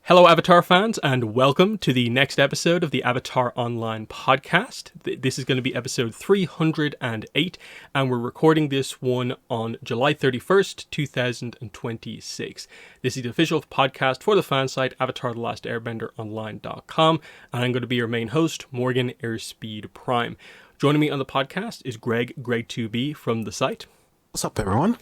Hello, Avatar fans, and welcome to the next episode of the Avatar Online podcast. This is going to be episode 308, and we're recording this one on July 31st, 2026. This is the official podcast for the fan site avatarthelastairbender.online.com, and I'm going to be your main host, Morgan Airspeed Prime. Joining me on the podcast is Greg2B from the site. What's up, everyone?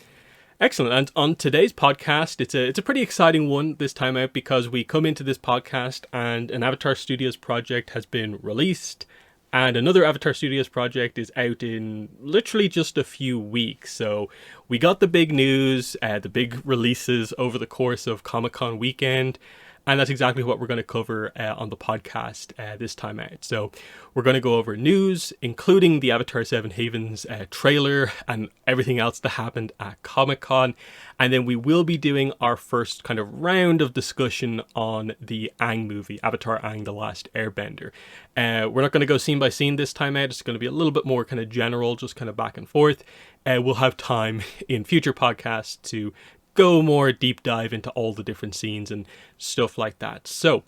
Excellent. And on today's podcast, it's a pretty exciting one this time out because we come into this podcast and an Avatar Studios project has been released and another Avatar Studios project is out in literally just a few weeks. So we got the big news, the big releases over the course of Comic-Con weekend. And that's exactly what we're going to cover on the podcast this time out. So we're going to go over news, including the Avatar 7 Havens trailer and everything else that happened at Comic-Con. And then we will be doing our first kind of round of discussion on the Aang movie, Avatar Aang The Last Airbender. We're not going to go scene by scene this time out. It's going to be a little bit more kind of general, just kind of back and forth. We'll have time in future podcasts to go more deep dive into all the different scenes and stuff like that. So,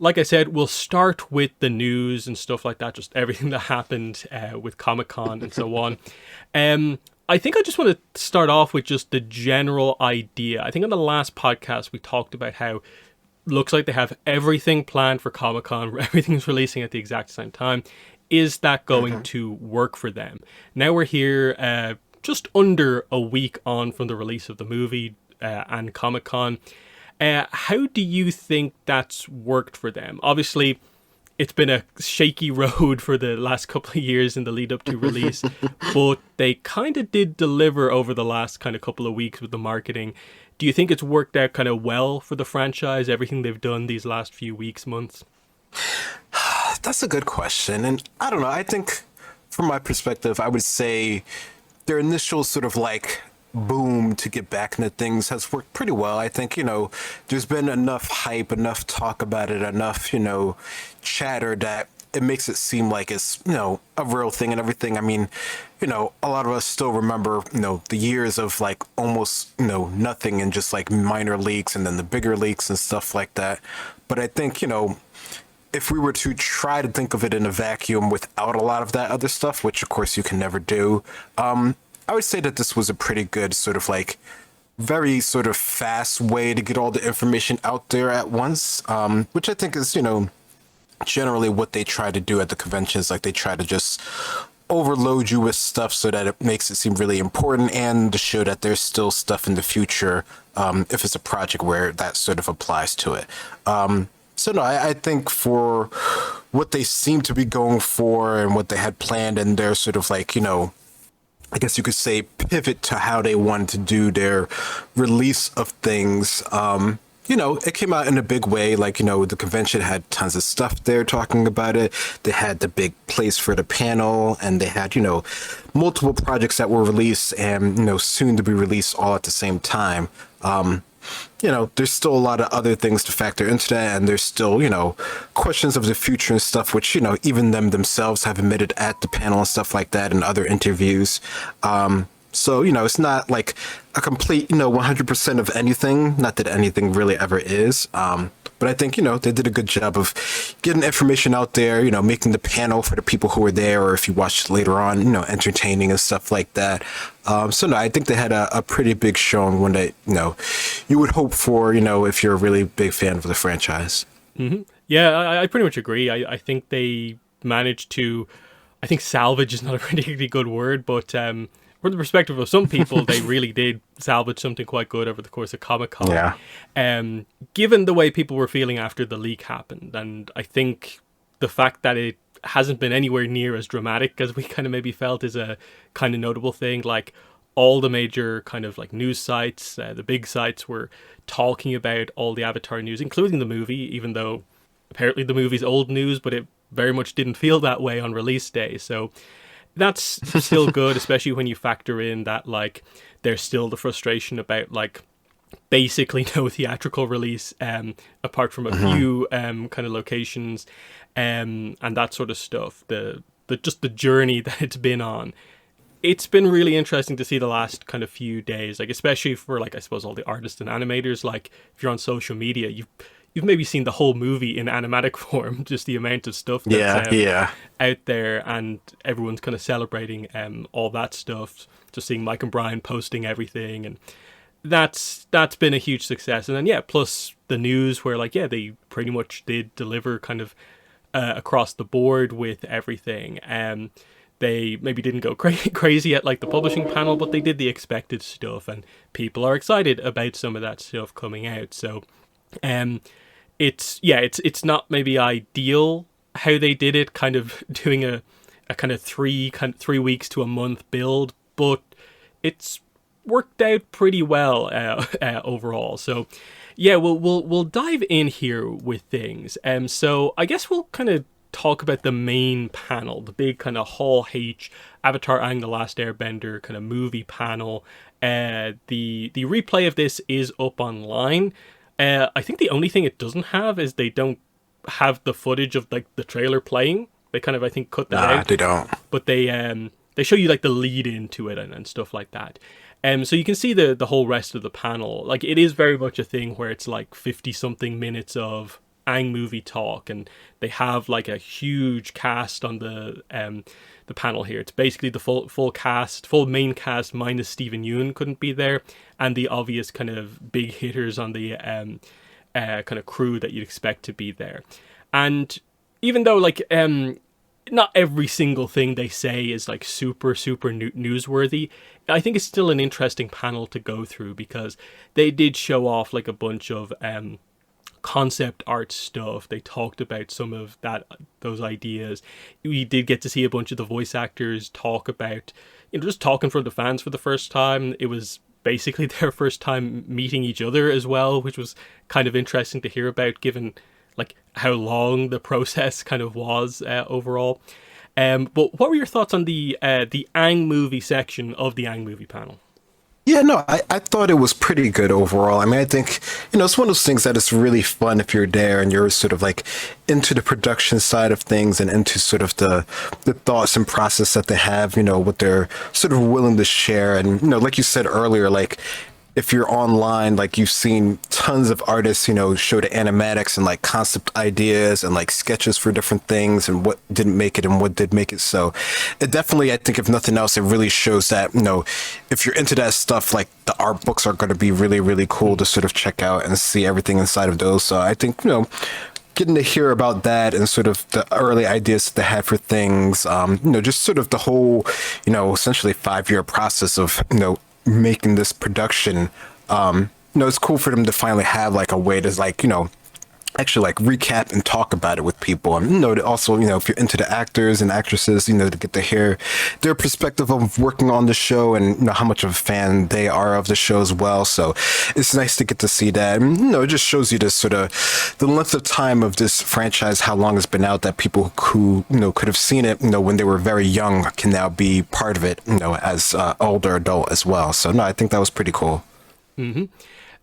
like I said, we'll start with the news and stuff like that, just everything that happened with Comic-Con and so on. I think I just want to start off with just the general idea. I think on the last podcast we talked about how looks like they have everything planned for Comic-Con, everything's releasing at the exact same time. Is that going to work for them? Now we're here just under a week on from the release of the movie and Comic-Con. How do you think that's worked for them? Obviously, it's been a shaky road for the last couple of years in the lead up to release, but they kind of did deliver over the last kind of couple of weeks with the marketing. Do you think it's worked out kind of well for the franchise, everything they've done these last few weeks, months? That's a good question. And I don't know. I think from my perspective, I would say their initial sort of like boom to get back into things has worked pretty well. I think, there's been enough hype, enough talk about it, enough, chatter that it makes it seem like it's, a real thing and everything. I mean, a lot of us still remember, the years of like almost, nothing and just like minor leaks and then the bigger leaks and stuff like that. But I think, if we were to try to think of it in a vacuum without a lot of that other stuff, which of course you can never do, I would say that this was a pretty good sort of like very sort of fast way to get all the information out there at once, which I think is, generally what they try to do at the conventions. Like they try to just overload you with stuff so that it makes it seem really important and to show that there's still stuff in the future if it's a project where that sort of applies to it. So no, I think for what they seem to be going for and what they had planned and their sort of like, I guess you could say pivot to how they wanted to do their release of things. It came out in a big way. Like, the convention had tons of stuff there talking about it. They had the big place for the panel and they had, multiple projects that were released and, soon to be released all at the same time. There's still a lot of other things to factor into that, and there's still, questions of the future and stuff, which, even them themselves have admitted at the panel and stuff like that and other interviews. So, it's not like a complete, 100% of anything, not that anything really ever is. But I think, they did a good job of getting information out there, making the panel for the people who were there, or if you watched later on, entertaining and stuff like that. So no, I think they had a pretty big showing when they, you would hope for, if you're a really big fan of the franchise. Mm-hmm. Yeah, I pretty much agree. I think they managed to, I think salvage is not a particularly good word, but from the perspective of some people, they really did salvage something quite good over the course of Comic-Con. Yeah. Given the way people were feeling after the leak happened, and I think the fact that it hasn't been anywhere near as dramatic as we kind of maybe felt is a kind of notable thing. Like all the major kind of like news sites, the big sites were talking about all the Avatar news, including the movie, even though apparently the movie's old news, but it very much didn't feel that way on release day. So that's still good, especially when you factor in that like there's still the frustration about like basically no theatrical release apart from a few kind of locations and that sort of stuff. The just the journey that it's been on. It's been really interesting to see the last kind of few days, like especially for like I suppose all the artists and animators. Like if you're on social media, you've maybe seen the whole movie in animatic form, just the amount of stuff that's Yeah. out there, and everyone's kind of celebrating all that stuff. Just seeing Mike and Brian posting everything, and that's been a huge success. And then yeah, plus the news where like yeah, they pretty much did deliver kind of across the board with everything. They maybe didn't go crazy at like the publishing panel, but they did the expected stuff, and people are excited about some of that stuff coming out. So, it's not maybe ideal how they did it, kind of doing a kind of 3 weeks to a month build, but it's worked out pretty well overall. So, yeah, we'll dive in here with things. So I guess we'll kind of talk about the main panel, the big kind of Hall H Avatar: Aang the Last Airbender kind of movie panel. The replay of this is up online. I think the only thing it doesn't have is they don't have the footage of like the trailer playing. They kind of I think cut that out. They don't. But they show you like the lead into it and stuff like that. So you can see the whole rest of the panel. Like it is very much a thing where it's like 50 something minutes of Aang movie talk, and they have like a huge cast on the panel here. It's basically the full cast, full main cast minus Stephen Yeun couldn't be there, and the obvious kind of big hitters on the kind of crew that you'd expect to be there. And even though like not every single thing they say is like super newsworthy, I think it's still an interesting panel to go through, because they did show off like a bunch of concept art stuff. They talked about some of those ideas. We did get to see a bunch of the voice actors talk about, just talking for the fans for the first time. It was basically their first time meeting each other as well, which was kind of interesting to hear about, given like how long the process kind of was overall. But what were your thoughts on the Aang movie section of the Aang movie panel? Yeah, no, I thought it was pretty good overall. I mean, I think, it's one of those things that it's really fun if you're there and you're sort of like into the production side of things and into sort of the thoughts and process that they have, what they're sort of willing to share. And, like you said earlier, like if you're online, like you've seen tons of artists, show the animatics and like concept ideas and like sketches for different things and what didn't make it and what did make it. So it definitely, I think if nothing else, it really shows that, if you're into that stuff, like the art books are going to be really, really cool to sort of check out and see everything inside of those. So I think, getting to hear about that and sort of the early ideas that they had for things, just sort of the whole, essentially 5-year process of, making this production, it's cool for them to finally have like a way to like, actually like recap and talk about it with people. And, also, if you're into the actors and actresses, to get to hear their perspective of working on the show and, how much of a fan they are of the show as well. So it's nice to get to see that. And, it just shows you this sort of the length of time of this franchise, how long it's been out, that people who, could have seen it, when they were very young can now be part of it, as older adult as well. So no, I think that was pretty cool. Mm-hmm.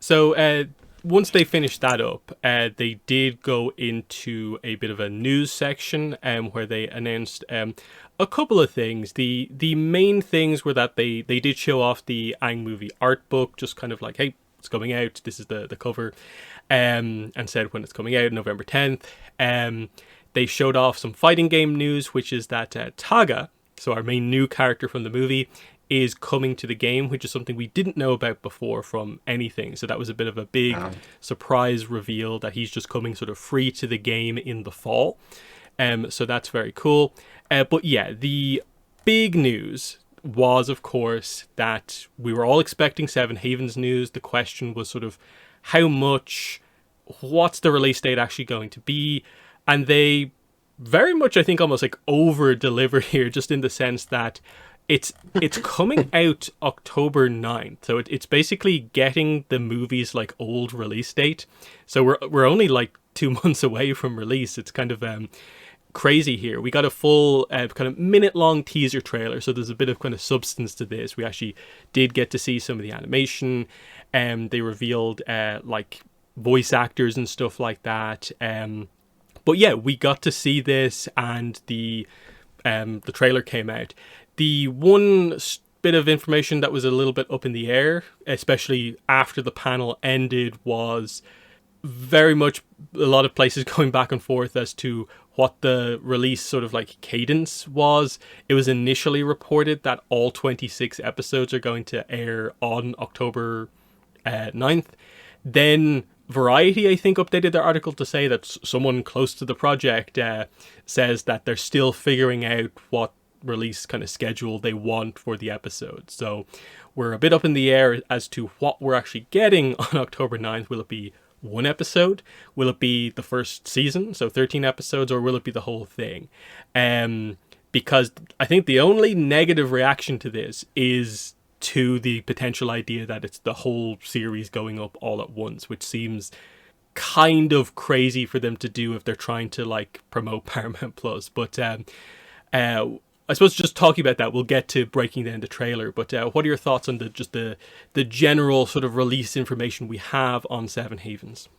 So, once they finished that up, they did go into a bit of a news section where they announced a couple of things. The main things were that they did show off the Aang movie art book, just kind of like, hey, it's coming out. This is the cover, and said when it's coming out, November 10th. They showed off some fighting game news, which is that Taga, so our main new character from the movie, is coming to the game, which is something we didn't know about before from anything. So that was a bit of a big surprise reveal that he's just coming sort of free to the game in the fall. So that's very cool. But yeah, the big news was, of course, that we were all expecting Seven Havens news. The question was sort of how much, what's the release date actually going to be? And they very much, I think, almost like over deliver here, just in the sense that it's coming out October 9th. So it's basically getting the movie's like old release date. So we're only like 2 months away from release. It's kind of crazy here. We got a full kind of minute-long teaser trailer, so there's a bit of kind of substance to this. We actually did get to see some of the animation, and they revealed like voice actors and stuff like that. But yeah, we got to see this, and the trailer came out. The one bit of information that was a little bit up in the air, especially after the panel ended, was very much a lot of places going back and forth as to what the release sort of like cadence was. It was initially reported that all 26 episodes are going to air on October 9th. Then Variety, I think, updated their article to say that someone close to the project says that they're still figuring out what release kind of schedule they want for the episode. So we're a bit up in the air as to what we're actually getting on October 9th. Will it be one episode? Will it be the first season, so 13 episodes, or will it be the whole thing? Because I think the only negative reaction to this is to the potential idea that it's the whole series going up all at once, which seems kind of crazy for them to do if they're trying to like promote Paramount Plus. But I suppose just talking about that, we'll get to breaking down the trailer. But what are your thoughts on the general sort of release information we have on Seven Havens?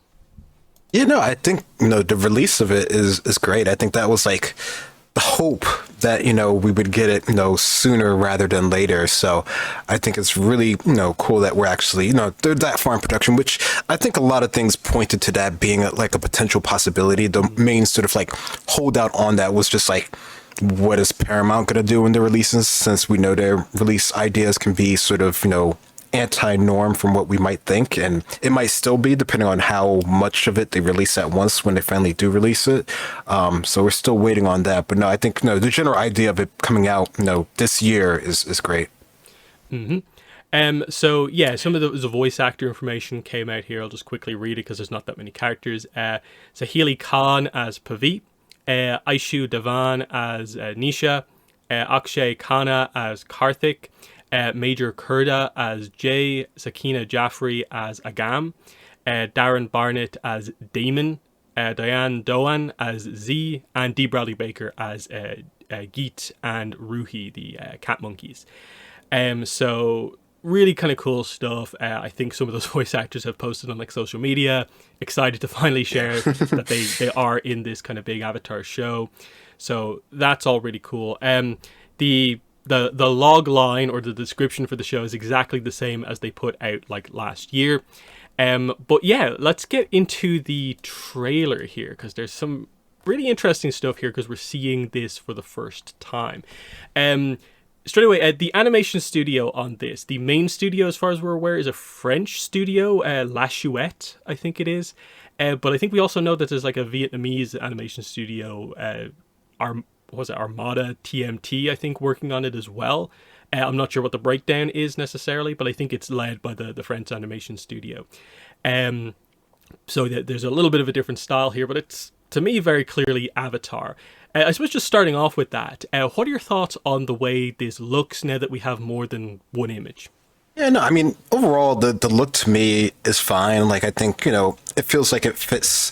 Yeah, no, I think, the release of it is great. I think that was like the hope that, we would get it, sooner rather than later. So I think it's really, cool that we're actually, they're that far in production, which I think a lot of things pointed to that being like a potential possibility. The main sort of like holdout on that was just like, what is Paramount going to do in the releases, since we know their release ideas can be sort of, anti-norm from what we might think, and it might still be depending on how much of it they release at once when they finally do release it. So we're still waiting on that. But no, I think the general idea of it coming out this year is great. So yeah, some of the voice actor information came out here. I'll just quickly read it because there's not that many characters. Sahili Khan as Pavi, Aishu Devan as Nisha, Akshay Khanna as Karthik, Major Kurda as Jay, Sakina Jaffrey as Agam, Darren Barnett as Damon, Diane Doan as Z, and Dee Bradley Baker as Geet and Ruhi, the cat monkeys. So really kind of cool stuff. I think some of those voice actors have posted on like social media, excited to finally share that they are in this kind of big Avatar show. So that's all really cool. The log line or the description for the show is exactly the same as they put out like last year. But yeah, let's get into the trailer here, because there's some really interesting stuff here because we're seeing this for the first time. Straight away, the animation studio on this, the main studio as far as we're aware, is a French studio, La Chouette, I think it is. But I think we also know that there's like a Vietnamese animation studio, Armada TMT, I think, working on it as well. I'm not sure what the breakdown is necessarily, but I think it's led by the French animation studio. So there's a little bit of a different style here, but it's, to me, very clearly Avatar. I suppose just starting off with that, what are your thoughts on the way this looks now that we have more than one image? Yeah, no, I mean, overall, the look to me is fine. Like, I think, it feels like it fits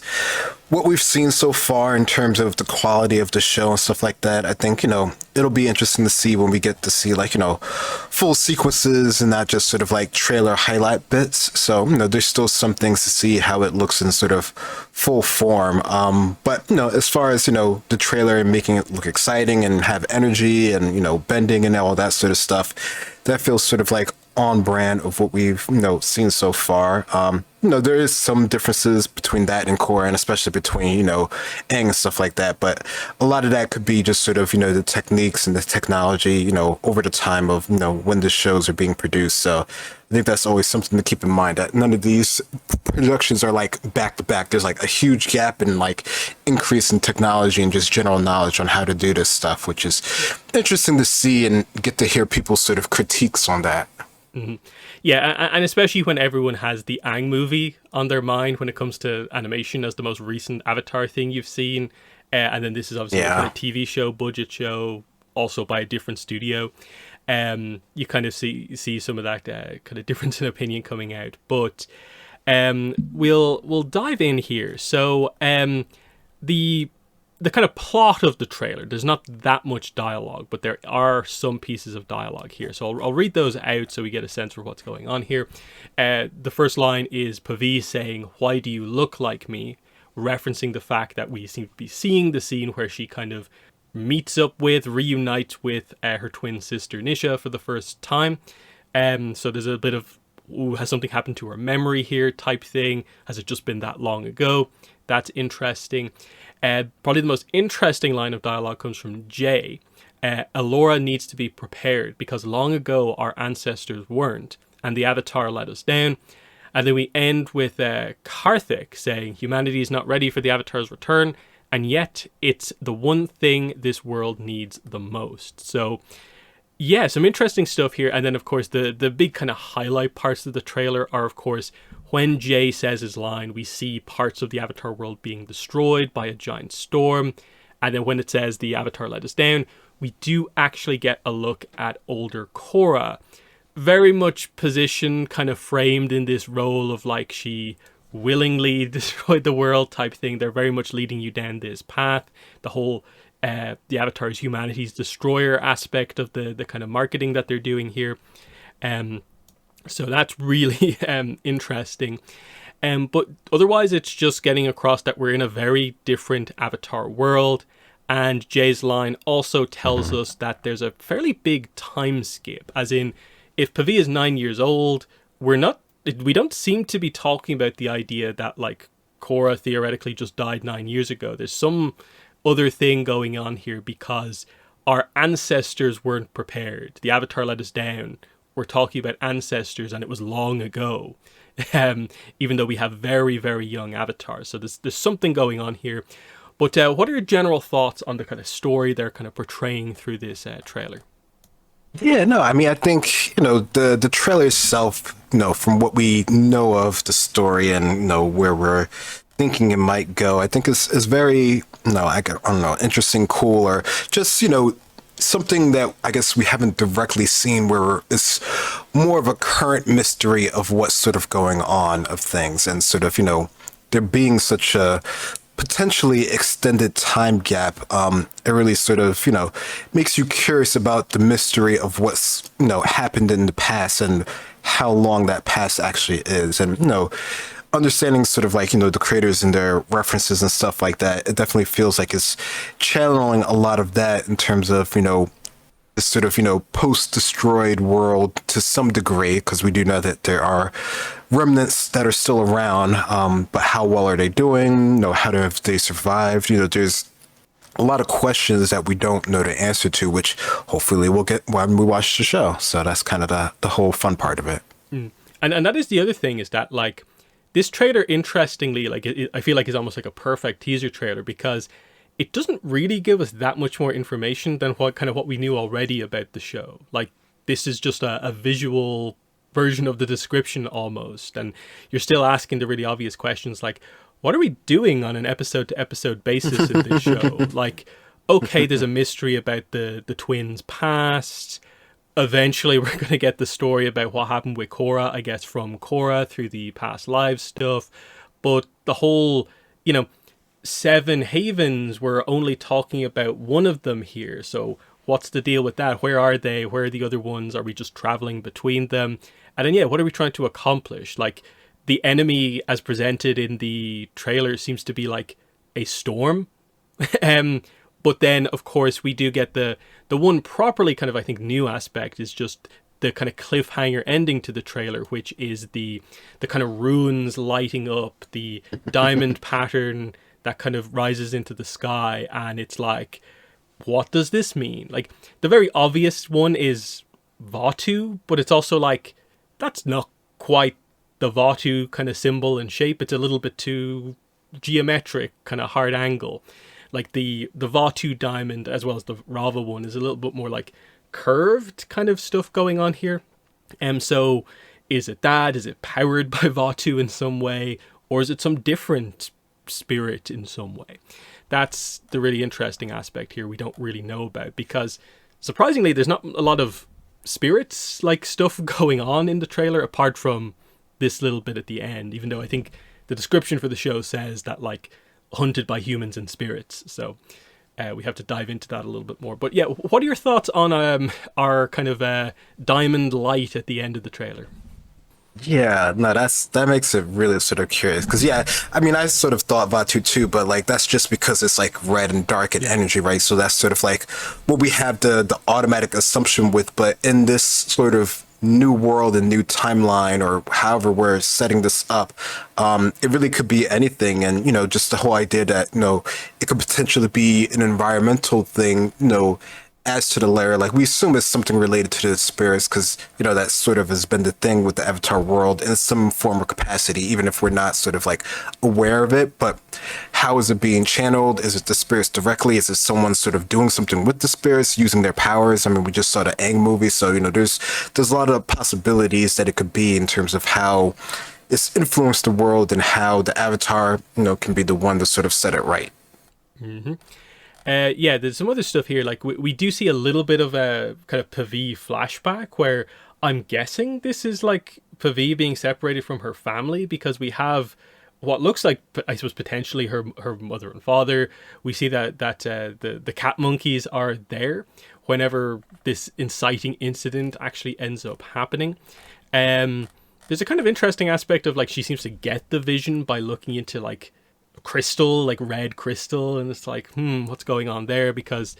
what we've seen so far in terms of the quality of the show and stuff like that. I think, it'll be interesting to see when we get to see, like, full sequences and not just sort of like trailer highlight bits. So, there's still some things to see how it looks in sort of full form. But, as far as, the trailer and making it look exciting and have energy and, bending and all that sort of stuff, that feels sort of like on brand of what we've seen so far. There is some differences between that and Korra, and especially between Aang and stuff like that, but a lot of that could be just sort of the techniques and the technology over the time of when the shows are being produced. So I think that's always something to keep in mind, that none of these productions are like back to back. There's like a huge gap in like increase in technology and just general knowledge on how to do this stuff, which is interesting to see and get to hear people's sort of critiques on that. Mm-hmm. Yeah, and especially when everyone has the Aang movie on their mind when it comes to animation as the most recent Avatar thing you've seen. And then this is obviously a TV show, budget show, also by a different studio. You kind of see some of that kind of difference in opinion coming out. But we'll dive in here. So the kind of plot of the trailer, there's not that much dialogue, but there are some pieces of dialogue here. So I'll read those out so we get a sense for what's going on here. The first line is Pavi saying, "Why do you look like me?" referencing the fact that we seem to be seeing the scene where she kind of reunites with her twin sister Nisha for the first time. So there's a bit of ooh, has something happened to her memory here type thing? Has it just been that long ago? That's interesting. Probably the most interesting line of dialogue comes from Jay. Alora needs to be prepared because long ago our ancestors weren't, and the Avatar let us down. And then we end with Karthik saying humanity is not ready for the Avatar's return, and yet it's the one thing this world needs the most. So yeah, some interesting stuff here. And then of course the big kind of highlight parts of the trailer are, of course, when Jay says his line, we see parts of the Avatar world being destroyed by a giant storm. And then when it says the Avatar let us down, we do actually get a look at older Korra. Very much positioned, kind of framed in this role of like she willingly destroyed the world type thing. They're very much leading you down this path. The whole the Avatar's humanity's destroyer aspect of the kind of marketing that they're doing here. So that's really interesting. But otherwise, it's just getting across that we're in a very different Avatar world. And Jay's line also tells us that there's a fairly big time skip. As in, if Pavi is 9 years old, we don't seem to be talking about the idea that like Korra theoretically just died 9 years ago. There's some other thing going on here because our ancestors weren't prepared. The Avatar let us down. We're talking about ancestors and it was long ago. Even though we have very, very young avatars. So there's something going on here. But what are your general thoughts on the kind of story they're kind of portraying through this trailer? Yeah, no, I mean, I think, the trailer itself, from what we know of the story and, where we're thinking it might go, I think is very, I don't know, interesting, cool, or just, something that I guess we haven't directly seen, where it's more of a current mystery of what's sort of going on of things, and sort of, there being such a potentially extended time gap. It really sort of, makes you curious about the mystery of what's, happened in the past and how long that past actually is. And, understanding sort of like, the creators and their references and stuff like that, it definitely feels like it's channeling a lot of that in terms of, this sort of, post-destroyed world to some degree, because we do know that there are remnants that are still around, but how well are they doing? How have they survived? There's a lot of questions that we don't know the answer to, which hopefully we'll get when we watch the show. So that's kind of the whole fun part of it. And that is the other thing, is that like this trailer, interestingly, like I feel like is almost like a perfect teaser trailer, because it doesn't really give us that much more information than what we knew already about the show. Like, this is just a visual version of the description almost, and you're still asking the really obvious questions like, what are we doing on an episode to episode basis in this show? Like, okay, there's a mystery about the twins' past. Eventually we're going to get the story about what happened with Korra, I guess, from Korra through the past lives stuff. But the whole, Seven Havens, we're only talking about one of them here. So what's the deal with that? Where are they? Where are the other ones? Are we just traveling between them? And then, what are we trying to accomplish? Like, the enemy as presented in the trailer seems to be like a storm. But then, of course, we do get the one properly kind of, I think, new aspect is just the kind of cliffhanger ending to the trailer, which is the kind of runes lighting up, the diamond pattern that kind of rises into the sky. And it's like, what does this mean? Like, the very obvious one is Vatu, but it's also like, that's not quite the Vatu kind of symbol and shape. It's a little bit too geometric, kind of hard angle. Like the Vatu diamond, as well as the Rava one, is a little bit more like curved kind of stuff going on here. So is it that? Is it powered by Vatu in some way? Or is it some different spirit in some way? That's the really interesting aspect here we don't really know about, because surprisingly there's not a lot of spirits like stuff going on in the trailer, apart from this little bit at the end, even though I think the description for the show says that like hunted by humans and spirits. So we have to dive into that a little bit more. But yeah, what are your thoughts on our kind of diamond light at the end of the trailer? Yeah, no, that makes it really sort of curious, because I mean, I sort of thought Vatu too, but like that's just because it's like red and dark and energy, right? So that's sort of like what we have the automatic assumption with. But in this sort of new world and new timeline, or however we're setting this up. It really could be anything. And, just the whole idea that, it could potentially be an environmental thing, adds to the layer. Like, we assume it's something related to the spirits because, that sort of has been the thing with the Avatar world in some form or capacity, even if we're not sort of like aware of it. But how is it being channeled? Is it the spirits directly? Is it someone sort of doing something with the spirits, using their powers? I mean, we just saw the Aang movie, so, there's a lot of possibilities that it could be in terms of how it's influenced the world and how the Avatar, can be the one to sort of set it right. Mm-hmm. Yeah, there's some other stuff here. Like we do see a little bit of a kind of Pavi flashback where I'm guessing this is like Pavi being separated from her family, because we have what looks like, I suppose, potentially her mother and father. We see that the cat monkeys are there whenever this inciting incident actually ends up happening. There's a kind of interesting aspect of like she seems to get the vision by looking into like crystal, like red crystal, and it's like, what's going on there? Because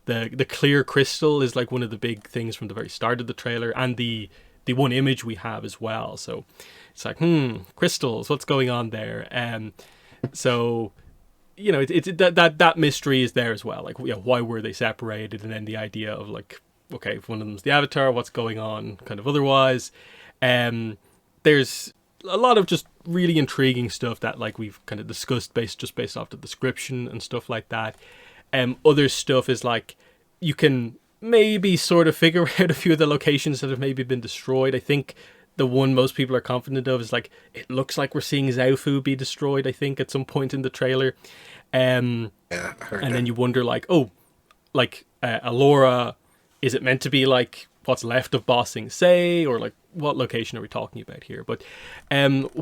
the clear crystal is like one of the big things from the very start of the trailer, and the one image we have as well. So it's like, crystals, what's going on there? So it's that mystery is there as well. Like, why were they separated? And then the idea of like, okay, if one of them's the Avatar, what's going on kind of otherwise? There's a lot of just really intriguing stuff that like we've kind of discussed based off the description and stuff like that. Other stuff is like you can maybe sort of figure out a few of the locations that have maybe been destroyed. I think the one most people are confident of is like, it looks like we're seeing Zaofu be destroyed, I think, at some point in the trailer. Yeah, I heard and that. then you wonder like, Alora, is it meant to be like what's left of Ba Sing Se, or like what location are we talking about here? But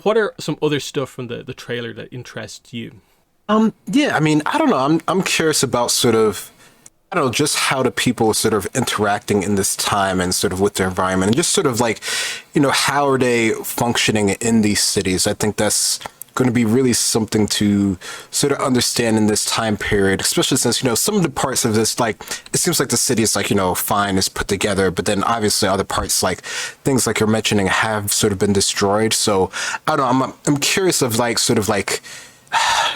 what are some other stuff from the trailer that interests you? Yeah, I mean, I don't know. I'm curious about sort of, I don't know, just how the people sort of interacting in this time and sort of with their environment, and just sort of like, how are they functioning in these cities? I think that's going to be really something to sort of understand in this time period, especially since, some of the parts of this, like, it seems like the city is like, fine, is put together, but then obviously other parts, like things like you're mentioning, have sort of been destroyed. So I don't know, I'm curious of like, sort of like,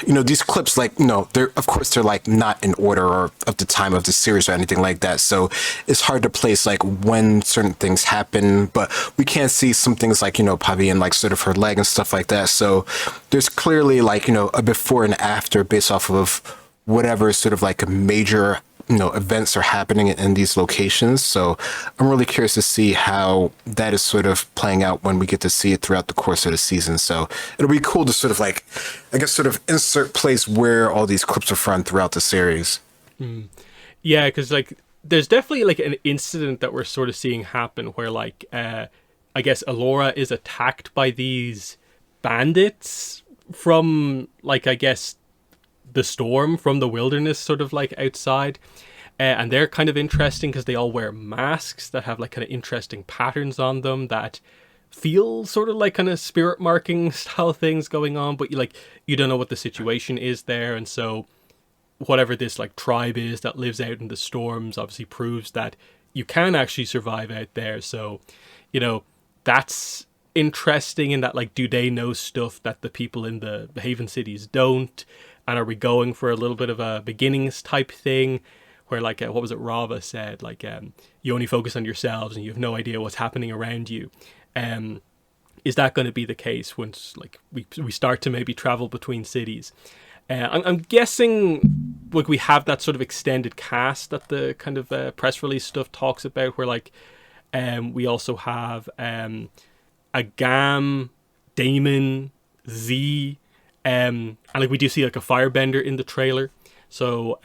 these clips, like, they're, of course, they're like not in order or of the time of the series or anything like that. So it's hard to place like when certain things happen, but we can see some things like, Pavi and like sort of her leg and stuff like that. So there's clearly like, a before and after based off of whatever sort of like a major, events are happening in these locations. So I'm really curious to see how that is sort of playing out when we get to see it throughout the course of the season. So it'll be cool to sort of like, I guess, sort of insert place where all these clips are from throughout the series. Yeah, because like there's definitely like an incident that we're sort of seeing happen where like I guess Alora is attacked by these bandits from like, I guess, the storm, from the wilderness, sort of like outside. And they're kind of interesting because they all wear masks that have like kind of interesting patterns on them that feel sort of like kind of spirit marking style things going on, but you don't know what the situation is there. And so whatever this like tribe is that lives out in the storms obviously proves that you can actually survive out there. So, that's interesting in that, like, do they know stuff that the people in the Haven cities don't? And are we going for a little bit of a beginnings type thing where like, what was it Rava said? Like, you only focus on yourselves and you have no idea what's happening around you. Is that going to be the case once like we start to maybe travel between cities? I'm guessing like we have that sort of extended cast that the kind of press release stuff talks about, where like we also have Agam, Damon, Z, and like we do see like a firebender in the trailer. So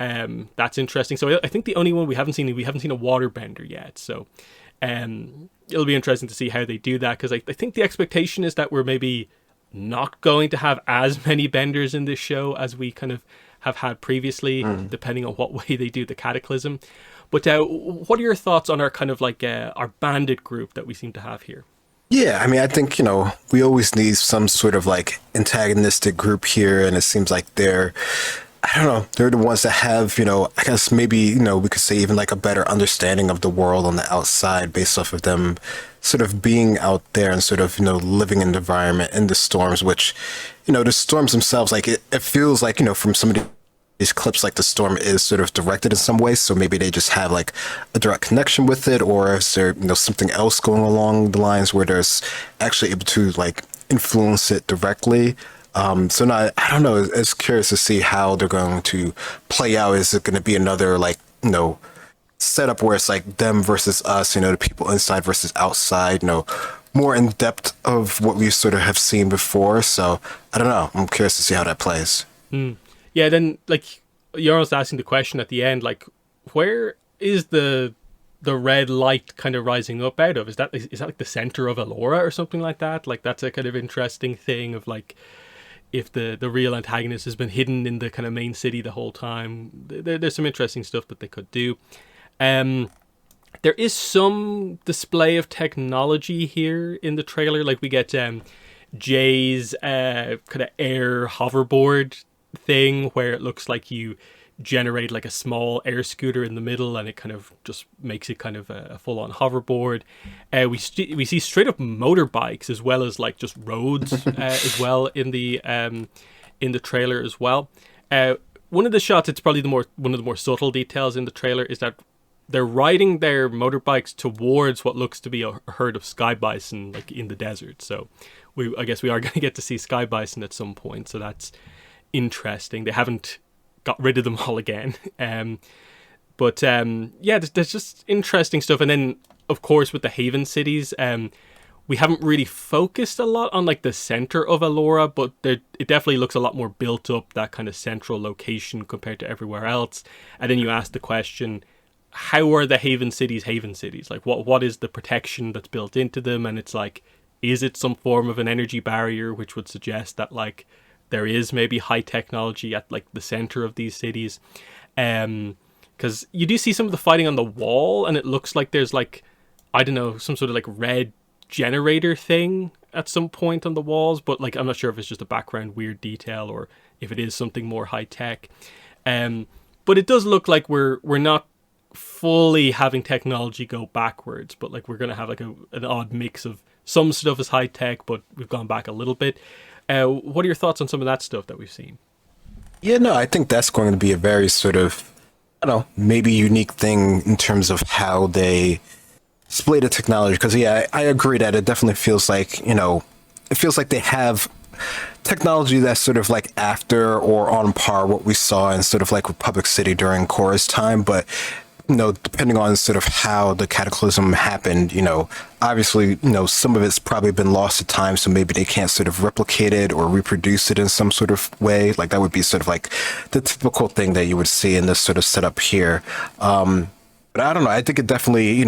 that's interesting. So I think the only one we haven't seen a waterbender yet. So it'll be interesting to see how they do that, because I think the expectation is that we're maybe not going to have as many benders in this show as we kind of have had previously, depending on what way they do the Cataclysm. But what are your thoughts on our kind of like our bandit group that we seem to have here? Yeah, I mean, I think, we always need some sort of like antagonistic group here, and it seems like they're, I don't know, they're the ones that have, I guess maybe, we could say even like a better understanding of the world on the outside based off of them sort of being out there and sort of, living in the environment in the storms, which, the storms themselves, like it feels like, from some of these clips, like the storm is sort of directed in some way. So maybe they just have like a direct connection with it, or is there, something else going along the lines where there's actually able to like influence it directly. So now I don't know. It's curious to see how they're going to play out. Is it going to be another like setup where it's like them versus us? The people inside versus outside. More in depth of what we sort of have seen before. So I don't know. I'm curious to see how that plays. Yeah. Then like you're almost asking the question at the end, like where is the red light kind of rising up out of? Is that like the center of Elora or something like that? Like that's a kind of interesting thing of like, if the real antagonist has been hidden in the kind of main city the whole time. There's some interesting stuff that they could do. There is some display of technology here in the trailer. Like we get Jay's kind of air hoverboard thing where it looks like you generate like a small air scooter in the middle and it kind of just makes it kind of a full-on hoverboard. We see straight up motorbikes as well as like just roads as well in the trailer as well. One of the shots, it's probably one of the more subtle details in the trailer, is that they're riding their motorbikes towards what looks to be a herd of sky bison like in the desert. So I guess we are going to get to see sky bison at some point, so that's interesting. They haven't got rid of them all again. But yeah, there's just interesting stuff. And then, of course, with the Haven cities, we haven't really focused a lot on like the center of Elora, but it definitely looks a lot more built up, that kind of central location compared to everywhere else. And then you ask the question, how are the Haven cities? Like what is the protection that's built into them? And it's like, is it some form of an energy barrier, which would suggest that like there is maybe high technology at like the center of these cities? Because you do see some of the fighting on the wall and it looks like there's like, I don't know, some sort of like red generator thing at some point on the walls, but like I'm not sure if it's just a background weird detail or if it is something more high tech. But it does look like we're not fully having technology go backwards, but like we're going to have like an odd mix of some stuff is high tech, but we've gone back a little bit. What are your thoughts on some of that stuff that we've seen? Yeah, no, I think that's going to be a very sort of, I don't know, maybe unique thing in terms of how they display the technology. Because, yeah, I agree that it definitely feels like, it feels like they have technology that's sort of like after or on par what we saw in sort of like Republic City during Korra's time. But depending on sort of how the cataclysm happened, obviously, some of it's probably been lost to time, so maybe they can't sort of replicate it or reproduce it in some sort of way. Like that would be sort of like the typical thing that you would see in this sort of setup here. But I don't know. I think it definitely,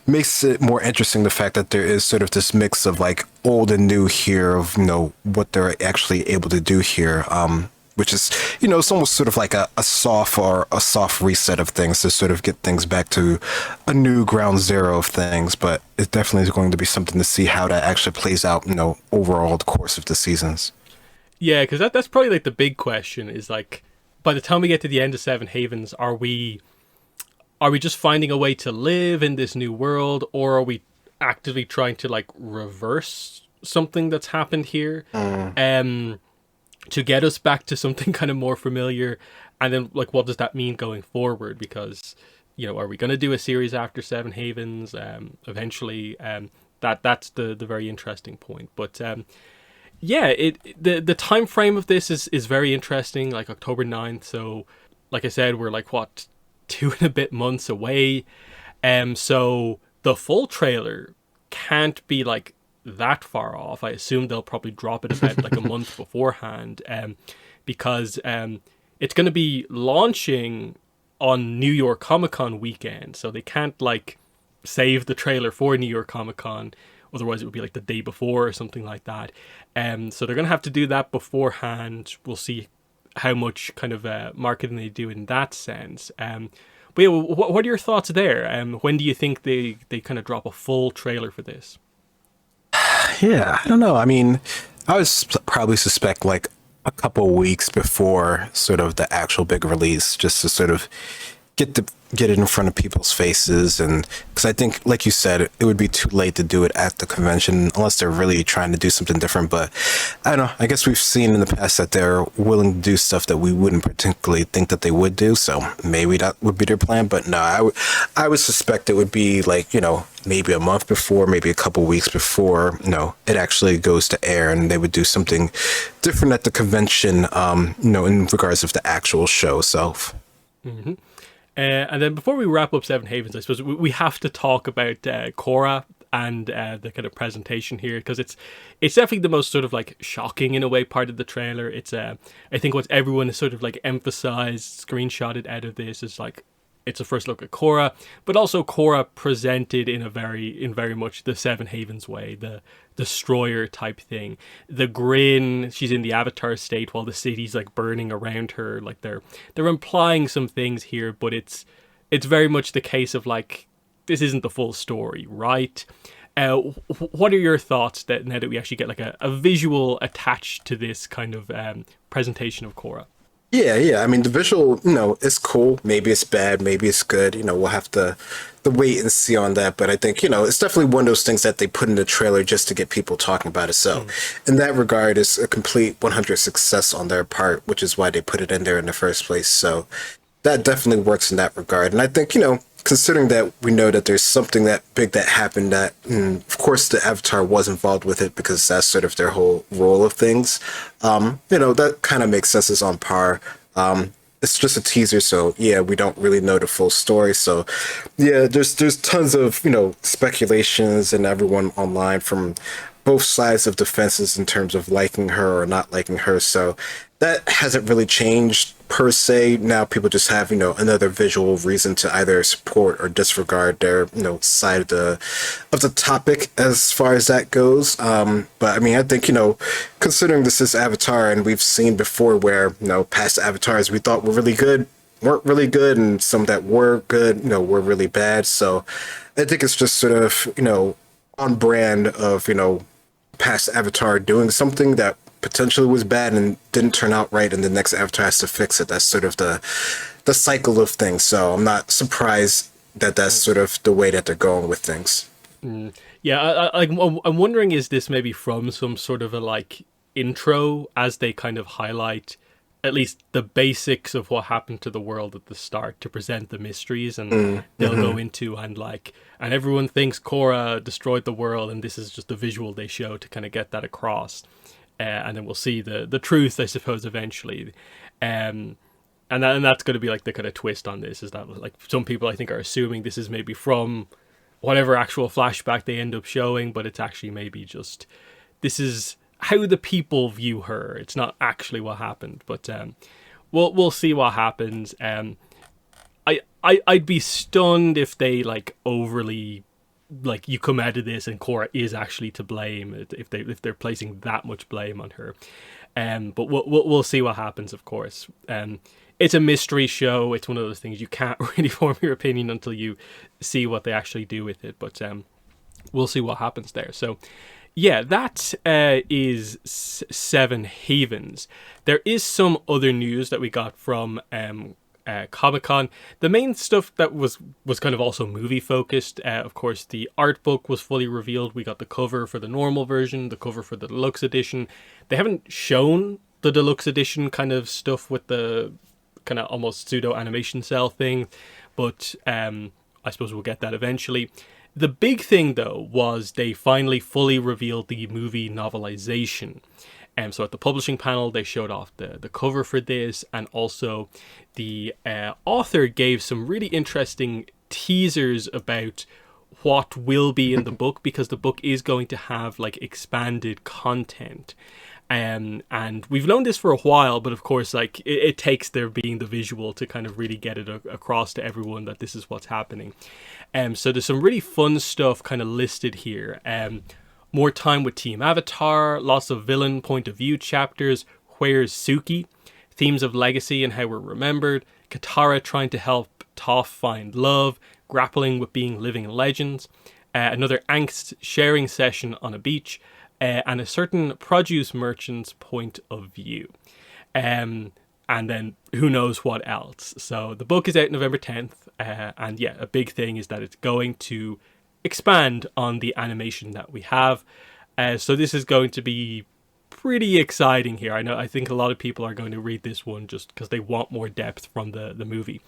makes it more interesting, the fact that there is sort of this mix of like old and new here of, what they're actually able to do here. Which is, it's almost sort of like a soft reset of things to sort of get things back to a new ground zero of things. But it definitely is going to be something to see how that actually plays out, overall the course of the seasons. Yeah, because that's probably like the big question is like, by the time we get to the end of Seven Havens, are we just finding a way to live in this new world, or are we actively trying to like reverse something that's happened here? To get us back to something kind of more familiar, and then like what does that mean going forward? Because are we going to do a series after Seven Havens eventually? That's the very interesting point. But yeah, the time frame of this is very interesting, like October 9th. So like I said, we're like 2 and a bit months away, so the full trailer can't be like that far off. I assume they'll probably drop it about like a month beforehand, because it's going to be launching on New York Comic Con weekend, so they can't like save the trailer for New York Comic Con, otherwise it would be like the day before or something like that. So they're going to have to do that beforehand. We'll see how much kind of marketing they do in that sense. But yeah, what are your thoughts there? When do you think they kind of drop a full trailer for this? Yeah, I don't know. I mean, I would probably suspect like a couple weeks before sort of the actual big release, just to sort of get it in front of people's faces. And because I think, like you said, it would be too late to do it at the convention unless they're really trying to do something different. But I don't know, I guess we've seen in the past that they're willing to do stuff that we wouldn't particularly think that they would do, so maybe that would be their plan. But no, I would suspect it would be like, maybe a month before, maybe a couple weeks before, it actually goes to air, and they would do something different at the convention, in regards of the actual show itself. Mm-hmm. And then before we wrap up Seven Havens, I suppose we have to talk about Korra and the kind of presentation here, because it's definitely the most sort of like shocking in a way part of the trailer. It's I think what everyone is sort of like emphasized, screenshotted out of this is like, it's a first look at Korra, but also Korra presented in very much the Seven Havens way, the destroyer type thing. The grin, she's in the Avatar state while the city's like burning around her. Like they're implying some things here, but it's very much the case of like, this isn't the full story, right? What are your thoughts that now that we actually get like a visual attached to this kind of presentation of Korra? Yeah. I mean, the visual, it's cool. Maybe it's bad. Maybe it's good. We'll have to wait and see on that. But I think, it's definitely one of those things that they put in the trailer just to get people talking about it. So in that regard, it's a complete 100 success on their part, which is why they put it in there in the first place. So that definitely works in that regard. And I think, considering that we know that there's something that big that happened, that of course the Avatar was involved with it because that's sort of their whole role of things, that kind of makes sense, is on par. It's just a teaser, so yeah, we don't really know the full story. So yeah, there's tons of speculations and everyone online from both sides of defenses in terms of liking her or not liking her. So that hasn't really changed per se. Now people just have, another visual reason to either support or disregard their, side of the topic as far as that goes. But I mean, I think, considering this is Avatar, and we've seen before where, past Avatars we thought were really good weren't really good, and some that were good, were really bad. So I think it's just sort of, on brand of, past Avatar doing something that potentially was bad and didn't turn out right, and the next Avatar has to fix it. That's sort of the cycle of things. So I'm not surprised that that's sort of the way that they're going with things. Yeah, I'm wondering, is this maybe from some sort of a like intro, as they kind of highlight at least the basics of what happened to the world at the start to present the mysteries, and they'll go into and everyone thinks Korra destroyed the world, and this is just the visual they show to kind of get that across. And then we'll see the truth, I suppose, eventually. And that's going to be like the kind of twist on this, is that like some people I think are assuming this is maybe from whatever actual flashback they end up showing, but it's actually maybe just, this is how the people view her. It's not actually what happened, but we'll see what happens. I'd be stunned if they like overly, like, you come out of this and Korra is actually to blame, if they're placing that much blame on her. But we'll see what happens, of course. It's a mystery show. It's one of those things you can't really form your opinion until you see what they actually do with it. But we'll see what happens there. So yeah, that is Seven Havens. There is some other news that we got from Comic-Con. The main stuff that was kind of also movie focused. Of course, the art book was fully revealed. We got the cover for the normal version, the cover for the deluxe edition. They haven't shown the deluxe edition kind of stuff with the kind of almost pseudo animation cell thing, but I suppose we'll get that eventually. The big thing though was they finally fully revealed the movie novelization. So at the publishing panel, they showed off the cover for this, and also the author gave some really interesting teasers about what will be in the book, because the book is going to have like expanded content. And we've known this for a while, but of course, like it takes there being the visual to kind of really get it across to everyone that this is what's happening. So there's some really fun stuff kind of listed here. More time with Team Avatar, lots of villain point of view chapters, Where's Suki, themes of legacy and how we're remembered, Katara trying to help Toph find love, grappling with being living legends, another angst sharing session on a beach, and a certain produce merchant's point of view. And then who knows what else. So the book is out November 10th. And yeah, a big thing is that it's going to expand on the animation that we have. So this is going to be pretty exciting here. I think a lot of people are going to read this one just because they want more depth from the movie.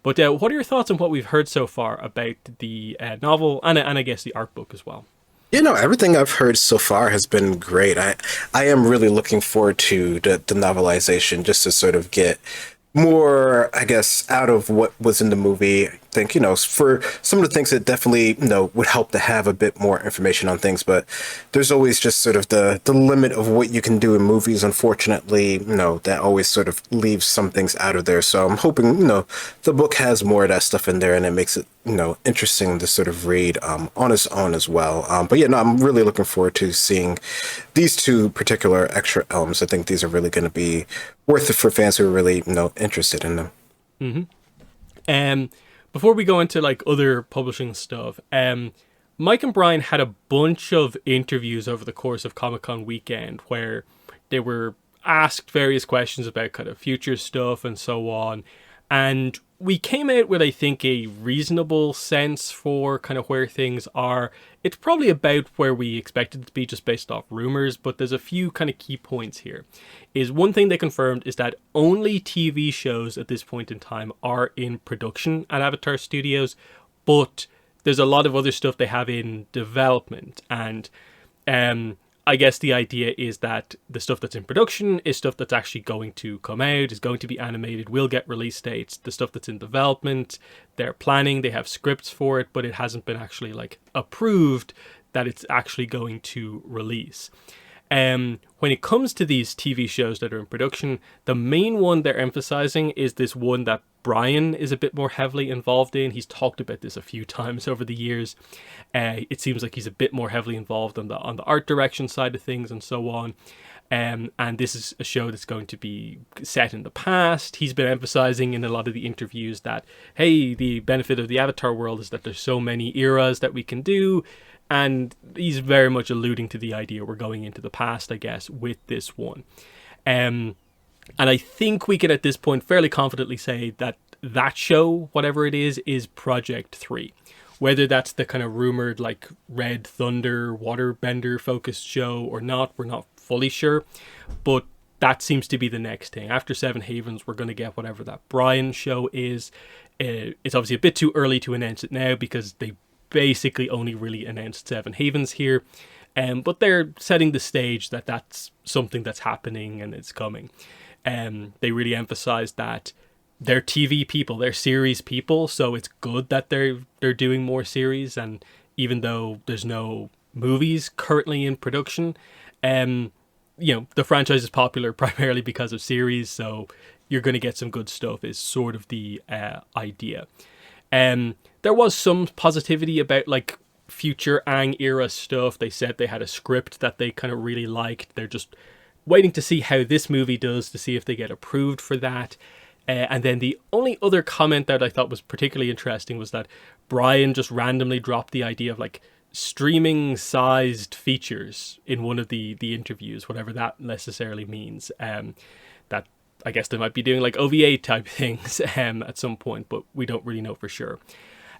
But what are your thoughts on what we've heard so far about the novel and I guess the art book as well? Everything I've heard so far has been great. I am really looking forward to the novelization just to sort of get more, I guess, out of what was in the movie. I think, for some of the things that definitely, would help to have a bit more information on things, but there's always just sort of the limit of what you can do in movies. Unfortunately, that always sort of leaves some things out of there. So I'm hoping, the book has more of that stuff in there and it makes it, interesting to sort of read on its own as well. But yeah, no, I'm really looking forward to seeing these two particular extra elements. I think these are really going to be worth it for fans who are really, interested in them. Mm-hmm. Before we go into like other publishing stuff, Mike and Brian had a bunch of interviews over the course of Comic-Con weekend where they were asked various questions about kind of future stuff and so on. And we came out with, I think, a reasonable sense for kind of where things are. It's probably about where we expected it to be just based off rumors, but there's a few kind of key points here. Is one thing they confirmed is that only TV shows at this point in time are in production at Avatar Studios, but there's a lot of other stuff they have in development. And I guess the idea is that the stuff that's in production is stuff that's actually going to come out, is going to be animated, will get release dates. The stuff that's in development, they're planning, they have scripts for it, but it hasn't been actually like approved that it's actually going to release. When it comes to these TV shows that are in production, the main one they're emphasizing is this one that Brian is a bit more heavily involved in. He's talked about this a few times over the years. It seems like he's a bit more heavily involved on the art direction side of things and so on. And this is a show that's going to be set in the past. He's been emphasizing in a lot of the interviews that, hey, the benefit of the Avatar world is that there's so many eras that we can do. And he's very much alluding to the idea we're going into the past, I guess, with this one. And I think we can at this point fairly confidently say that that show, whatever it is Project 3. Whether that's the kind of rumored like Red Thunder, Waterbender focused show or not, we're not fully sure. But that seems to be the next thing. After Seven Havens, we're going to get whatever that Brian show is. It's obviously a bit too early to announce it now because they basically only really announced Seven Havens here. But they're setting the stage that that's something that's happening and it's coming. They really emphasized that they're TV people, they're series people, so it's good that they're doing more series. And even though there's no movies currently in production, the franchise is popular primarily because of series, so you're going to get some good stuff is sort of the idea. There was some positivity about like future Aang era stuff. They said they had a script that they kind of really liked. They're just waiting to see how this movie does to see if they get approved for that. And then the only other comment that I thought was particularly interesting was that Brian just randomly dropped the idea of like streaming sized features in one of the interviews, whatever that necessarily means. That I guess they might be doing like OVA type things at some point, but we don't really know for sure.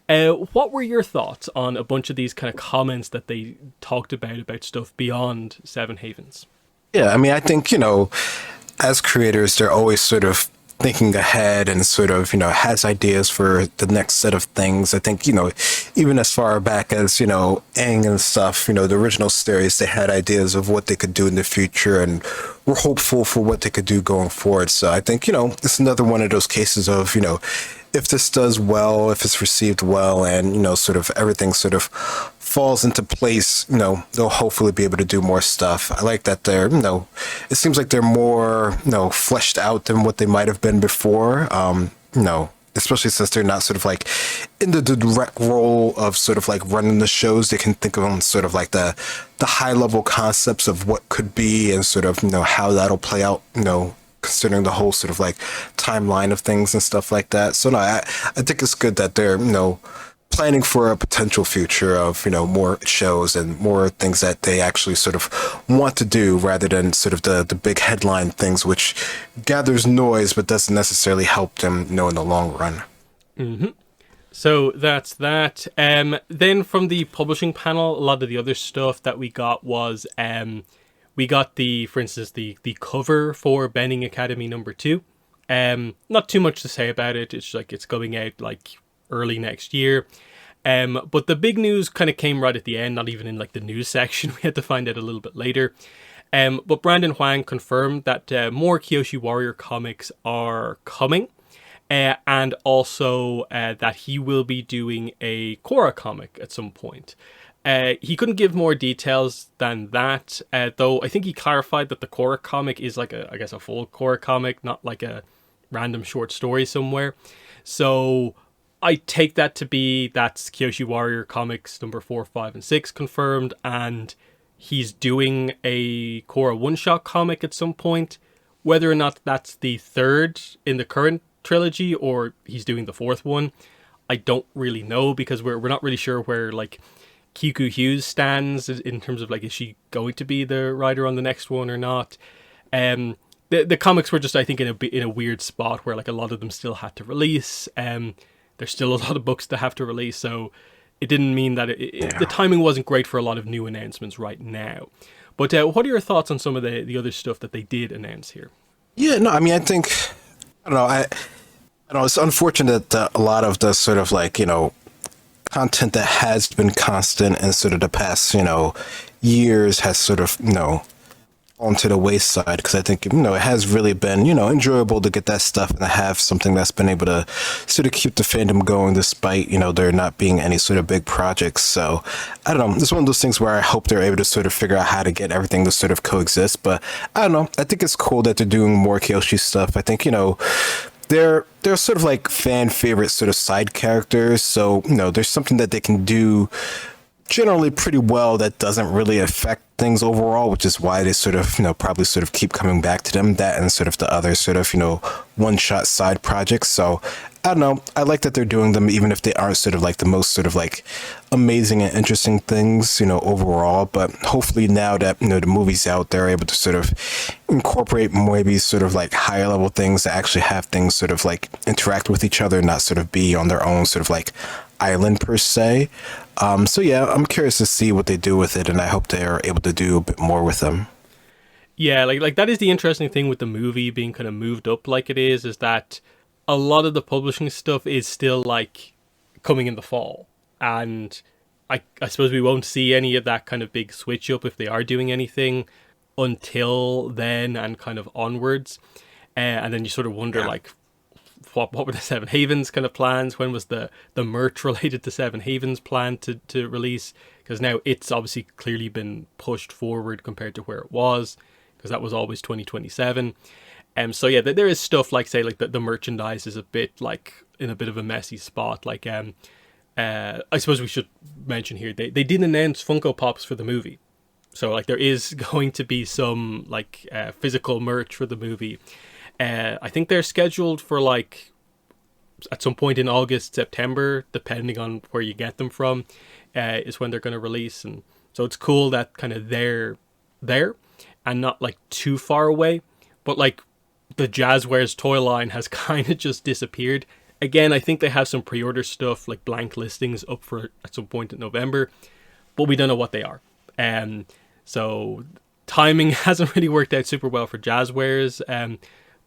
What were your thoughts on a bunch of these kind of comments that they talked about stuff beyond Seven Havens? Yeah, I mean, I think, as creators, they're always sort of thinking ahead and sort of, has ideas for the next set of things. I think, even as far back as, Aang and stuff, the original series, they had ideas of what they could do in the future and were hopeful for what they could do going forward. So I think, it's another one of those cases of, if this does well, if it's received well and, sort of everything sort of falls into place, they'll hopefully be able to do more stuff. I like that they're, it seems like they're more, fleshed out than what they might have been before. Especially since they're not sort of like in the direct role of sort of like running the shows. They can think of them sort of like the high level concepts of what could be and sort of, how that'll play out, considering the whole sort of like timeline of things and stuff like that. So no, I think it's good that they're, planning for a potential future of, more shows and more things that they actually sort of want to do rather than sort of the big headline things, which gathers noise but doesn't necessarily help them, in the long run. Mm-hmm. So that's that. Then from the publishing panel, a lot of the other stuff that we got was we got for instance, the cover for Bending Academy #2. Not too much to say about it. It's like it's going out like early next year. But the big news kind of came right at the end, not even in like the news section. We had to find out a little bit later. But Brandon Huang confirmed that more Kyoshi Warrior comics are coming. And also that he will be doing a Korra comic at some point. He couldn't give more details than that, though I think he clarified that the Korra comic is like I guess a full Korra comic, not like a random short story somewhere. So I take that to be that's Kyoshi Warrior comics number 4, 5, and 6 confirmed, and he's doing a Korra one-shot comic at some point. Whether or not that's the third in the current trilogy or he's doing the fourth one, I don't really know, because we're not really sure where like Kiku Hughes stands in terms of like, is she going to be the writer on the next one or not. The comics were just, I think, in a weird spot where like a lot of them still had to release. There's still a lot of books to have to release, so it didn't mean that the timing wasn't great for a lot of new announcements right now. But what are your thoughts on some of the other stuff that they did announce here? Yeah, no, I mean, I think, I don't know, I don't know, it's unfortunate that a lot of the sort of like, content that has been constant in sort of the past, years has sort of, fallen to the wayside, because I think, it has really been, enjoyable to get that stuff and to have something that's been able to sort of keep the fandom going despite, there not being any sort of big projects. So I don't know, it's one of those things where I hope they're able to sort of figure out how to get everything to sort of coexist. But I don't know, I think it's cool that they're doing more Kyoshi stuff. I think, they're sort of like fan favorite sort of side characters. So, there's something that they can do generally pretty well that doesn't really affect things overall, which is why they sort of, probably sort of keep coming back to them, that and sort of the other sort of, one-shot side projects. So I don't know, I like that they're doing them, even if they aren't sort of like the most sort of like amazing and interesting things, overall. But hopefully now that, the movie's out, they're able to sort of incorporate maybe sort of like higher level things that actually have things sort of like interact with each other, not sort of be on their own sort of like island per se. So yeah, I'm curious to see what they do with it, and I hope they are able to do a bit more with them. Yeah, like that is the interesting thing with the movie being kind of moved up like it is that a lot of the publishing stuff is still like coming in the fall, and I suppose we won't see any of that kind of big switch up if they are doing anything until then and kind of onwards. And then you sort of wonder like, what were the Seven Havens kind of plans? When was the merch related to Seven Havens planned to release? Because now it's obviously clearly been pushed forward compared to where it was, because that was always 2027. So yeah, there is stuff like, say, like the merchandise is a bit like in a bit of a messy spot. Like I suppose we should mention here, they did announce Funko Pops for the movie. So like there is going to be some like physical merch for the movie. I think they're scheduled for like at some point in August, September, depending on where you get them from, is when they're going to release. And so it's cool that kind of they're there and not like too far away. But like the Jazzwares toy line has kind of just disappeared. Again, I think they have some pre-order stuff, like blank listings up for at some point in November, but we don't know what they are. So timing hasn't really worked out super well for Jazzwares.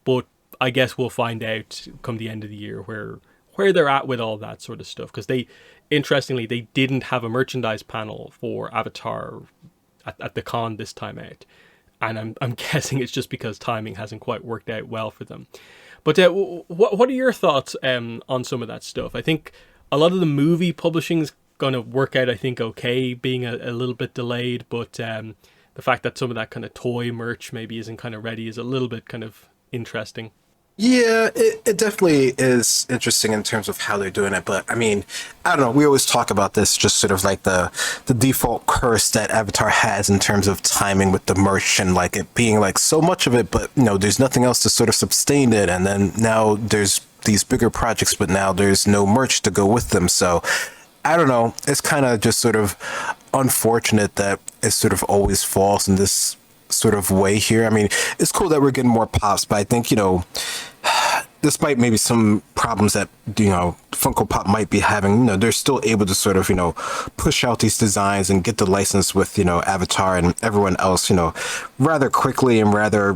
But I guess we'll find out come the end of the year where they're at with all that sort of stuff. Because interestingly, they didn't have a merchandise panel for Avatar at the con this time out. And I'm guessing it's just because timing hasn't quite worked out well for them. But what are your thoughts on some of that stuff? I think a lot of the movie publishing is going to work out, I think, okay, being a little bit delayed. But the fact that some of that kind of toy merch maybe isn't kind of ready is a little bit kind of interesting. Yeah, it definitely is interesting in terms of how they're doing it. But I mean, I don't know, we always talk about this, just sort of like the default curse that Avatar has in terms of timing with the merch, and like it being like so much of it, but there's nothing else to sort of sustain it. And then now there's these bigger projects, but now there's no merch to go with them. So I don't know. It's kind of just sort of unfortunate that it sort of always falls in this sort of way here. I mean, it's cool that we're getting more pops, but I think, despite maybe some problems that, Funko Pop might be having, they're still able to sort of, push out these designs and get the license with, Avatar and everyone else, rather quickly and rather,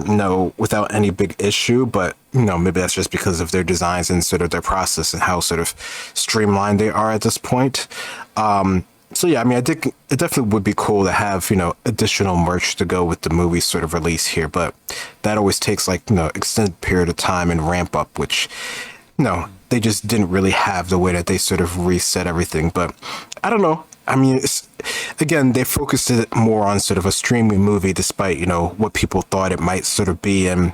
without any big issue. But, maybe that's just because of their designs and sort of their process and how sort of streamlined they are at this point. So yeah, I mean, I think it definitely would be cool to have, additional merch to go with the movie sort of release here, but that always takes like, extended period of time and ramp up, which, they just didn't really have the way that they sort of reset everything. But I don't know. I mean, again, they focused it more on sort of a streaming movie, despite, what people thought it might sort of be. And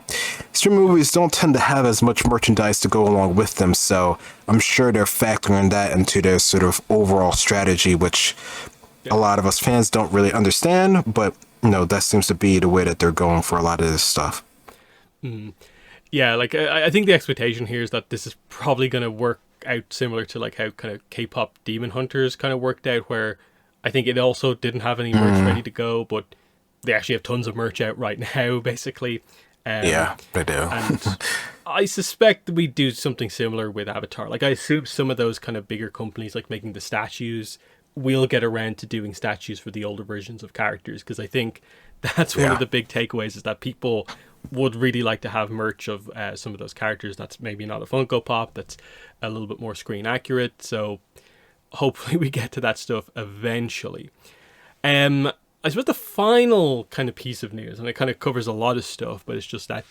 streaming movies don't tend to have as much merchandise to go along with them. So I'm sure they're factoring that into their sort of overall strategy, which a lot of us fans don't really understand. But, that seems to be the way that they're going for a lot of this stuff. Yeah, like I think the expectation here is that this is probably going to work out similar to like how kind of K-pop Demon Hunters kind of worked out, where I think it also didn't have any merch ready to go, but they actually have tons of merch out right now, basically. Yeah, they do. And I suspect we do something similar with Avatar. Like I assume some of those kind of bigger companies, like making the statues, will get around to doing statues for the older versions of characters, because I think that's one of the big takeaways, is that people would really like to have merch of some of those characters that's maybe not a Funko Pop, that's a little bit more screen accurate. So hopefully we get to that stuff eventually. I suppose the final kind of piece of news, and it kind of covers a lot of stuff, but it's just that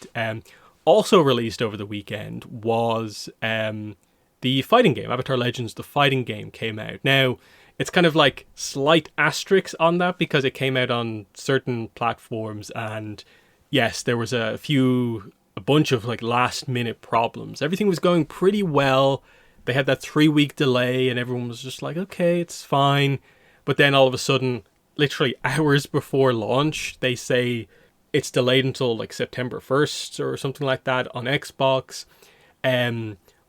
also released over the weekend was the fighting game, Avatar Legends, the fighting game came out. Now, it's kind of like slight asterisks on that because it came out on certain platforms, and yes, there was a bunch of like last minute problems. Everything was going pretty well. They had that 3-week delay and everyone was just like, okay, it's fine. But then all of a sudden, literally hours before launch, they say it's delayed until like September 1st or something like that on Xbox.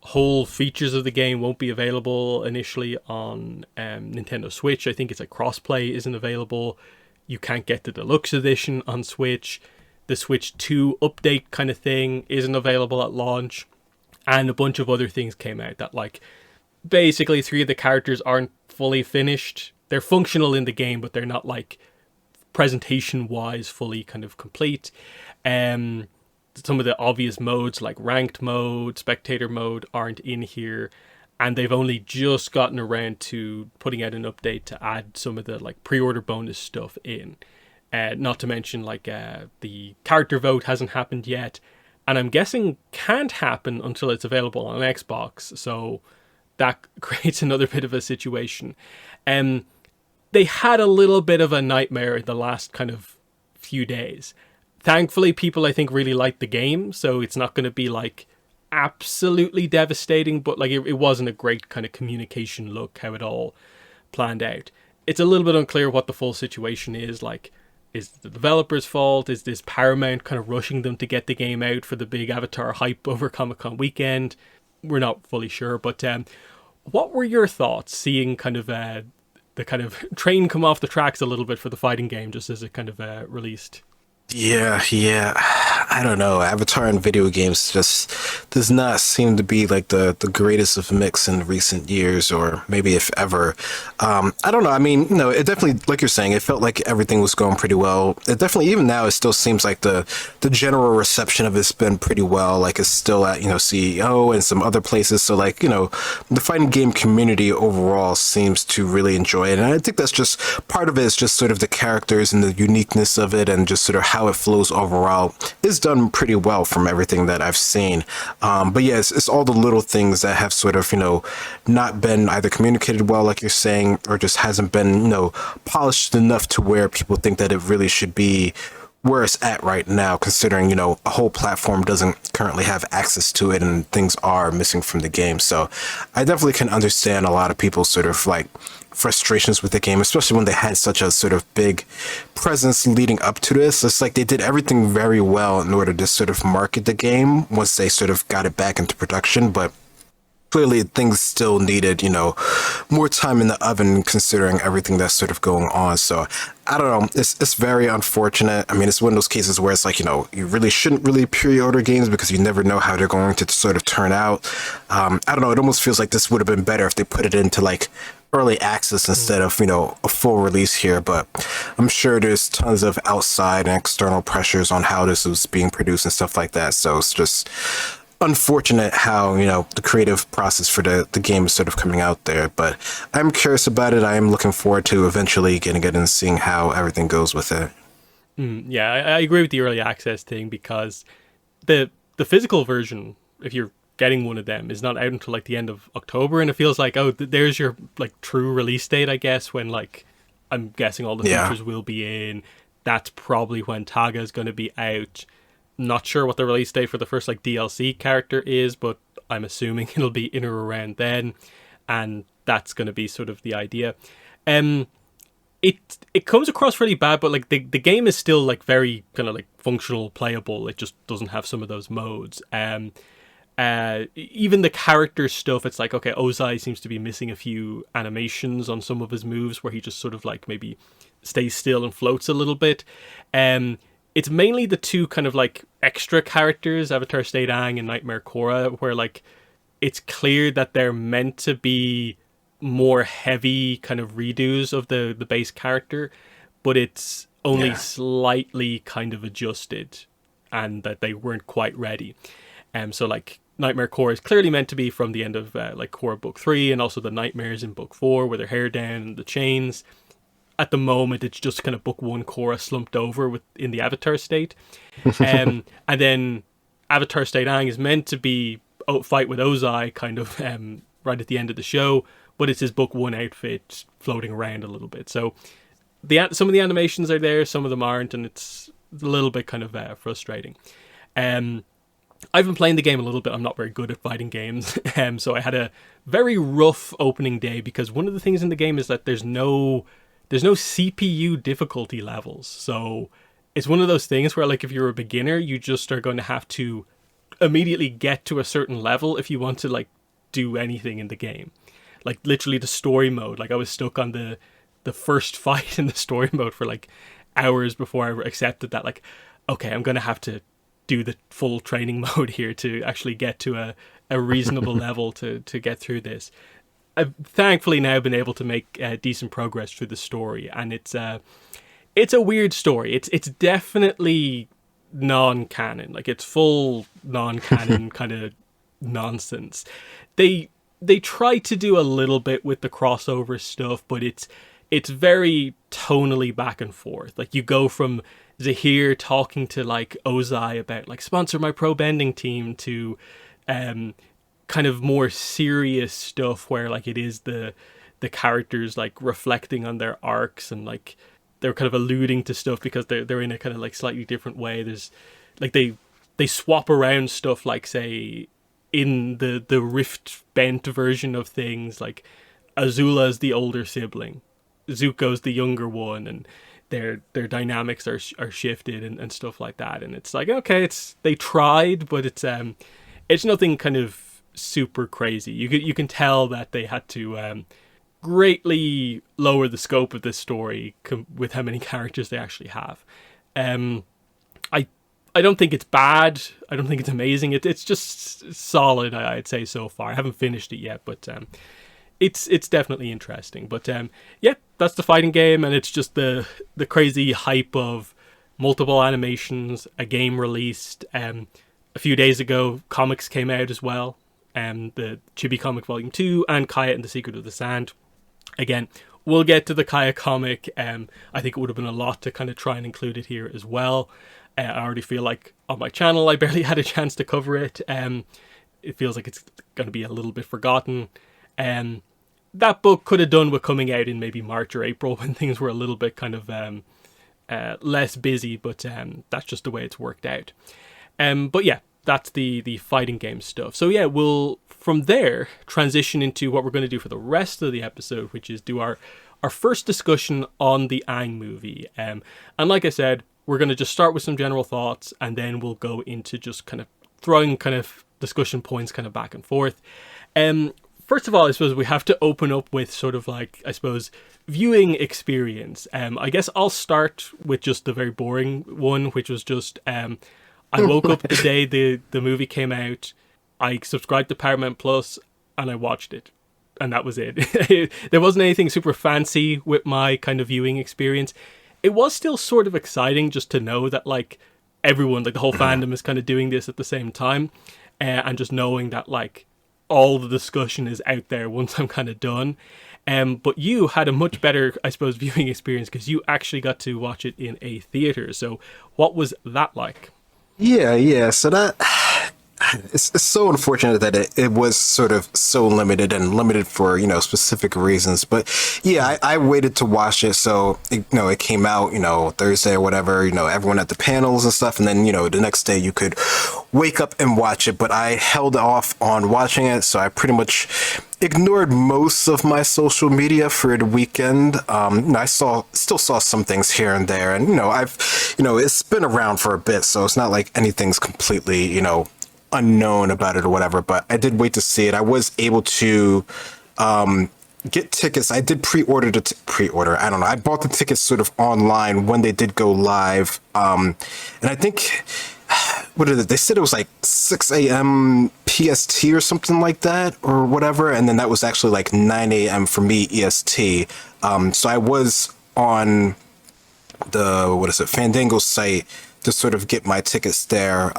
Whole features of the game won't be available initially on Nintendo Switch. I think it's like crossplay isn't available. You can't get the deluxe edition on Switch. The Switch 2 update kind of thing isn't available at launch. And a bunch of other things came out that, like, basically 3 of the characters aren't fully finished. They're functional in the game, but they're not, like, presentation-wise fully kind of complete. Some of the obvious modes, like ranked mode, spectator mode, aren't in here. And they've only just gotten around to putting out an update to add some of the, like, pre-order bonus stuff in. Not to mention, like, the character vote hasn't happened yet. And I'm guessing can't happen until it's available on Xbox. So that creates another bit of a situation. They had a little bit of a nightmare in the last kind of few days. Thankfully, people, I think, really liked the game. So it's not going to be, like, absolutely devastating. But, like, it wasn't a great kind of communication look, how it all planned out. It's a little bit unclear what the full situation is. Like, is the developer's fault? Is this Paramount kind of rushing them to get the game out for the big Avatar hype over Comic-Con weekend? We're not fully sure. But what were your thoughts seeing kind of the kind of train come off the tracks a little bit for the fighting game just as it kind of released? Yeah. I don't know. Avatar in video games just does not seem to be like the greatest of mix in recent years, or maybe if ever. I don't know. I mean, it definitely, like you're saying, it felt like everything was going pretty well. It definitely, even now, it still seems like the general reception of it's been pretty well. Like it's still at, CEO and some other places. So like, the fighting game community overall seems to really enjoy it. And I think that's just part of it is just sort of the characters and the uniqueness of it and just sort of how it flows overall is done pretty well from everything that I've seen. But yeah, it's all the little things that have sort of, not been either communicated well, like you're saying, or just hasn't been, polished enough to where people think that it really should be where it's at right now, considering, a whole platform doesn't currently have access to it and things are missing from the game. So I definitely can understand a lot of people sort of like frustrations with the game, especially when they had such a sort of big presence leading up to this. It's like they did everything very well in order to sort of market the game once they sort of got it back into production. But clearly things still needed, more time in the oven considering everything that's sort of going on. So I don't know. It's very unfortunate. I mean, it's one of those cases where it's like, you really shouldn't really pre-order games because you never know how they're going to sort of turn out. I don't know. It almost feels like this would have been better if they put it into like early access instead of, a full release here. But I'm sure there's tons of outside and external pressures on how this was being produced and stuff like that. So it's just unfortunate how the creative process for the game is sort of coming out there, but I'm curious about it. I am looking forward to eventually getting it and seeing how everything goes with it. Yeah, I agree with the early access thing, because the physical version, if you're getting one of them, is not out until like the end of October, and it feels like, oh, there's your like true release date, I guess, when like I'm guessing all the features will be in. That's probably when Taga is going to be out. Not sure what the release date for the first like DLC character is, but I'm assuming it'll be in or around then, and that's going to be sort of the idea. It comes across really bad, but like the game is still like very kind of like functional, playable. It just doesn't have some of those modes. Even the character stuff, it's like, okay, Ozai seems to be missing a few animations on some of his moves where he just sort of like maybe stays still and floats a little bit. It's mainly the two kind of like extra characters, Avatar State Aang and Nightmare Korra, where like it's clear that they're meant to be more heavy kind of redos of the base character, but it's only slightly kind of adjusted, and that they weren't quite ready. So like Nightmare Korra is clearly meant to be from the end of like Korra Book 3, and also the nightmares in Book 4 with their hair down and the chains. At the moment, it's just kind of Book 1 Korra slumped over in the Avatar state. And then Avatar State Aang is meant to be fight with Ozai kind of right at the end of the show, but it's his Book 1 outfit floating around a little bit. So some of the animations are there, some of them aren't, and it's a little bit kind of frustrating. I've been playing the game a little bit. I'm not very good at fighting games, so I had a very rough opening day, because one of the things in the game is that there's no CPU difficulty levels. So it's one of those things where like if you're a beginner, you just are going to have to immediately get to a certain level if you want to like do anything in the game. Like literally the story mode, like I was stuck on the first fight in the story mode for like hours before I accepted that, like, okay, I'm going to have to do the full training mode here to actually get to a reasonable level to get through this. I've thankfully now been able to make decent progress through the story, and it's a weird story. It's definitely non-canon, like it's full non-canon kind of nonsense. They try to do a little bit with the crossover stuff, but it's very tonally back and forth. Like you go from Zahir talking to like Ozai about like sponsor my pro bending team to kind of more serious stuff where like it is the characters like reflecting on their arcs, and like they're kind of alluding to stuff because they're in a kind of like slightly different way. There's like they swap around stuff, like say in the rift bent version of things, like Azula's the older sibling, Zuko's the younger one, and their dynamics are shifted and stuff like that. And it's like, okay, they tried, but it's nothing kind of super crazy. You can tell that they had to greatly lower the scope of this story with how many characters they actually have. I don't think it's bad. I don't think it's amazing. It's just solid, I'd say, so far. I haven't finished it yet, but it's definitely interesting. But yeah, that's the fighting game, and it's just the crazy hype of multiple animations, a game released. A few days ago, comics came out as well. The Chibi Comic Volume 2 and Kaya and the Secret of the Sand. Again, we'll get to the Kaya comic. I think it would have been a lot to kind of try and include it here as well. I already feel like on my channel I barely had a chance to cover it. It feels like it's going to be a little bit forgotten. That book could have done with coming out in maybe March or April when things were a little bit kind of less busy, but that's just the way it's worked out. But yeah, that's the fighting game stuff. So yeah, we'll from there transition into what we're going to do for the rest of the episode, which is do our first discussion on the Aang movie. And like I said, we're going to just start with some general thoughts, and then we'll go into just kind of throwing kind of discussion points kind of back and forth. First of all, I suppose we have to open up with sort of like, I suppose, viewing experience. I guess I'll start with just the very boring one, which was just I woke up the day the movie came out. I subscribed to Paramount Plus and I watched it. And that was it. There wasn't anything super fancy with my kind of viewing experience. It was still sort of exciting just to know that like everyone, like the whole fandom is kind of doing this at the same time. And just knowing that like all the discussion is out there once I'm kind of done. But you had a much better, I suppose, viewing experience because you actually got to watch it in a theater. So what was that like? Yeah. So that it's so unfortunate that it was sort of so limited for, specific reasons. But yeah, I waited to watch it. So, it came out, Thursday or whatever, everyone at the panels and stuff. And then, the next day you could wake up and watch it. But I held off on watching it. So I pretty much ignored most of my social media for the weekend. I still saw some things here and there. And, it's been around for a bit. So it's not like anything's completely, unknown about it or whatever, but I did wait to see it. I was able to get tickets. I did pre-order I don't know. I bought the tickets sort of online when they did go live. And I think, what did it? They said it was like 6 a.m. PST or something like that or whatever. And then that was actually like 9 a.m. for me EST. So I was on the, Fandango site to sort of get my tickets there.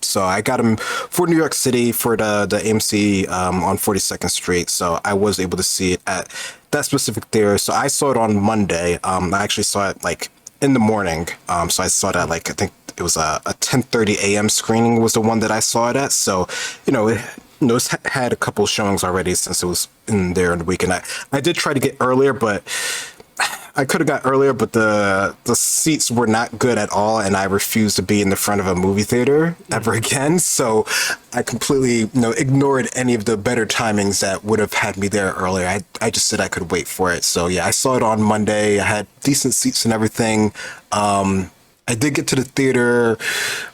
So I got them for New York City for the AMC on 42nd Street. So I was able to see it at that specific theater. So I saw it on Monday. I actually saw it like in the morning. So I saw it at like, I think it was a 10:30 a.m. screening was the one that I saw it at. So, it's had a couple showings already since it was in there in the weekend. I did try to get earlier, but I could have got earlier, but the seats were not good at all, and I refused to be in the front of a movie theater ever again. So I completely, ignored any of the better timings that would have had me there earlier. I just said I could wait for it. So yeah, I saw it on Monday. I had decent seats and everything. I did get to the theater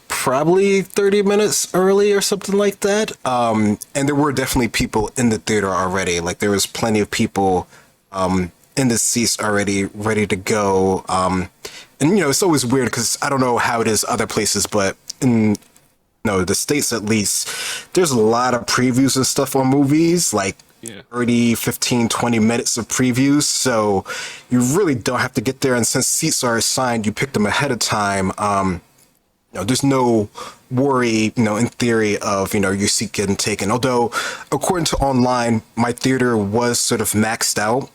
probably 30 minutes early or something like that. And there were definitely people in the theater already. Like there was plenty of people in the seats already ready to go. And, it's always weird because I don't know how it is other places, but in the States at least, there's a lot of previews and stuff on movies, like 30, 15, 20 minutes of previews. So you really don't have to get there. And since seats are assigned, you pick them ahead of time. There's no worry, in theory of, your seat getting taken. Although, according to online, my theater was sort of maxed out.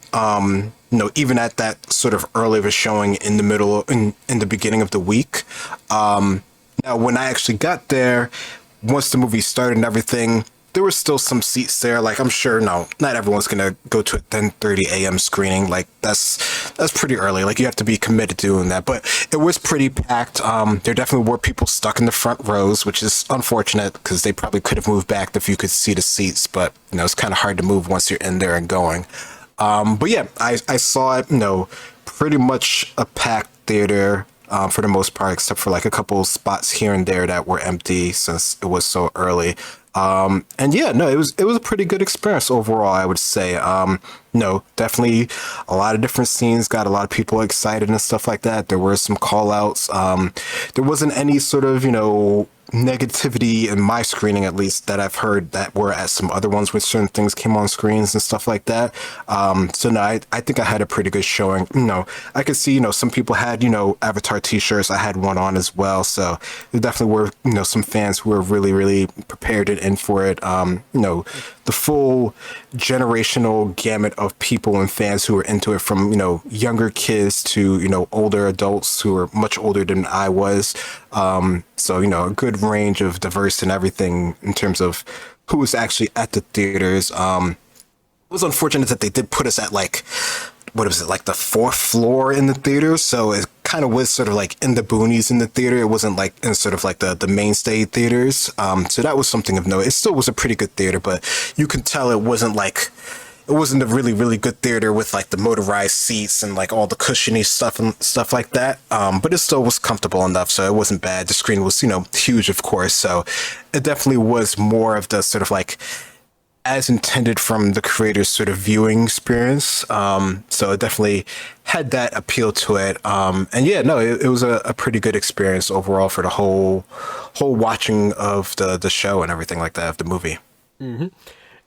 Even at that sort of early of a showing in the beginning of the week. Now, when I actually got there, once the movie started and everything, there were still some seats there. Like, I'm sure, not everyone's going to go to a 10:30 a.m. screening. Like, that's pretty early. Like, you have to be committed to doing that. But it was pretty packed. There definitely were people stuck in the front rows, which is unfortunate because they probably could have moved back if you could see the seats. But, it's kind of hard to move once you're in there and going. But yeah, I saw it, pretty much a packed theater for the most part, except for like a couple spots here and there that were empty since it was so early. And yeah, no, it was a pretty good experience overall, I would say. Definitely a lot of different scenes, got a lot of people excited and stuff like that. There were some call outs. There wasn't any sort of, negativity in my screening, at least, that I've heard that were at some other ones when certain things came on screens and stuff like that. So no, I think I had a pretty good showing. I could see, some people had, Avatar t-shirts. I had one on as well. So there definitely were, some fans who were really, really prepared and in for it. The full generational gamut of people and fans who were into it, from, younger kids to, older adults who were much older than I was. So, a good range of diverse and everything in terms of who was actually at the theaters. It was unfortunate that they did put us at like the fourth floor in the theater. So it kind of was sort of like in the boonies in the theater. It wasn't like in sort of like the mainstay theaters. So that was something of note. It still was a pretty good theater, but you could tell it wasn't it wasn't a really, really good theater with like the motorized seats and like all the cushiony stuff and stuff like that. But it still was comfortable enough, so it wasn't bad. The screen was, huge, of course. So it definitely was more of the sort of like as intended from the creator's sort of viewing experience. So it definitely had that appeal to it. And yeah, no, it was a pretty good experience overall for the whole watching of the show and everything like that, of the movie.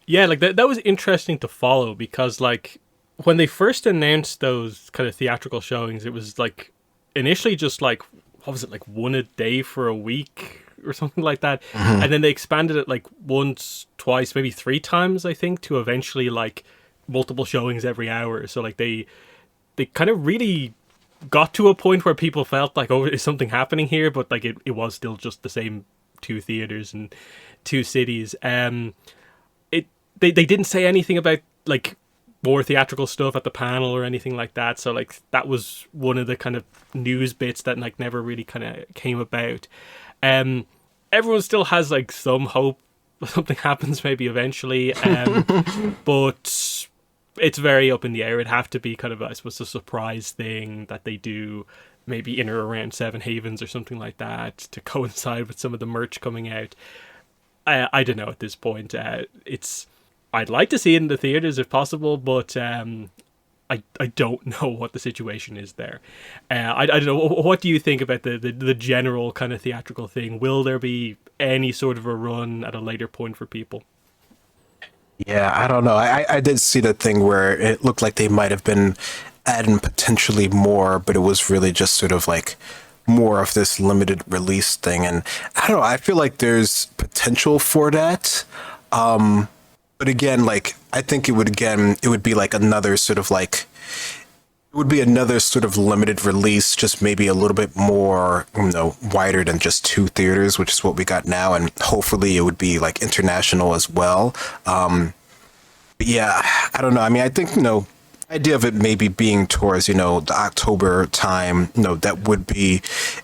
Yeah, like that was interesting to follow because like when they first announced those kind of theatrical showings, it was like initially just like, what was it, like one a day for a week or something like that. And then they expanded it like once, twice, maybe three times, I think, to eventually like multiple showings every hour. So like they kind of really got to a point where people felt like, oh, is something happening here? But like it was still just the same two theaters and two cities. They didn't say anything about like more theatrical stuff at the panel or anything like that. So like that was one of the kind of news bits that like never really kind of came about. Everyone still has like some hope something happens maybe eventually, but it's very up in the air. It'd have to be kind of, I suppose, a surprise thing that they do maybe in or around Seven Havens or something like that to coincide with some of the merch coming out. I don't know at this point. I'd like to see it in the theaters if possible, but I don't know what the situation is there. I don't know. What do you think about the general kind of theatrical thing? Will there be any sort of a run at a later point for people? Yeah, I don't know. I did see that thing where it looked like they might have been adding potentially more, but it was really just sort of like more of this limited release thing. And I don't know, I feel like there's potential for that. But again, like, I think it would be like another sort of like, it would be another sort of limited release, just maybe a little bit more, wider than just two theaters, which is what we got now. And hopefully it would be like international as well. But yeah, I don't know. I mean, I think, idea of it maybe being towards, the October time, that would be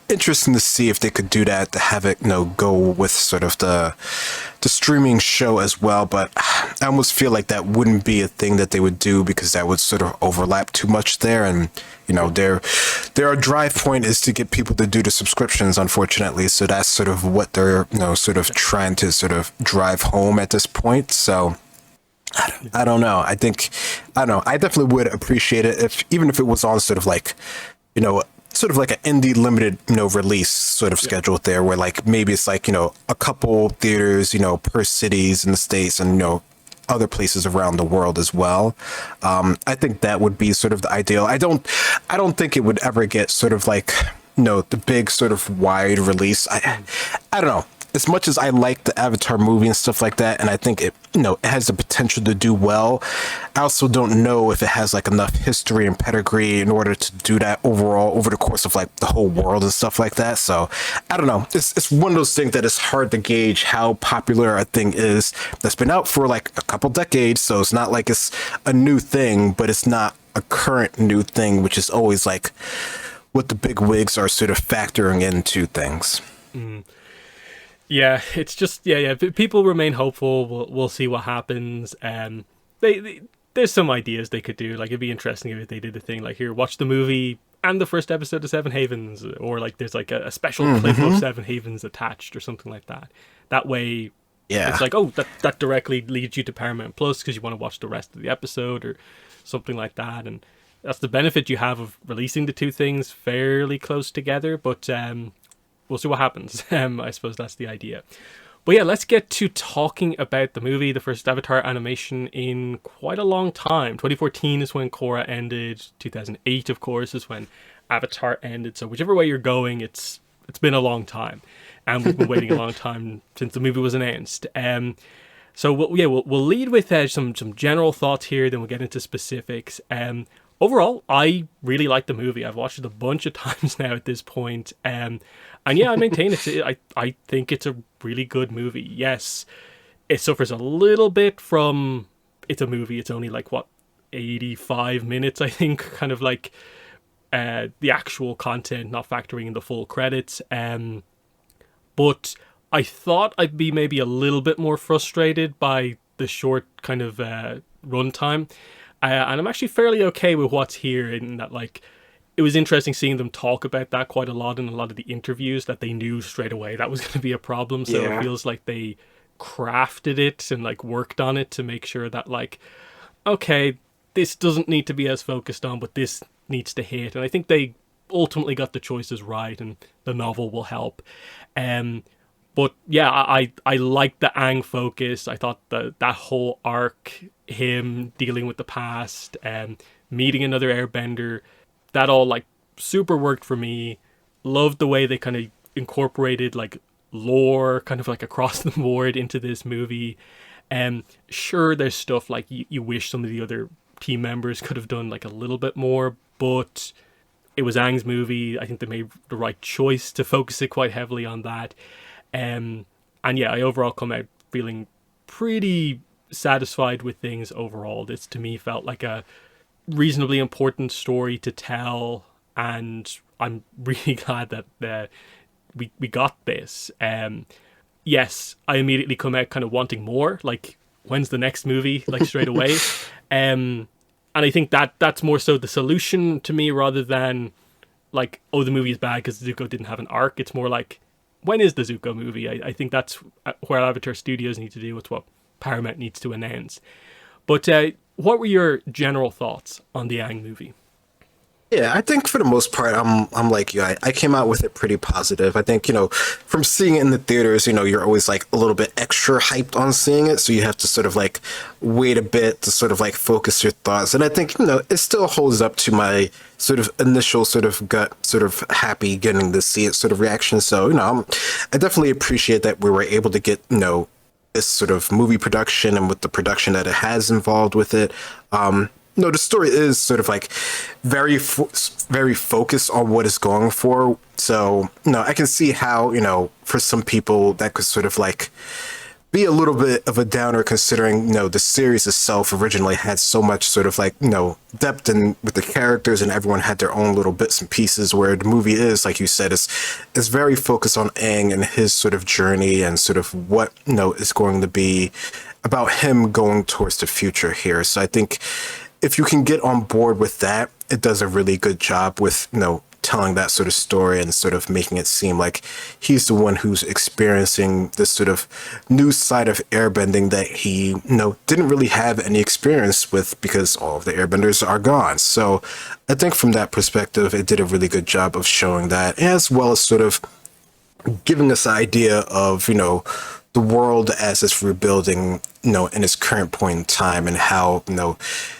interesting to see if they could do that, to have it, go with sort of the streaming show as well. But I almost feel like that wouldn't be a thing that they would do because that would sort of overlap too much there. And, their drive point is to get people to do the subscriptions, unfortunately. So that's sort of what they're, sort of trying to sort of drive home at this point. So I don't know. I don't know. I definitely would appreciate it even if it was on sort of like, sort of like an indie limited, release sort of schedule there, where like maybe it's like, a couple theaters, per cities in the States and, other places around the world as well. I think that would be sort of the ideal. I don't think it would ever get sort of like, the big sort of wide release. I don't know. As much as I like the Avatar movie and stuff like that, and I think it, it has the potential to do well, I also don't know if it has like enough history and pedigree in order to do that overall over the course of like the whole world and stuff like that. So I don't know. It's one of those things that is hard to gauge how popular a thing is that's been out for like a couple decades. So it's not like it's a new thing, but it's not a current new thing, which is always like what the big wigs are sort of factoring into things. Yeah, it's just yeah. People remain hopeful. We'll see what happens. There's some ideas they could do. Like it'd be interesting if they did a thing like, here, watch the movie and the first episode of Seven Havens, or like there's like a special clip of Seven Havens attached or something like that. That way, it's like, oh, that directly leads you to Paramount Plus because you want to watch the rest of the episode or something like that. And that's the benefit you have of releasing the two things fairly close together. But we'll see what happens. I suppose that's the idea. But yeah, let's get to talking about the movie, the first Avatar animation in quite a long time. 2014 is when Korra ended. 2008, of course, is when Avatar ended. So whichever way you're going, it's been a long time. And we've been waiting a long time since the movie was announced. So we'll lead with some general thoughts here, then we'll get into specifics. Overall, I really like the movie. I've watched it a bunch of times now at this point. And yeah, I maintain it. I think it's a really good movie. Yes, it suffers a little bit from, it's a movie. It's only like, 85 minutes, I think, kind of like the actual content, not factoring in the full credits. But I thought I'd be maybe a little bit more frustrated by the short kind of runtime. And I'm actually fairly okay with what's here, in that, like, it was interesting seeing them talk about that quite a lot in a lot of the interviews, that they knew straight away that was going to be a problem. So it Yeah. feels like they crafted it and like worked on it to make sure that, like, okay, this doesn't need to be as focused on, but this needs to hit. And I think they ultimately got the choices right, and the novel will help. But yeah, I liked the Aang focus. I thought that whole arc, him dealing with the past, meeting another airbender, that all like super worked for me. Loved the way they kind of incorporated like lore kind of like across the board into this movie. Sure, there's stuff like you wish some of the other team members could have done like a little bit more, but it was Aang's movie. I think they made the right choice to focus it quite heavily on that. And yeah, I overall come out feeling pretty satisfied with things overall. This to me felt like a reasonably important story to tell, and I'm really glad that we got this. Yes, I immediately come out kind of wanting more. Like, when's the next movie? Like, straight away. And I think that's more so the solution to me, rather than like, oh, the movie is bad because Zuko didn't have an arc. It's more like, when is the Zuko movie? I think that's where Avatar Studios need to do. It's what Paramount needs to announce. But what were your general thoughts on the Aang movie? Yeah, I think for the most part, I'm like you. I came out with it pretty positive. I think, from seeing it in the theaters, you're always like a little bit extra hyped on seeing it, so you have to sort of like wait a bit to sort of like focus your thoughts. And I think, it still holds up to my sort of initial sort of gut, sort of happy getting to see it sort of reaction. So, I definitely appreciate that we were able to get, this sort of movie production, and with the production that it has involved with it. No, the story is sort of like very focused on what it's going for. So, I can see how, for some people that could sort of like be a little bit of a downer, considering, the series itself originally had so much sort of like, depth and with the characters, and everyone had their own little bits and pieces, where the movie is, like you said, is very focused on Aang and his sort of journey, and sort of what, is going to be about him going towards the future here. So I think if you can get on board with that, it does a really good job with, telling that sort of story, and sort of making it seem like he's the one who's experiencing this sort of new side of airbending that he, didn't really have any experience with, because all of the airbenders are gone. So I think from that perspective, it did a really good job of showing that, as well as sort of giving us an idea of, the world as it's rebuilding, in its current point in time, and how,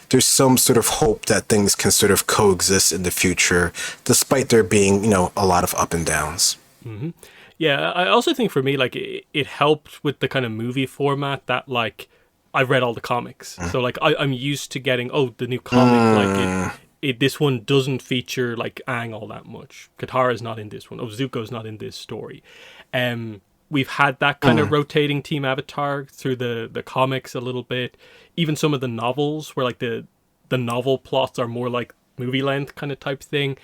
there's some sort of hope that things can sort of coexist in the future, despite there being, a lot of up and downs. Mm-hmm. Yeah, I also think for me, like, it helped with the kind of movie format that, like, I've read all the comics. So, like, I'm used to getting, the new comic, like, this one doesn't feature, like, Aang all that much. Katara's not in this one. Zuko's not in this story. We've had that kind of rotating Team Avatar through the comics a little bit. Even some of the novels, where like the novel plots are more like movie length kind of type thing.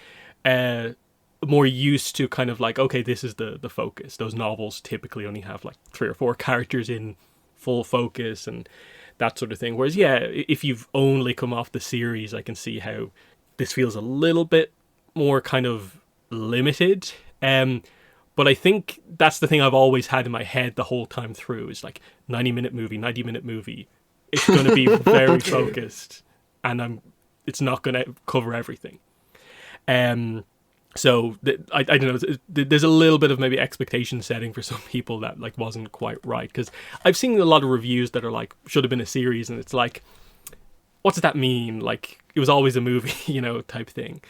More used to kind of like, okay, this is the focus. Those novels typically only have like 3 or 4 characters in full focus and that sort of thing. Whereas, yeah, if you've only come off the series, I can see how this feels a little bit more kind of limited. But I think that's the thing I've always had in my head the whole time through, is like 90-minute movie. It's going to be very focused, and it's not going to cover everything. So I don't know. There's a little bit of maybe expectation setting for some people that like wasn't quite right, because I've seen a lot of reviews that are like, should have been a series, and it's like, what does that mean? Like, it was always a movie, type thing.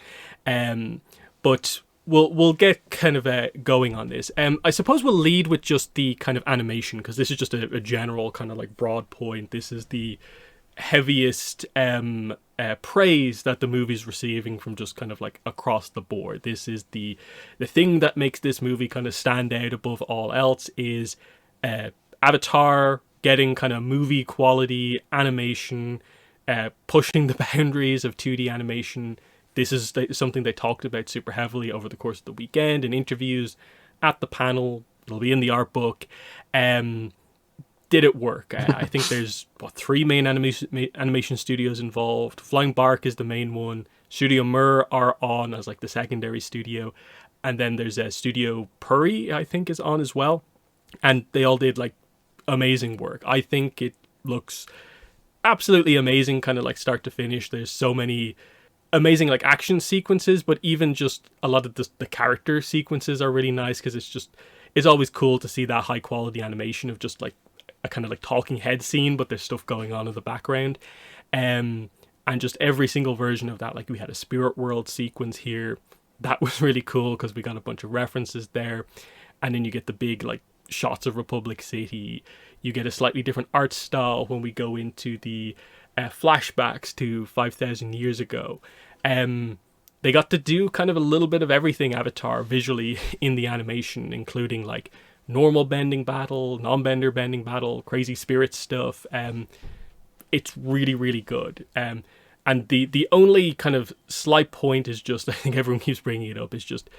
But we'll get kind of going on this. I suppose we'll lead with just the kind of animation, because this is just a general kind of like broad point. This is the heaviest praise that the movie's receiving from just kind of like across the board. This is the thing that makes this movie kind of stand out above all else, is Avatar getting kind of movie quality animation, pushing the boundaries of 2D animation. This is something they talked about super heavily over the course of the weekend in interviews, at the panel. It'll be in the art book. did it work? I think there's three main animation studios involved. Flying Bark is the main one. Studio Mir are on as like the secondary studio, and then there's a Studio Puri, I think, is on as well, and they all did like amazing work. I think it looks absolutely amazing, kind of like start to finish. There's so many amazing like action sequences, but even just a lot of the character sequences are really nice, because it's always cool to see that high quality animation of just like a kind of like talking head scene, but there's stuff going on in the background. And just every single version of that, like we had a Spirit World sequence here. That was really cool because we got a bunch of references there. And then you get the big like shots of Republic City. You get a slightly different art style when we go into the flashbacks to 5,000 years ago. They got to do kind of a little bit of everything Avatar visually in the animation, including like normal bending battle, non-bender bending battle, crazy spirit stuff. It's really, really good. And the only kind of slight point is just, I think everyone keeps bringing it up, is just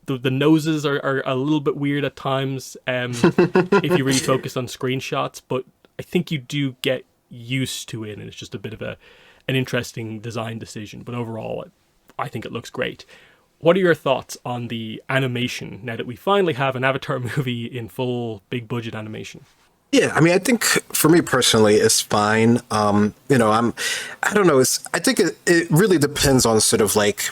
the noses are a little bit weird at times if you really focus on screenshots, but I think you do get used to it, and it's just a bit of an interesting design decision. But overall, I think it looks great. What are your thoughts on the animation now that we finally have an Avatar movie in full big budget animation? Yeah, I mean, I think for me personally, it's fine. I don't know. I think it really depends on sort of like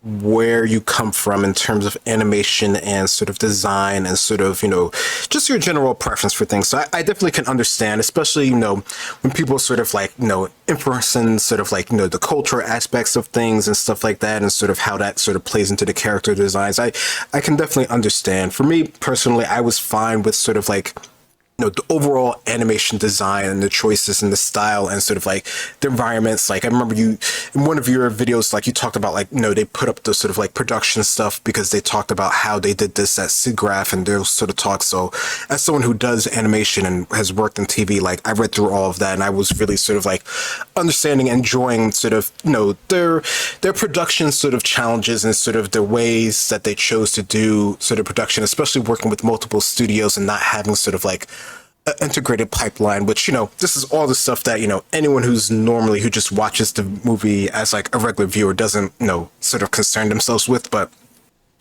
where you come from in terms of animation and sort of design and sort of, just your general preference for things. So I definitely can understand, especially, when people sort of like, inferencing sort of like, the cultural aspects of things and stuff like that, and sort of how that sort of plays into the character designs. I can definitely understand. For me personally, I was fine with sort of like, the overall animation design and the choices and the style and sort of like the environments. Like I remember you in one of your videos, like you talked about like, they put up the sort of like production stuff because they talked about how they did this at SIGGRAPH and those sort of talks. So as someone who does animation and has worked in TV, like I read through all of that, and I was really sort of like understanding, enjoying sort of, their production sort of challenges and sort of the ways that they chose to do sort of production, especially working with multiple studios and not having sort of like integrated pipeline, which, this is all the stuff that, anyone who just watches the movie as like a regular viewer doesn't, sort of concern themselves with. But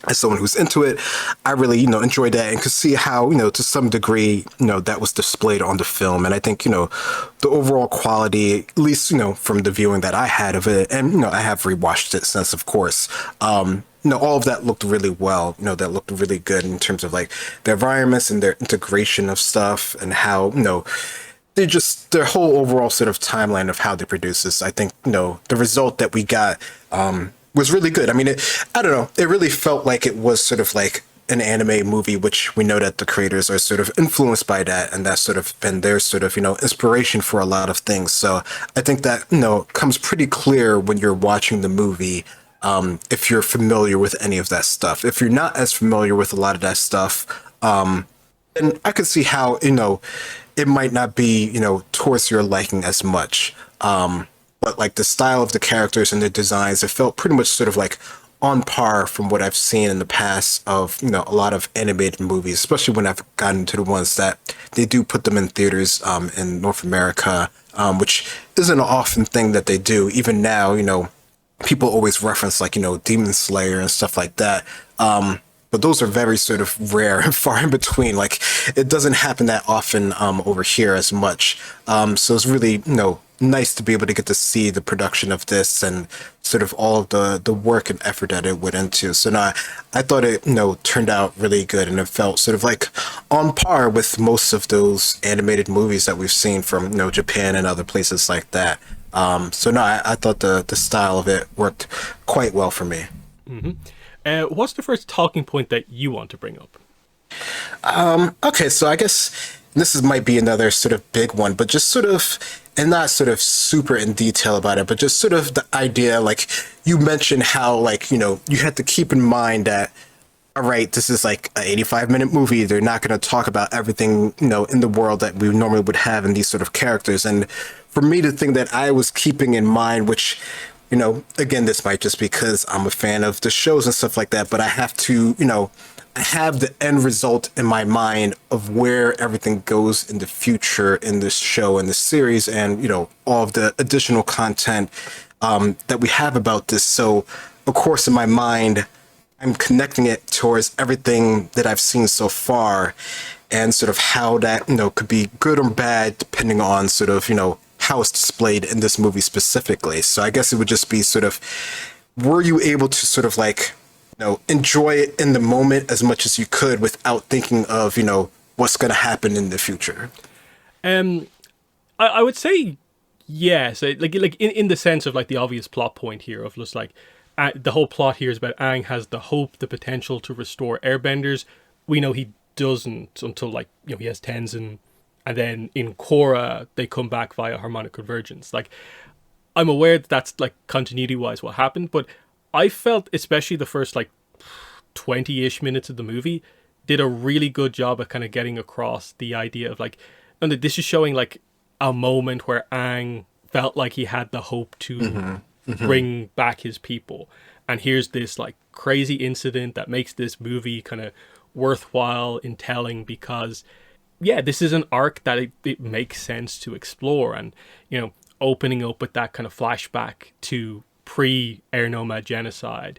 as someone who's into it, I really, enjoyed that and could see how, to some degree, that was displayed on the film. And I think, the overall quality, at least, from the viewing that I had of it, and, I have rewatched it since, of course, all of that looked really well. That looked really good in terms of like their environments and their integration of stuff and how, their whole overall sort of timeline of how they produce this. I think, the result that we got was really good. I mean, I don't know. It really felt like it was sort of like an anime movie, which we know that the creators are sort of influenced by that, and that's sort of been their sort of, inspiration for a lot of things. So I think that, comes pretty clear when you're watching the movie. If you're familiar with any of that stuff. If you're not as familiar with a lot of that stuff, then I could see how, it might not be, towards your liking as much. But like the style of the characters and the designs, it felt pretty much sort of like on par from what I've seen in the past of, a lot of animated movies, especially when I've gotten to the ones that they do put them in theaters in North America, which isn't an often thing that they do. Even now, people always reference like, Demon Slayer and stuff like that. But those are very sort of rare and far in between. Like it doesn't happen that often over here as much. So it's really, nice to be able to get to see the production of this and sort of all of the work and effort that it went into. So now I thought it, turned out really good, and it felt sort of like on par with most of those animated movies that we've seen from, Japan and other places like that. So no, I thought the style of it worked quite well for me. Mm-hmm. What's the first talking point that you want to bring up? Okay, so I guess might be another sort of big one, but just sort of, and not sort of super in detail about it, but just sort of the idea, like you mentioned how like, you had to keep in mind that, all right, this is like an 85-minute movie. They're not going to talk about everything, in the world that we normally would have in these sort of characters. And for me, the thing that I was keeping in mind, which, again, this might just because I'm a fan of the shows and stuff like that, but I have to, I have the end result in my mind of where everything goes in the future in this show and this series, and all of the additional content that we have about this. So, of course, in my mind, I'm connecting it towards everything that I've seen so far, and sort of how that could be good or bad depending on sort of how it's displayed in this movie specifically. So I guess it would just be sort of, were you able to sort of like enjoy it in the moment as much as you could without thinking of, what's going to happen in the future? I would say yes. Like in the sense of like the obvious plot point here of just like the whole plot here is about Aang has the hope, the potential to restore airbenders. We know he doesn't until like, he has Tenzin, and then in Korra, they come back via harmonic convergence. Like, I'm aware that that's like continuity wise what happened, but I felt especially the first like 20-ish minutes of the movie did a really good job of kind of getting across the idea of like, and this is showing like a moment where Aang felt like he had the hope to bring back his people. And here's this like crazy incident that makes this movie kind of worthwhile in telling, because this is an arc that it makes sense to explore. And opening up with that kind of flashback to pre-Air Nomad genocide,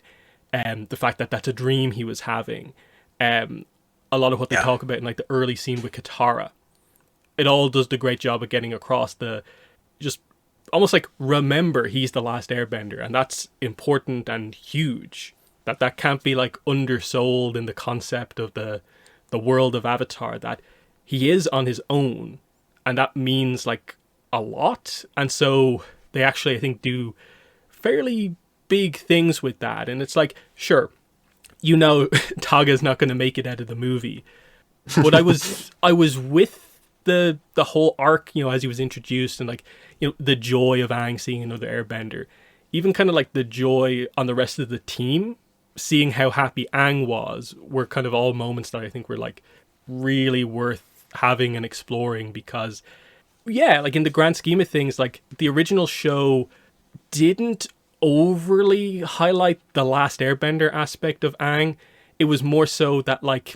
and the fact that that's a dream he was having, a lot of what they talk about in like the early scene with Katara, it all does the great job of getting across the just almost like, remember, he's the last airbender, and that's important and huge. That can't be like undersold in the concept of the world of Avatar, that he is on his own, and that means like a lot. And so they actually, I think, do fairly big things with that. And it's like, sure, Taga's not going to make it out of the movie, but I was with the whole arc, as he was introduced, and like, the joy of Aang seeing another airbender, even kind of like the joy on the rest of the team seeing how happy Aang was, were kind of all moments that I think were like really worth having and exploring. Because like in the grand scheme of things, like the original show didn't overly highlight the last airbender aspect of Aang. It was more so that like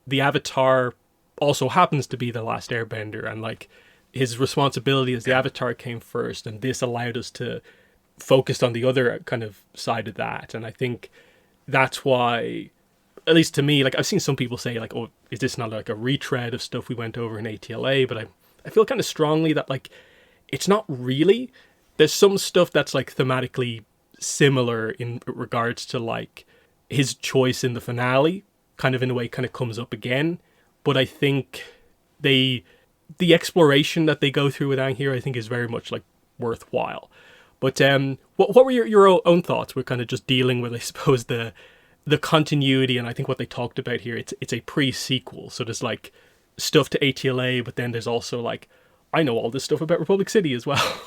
the Avatar also happens to be the last airbender, and like his responsibility as the Avatar came first, and this allowed us to focus on the other kind of side of that. And I think that's why, at least to me, like I've seen some people say like, oh, is this not like a retread of stuff we went over in ATLA? But I feel kind of strongly that like it's not really. There's some stuff that's like thematically similar in regards to like his choice in the finale, kind of in a way kind of comes up again. But I think the exploration that they go through with Aang here, I think, is very much like worthwhile. But what were your own thoughts? We're kind of just dealing with, I suppose, the continuity, and I think what they talked about here, it's a pre-sequel. So there's like stuff to ATLA, but then there's also like, I know all this stuff about Republic City as well.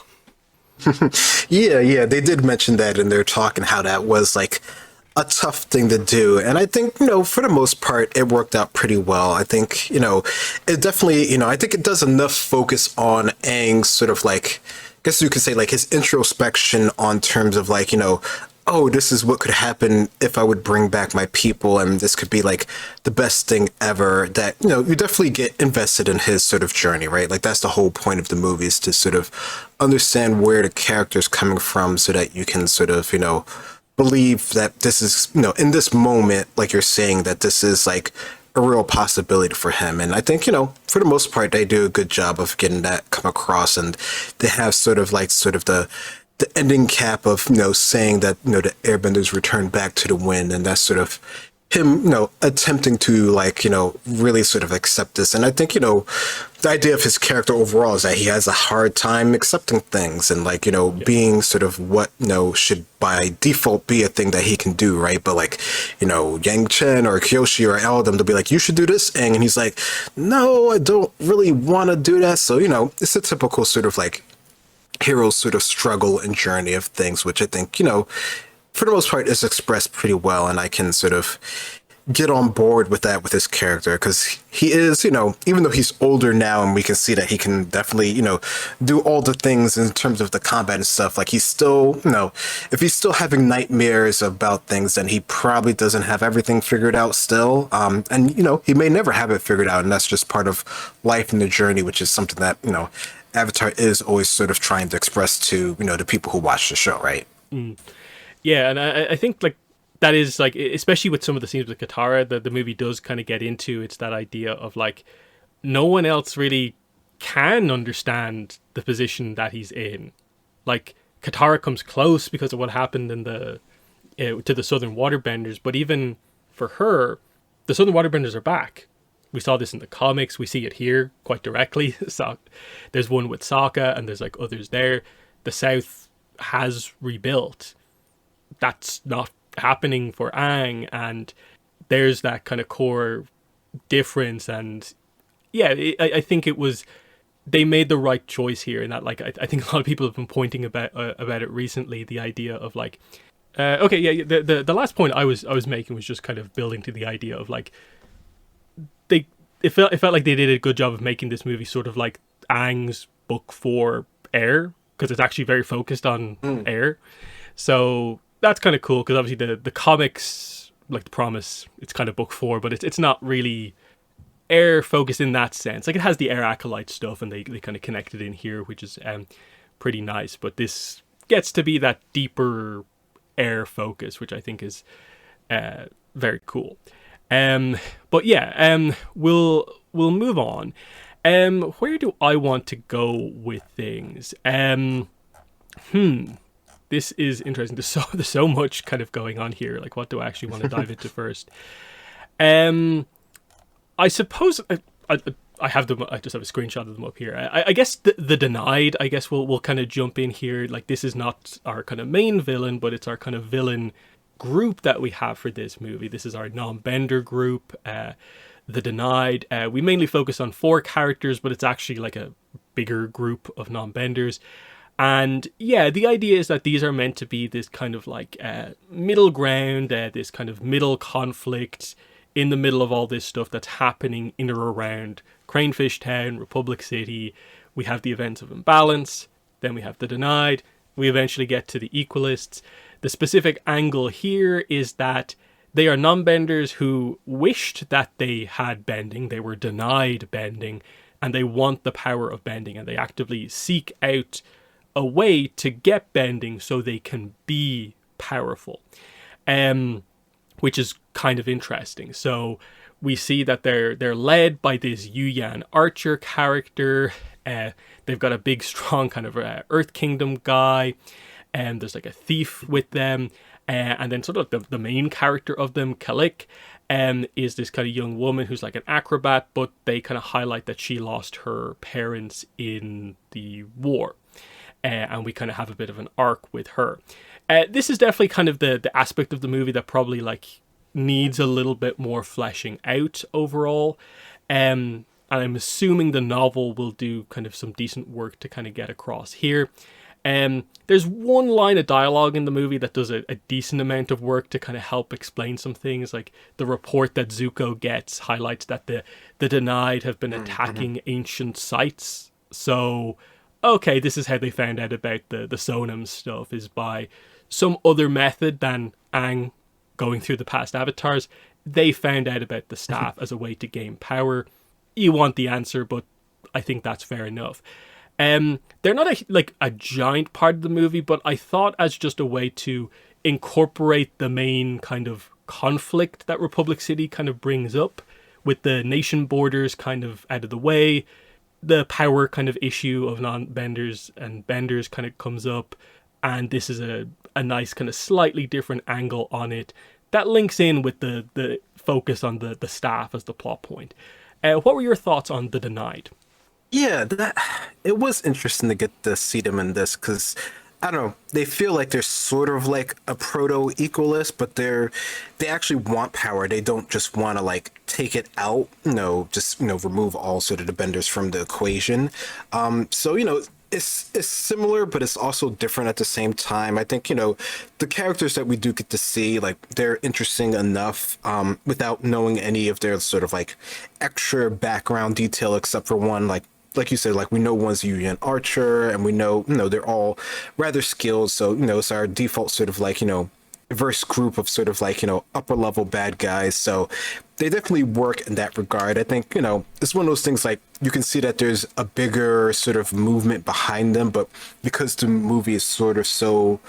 Yeah, they did mention that in their talk, and how that was like a tough thing to do. And I think, for the most part, it worked out pretty well. I think, it definitely, I think it does enough focus on Aang's sort of like, I guess you could say like his introspection on terms of like, oh, this is what could happen if I would bring back my people, and this could be like the best thing ever. That, you definitely get invested in his sort of journey, right? Like that's the whole point of the movie, is to sort of understand where the character's coming from, so that you can sort of, believe that this is, in this moment, like you're saying, that this is like a real possibility for him. And I think, for the most part, they do a good job of getting that come across, and they have sort of the ending cap of, saying that, the airbenders return back to the wind, and that's sort of him, attempting to like, really sort of accept this. And I think, the idea of his character overall is that he has a hard time accepting things, and like, being sort of what, should by default be a thing that he can do, right? But like, Yang Chen or Kyoshi or all of them, they'll be like, you should do this, Aang. And he's like, no, I don't really want to do that. So, it's a typical sort of like hero's sort of struggle and journey of things, which I think, for the most part is expressed pretty well. And I can sort of get on board with that with his character, because he is, even though he's older now and we can see that he can definitely, do all the things in terms of the combat and stuff, like he's still, if he's still having nightmares about things, then he probably doesn't have everything figured out still. And, he may never have it figured out, and that's just part of life and the journey, which is something that, Avatar is always sort of trying to express to, the people who watch the show, right? Yeah, and I think like that is like, especially with some of the scenes with Katara, the movie does kind of get into, it's that idea of like no one else really can understand the position that he's in. Like Katara comes close because of what happened in the to the Southern Waterbenders, but even for her, the Southern Waterbenders are back. We saw this in the comics. We see it here quite directly. So there's one with Sokka, and there's like others there. The South has rebuilt. That's not happening for Aang, and there's that kind of core difference. And yeah, I think it was, they made the right choice here, in that like I think a lot of people have been pointing about it recently. The idea of like, okay, yeah, the last point I was making was just kind of building to the idea of like, it felt like they did a good job of making this movie sort of like Aang's book for Air, because it's actually very focused on Air. So that's kind of cool, because obviously the comics, like The Promise, it's kind of book 4, but it's not really Air focused in that sense. Like it has the Air Acolyte stuff, and they kind of connected in here, which is pretty nice. But this gets to be that deeper Air focus, which I think is very cool. But yeah, we'll move on. Where do I want to go with things? This is interesting. There's so much kind of going on here. Like, what do I actually want to dive into first? I suppose I have them. I just have a screenshot of them up here. I guess the Denied. I guess we'll kind of jump in here. Like, this is not our kind of main villain, but it's our kind of villain group that we have for this movie. This is our non-bender group, the Denied. We mainly focus on 4 characters, but it's actually like a bigger group of non-benders. And yeah, the idea is that these are meant to be this kind of like middle ground, this kind of middle conflict in the middle of all this stuff that's happening in or around Cranefish Town, Republic City. We have the events of Imbalance, then we have the Denied, we eventually get to the Equalists. The specific angle here is that they are non-benders who wished that they had bending, they were denied bending, and they want the power of bending, and they actively seek out a way to get bending so they can be powerful, which is kind of interesting. So we see that they're led by this Yuyan Archer character. They've got a big, strong kind of Earth Kingdom guy, and there's like a thief with them, and then sort of the main character of them, Kalik, is this kind of young woman who's like an acrobat, but they kind of highlight that she lost her parents in the war. And we kind of have a bit of an arc with her. This is definitely kind of the aspect of the movie that probably like needs a little bit more fleshing out overall. And I'm assuming the novel will do kind of some decent work to kind of get across here. There's one line of dialogue in the movie that does a decent amount of work to kind of help explain some things. Like the report that Zuko gets highlights that the Denied have been attacking ancient sites. So, okay, this is how they found out about the Sonam stuff, is by some other method than Aang going through the past avatars. They found out about the staff as a way to gain power. You want the answer, but I think that's fair enough. They're not a giant part of the movie, but I thought as just a way to incorporate the main kind of conflict that Republic City kind of brings up, with the nation borders kind of out of the way, the power kind of issue of non-benders and benders kind of comes up, and this is a nice kind of slightly different angle on it that links in with the focus on the staff as the plot point. What were your thoughts on The Denied? Yeah, it was interesting to get to see them in this, because I don't know, they feel like they're sort of like a proto-equalist, but they actually want power. They don't just want to like take it out, just remove all sort of the benders from the equation. So it's similar, but it's also different at the same time. I think, the characters that we do get to see, like, they're interesting enough, without knowing any of their sort of like extra background detail, except for one, like you said, like, we know one's a Yuyan archer, and we know, they're all rather skilled. So, it's our default sort of like, diverse group of sort of like, upper level bad guys. So they definitely work in that regard. I think, it's one of those things, like, you can see that there's a bigger sort of movement behind them, but because the movie is sort of so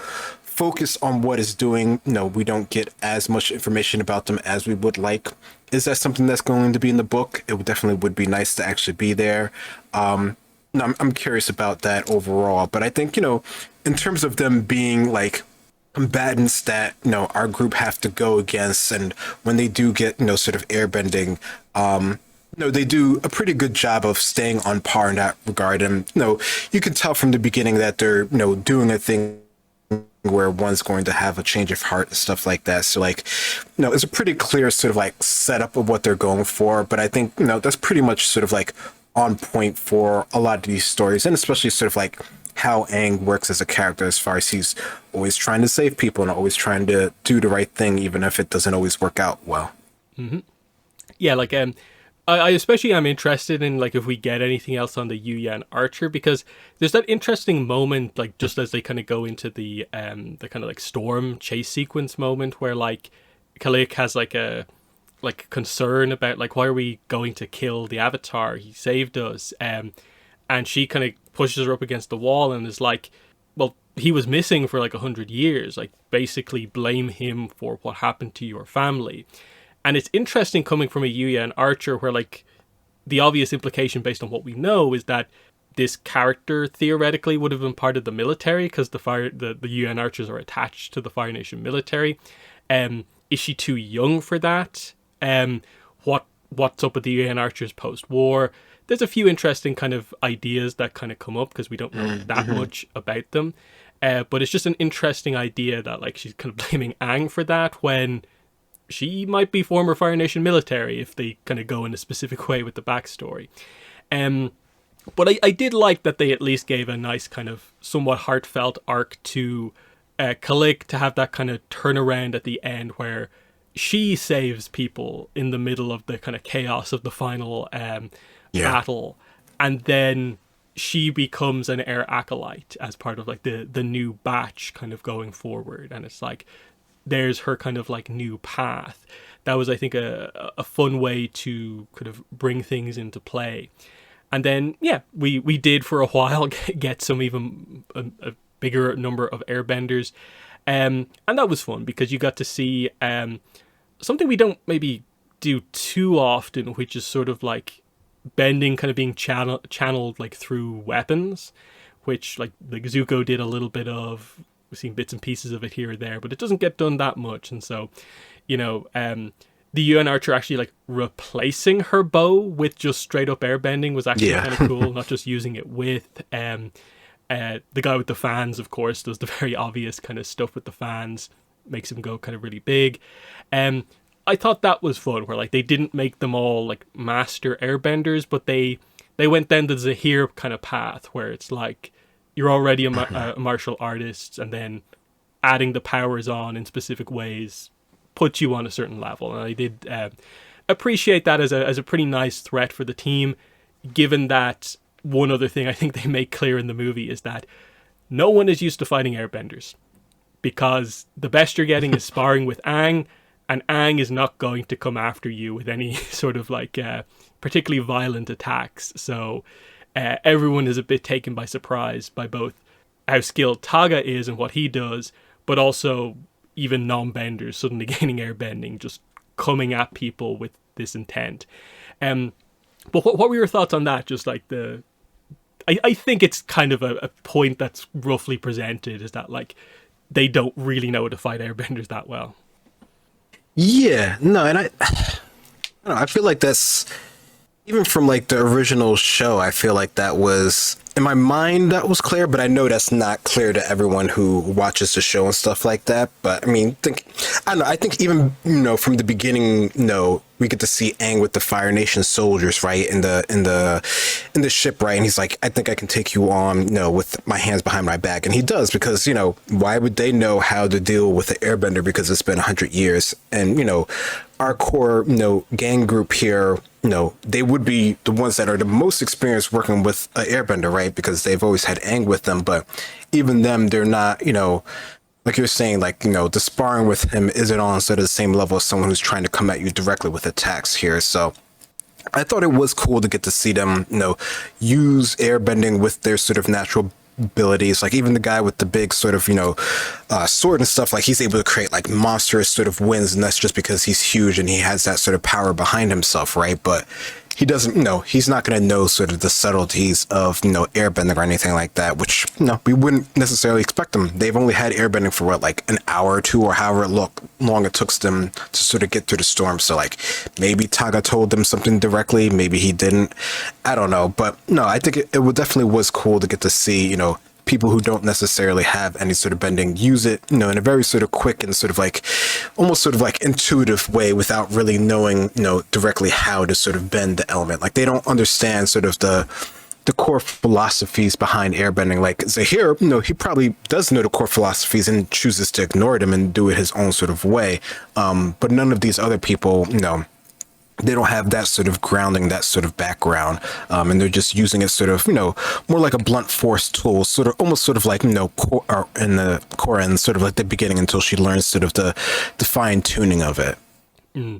focused on what it's doing, we don't get as much information about them as we would like. Is that something that's going to be in the book? It definitely would be nice to actually be there. No, I'm curious about that overall, but I think, in terms of them being like combatants that, our group have to go against, and when they do get, sort of airbending, they do a pretty good job of staying on par in that regard. And, you can tell from the beginning that they're, doing a thing where one's going to have a change of heart and stuff like that. So, like, it's a pretty clear sort of like setup of what they're going for. But I think, that's pretty much sort of like on point for a lot of these stories, and especially sort of like how Aang works as a character, as far as he's always trying to save people and always trying to do the right thing, even if it doesn't always work out well. Yeah, like I especially am interested in like if we get anything else on the Yuyan Archer, because there's that interesting moment, like just as they kind of go into the kind of like storm chase sequence moment where like Kalik has like a concern about like, why are we going to kill the Avatar? He saved us. And she kind of pushes her up against the wall and is like, well, he was missing for like 100 years. Like, basically blame him for what happened to your family. And it's interesting coming from a Yuyan Archer, where like the obvious implication based on what we know is that this character theoretically would have been part of the military, because the Yuyan Archers are attached to the Fire Nation military. Is she too young for that? What's up with the Yuyan Archers post-war? There's a few interesting kind of ideas that kind of come up because we don't know that much about them. But it's just an interesting idea that like she's kind of blaming Aang for that, when she might be former Fire Nation military if they kind of go in a specific way with the backstory. But I did like that they at least gave a nice kind of somewhat heartfelt arc to Kalik, to have that kind of turnaround at the end where she saves people in the middle of the kind of chaos of the final battle, and then she becomes an heir acolyte as part of like the new batch kind of going forward, and it's like there's her kind of like new path. That was, I think, a fun way to kind of bring things into play. And then we did for a while get some even a bigger number of airbenders, and that was fun because you got to see something we don't maybe do too often, which is sort of like bending kind of being channeled like through weapons, which like Zuko did a little bit of. We've seen bits and pieces of it here or there, but it doesn't get done that much. And so, the Yuan Archer actually like replacing her bow with just straight up airbending was actually kind of cool. Not just using it with the guy with the fans, of course, does the very obvious kind of stuff with the fans, makes him go kind of really big. I thought that was fun, where like they didn't make them all like master airbenders, but they went down the Zahir kind of path where it's like you're already a martial artist, and then adding the powers on in specific ways puts you on a certain level. And I did appreciate that as a pretty nice threat for the team, given that one other thing I think they make clear in the movie is that no one is used to fighting airbenders, because the best you're getting is sparring with Aang, and Aang is not going to come after you with any sort of like particularly violent attacks. So everyone is a bit taken by surprise by both how skilled Taga is and what he does, but also even non-benders suddenly gaining airbending, just coming at people with this intent. But what were your thoughts on that? Just like I think it's kind of a point that's roughly presented, is that like they don't really know how to fight airbenders that well. Yeah, no, and I don't know, I feel like that's Even from like the original show, I feel like that was in my mind that was clear, but I know that's not clear to everyone who watches the show and stuff like that. But I mean, I don't know. I think even from the beginning, we get to see Aang with the Fire Nation soldiers, right, in the ship, right, and he's like, I think I can take you on, with my hands behind my back, and he does because why would they know how to deal with the Airbender because it's been 100 years, and our core, gang group here, they would be the ones that are the most experienced working with an airbender, right? Because they've always had Aang with them. But even them, they're not, like you're saying, like, the sparring with him isn't on sort of the same level as someone who's trying to come at you directly with attacks here. So I thought it was cool to get to see them, use airbending with their sort of natural abilities. Like even the guy with the big sort of, sword and stuff, like he's able to create like monstrous sort of winds, and that's just because he's huge and he has that sort of power behind himself, right? But he doesn't, he's not going to know sort of the subtleties of, airbending or anything like that, which, we wouldn't necessarily expect them. They've only had airbending for what, like an hour or two, or however long it took them to sort of get through the storm. So like maybe Taga told them something directly, maybe he didn't. I don't know. But no, I think it definitely was cool to get to see, people who don't necessarily have any sort of bending use it, in a very sort of quick and sort of like almost sort of like intuitive way without really knowing, directly how to sort of bend the element. Like they don't understand sort of the core philosophies behind airbending. Like Zahir, he probably does know the core philosophies and chooses to ignore them and do it his own sort of way. But none of these other people, they don't have that sort of grounding, that sort of background, and they're just using it sort of, more like a blunt force tool, sort of almost sort of like, in the core end, sort of like the beginning until she learns sort of the fine tuning of it. Mm.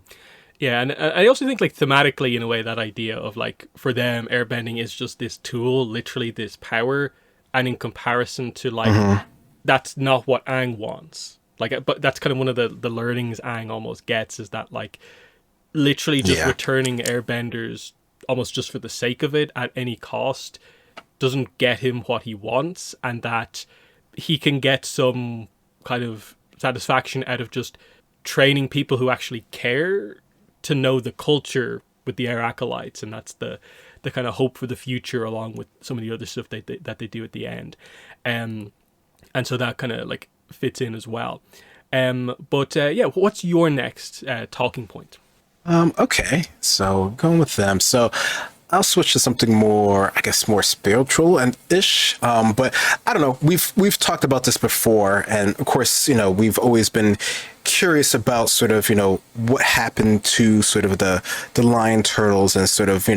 Yeah, and I also think like thematically in a way that idea of like for them airbending is just this tool, literally this power, and in comparison to like that's not what Aang wants. Like, but that's kind of one of the learnings Aang almost gets is that like literally just returning airbenders almost just for the sake of it at any cost doesn't get him what he wants, and that he can get some kind of satisfaction out of just training people who actually care to know the culture with the Air Acolytes, and that's the kind of hope for the future along with some of the other stuff that they do at the end. And so that kind of like fits in as well. But what's your next talking point? Okay, so going with them. So I'll switch to something more, I guess, more spiritual and ish. But I don't know. We've talked about this before, and of course, we've always been curious about sort of, what happened to sort of the lion turtles and sort of,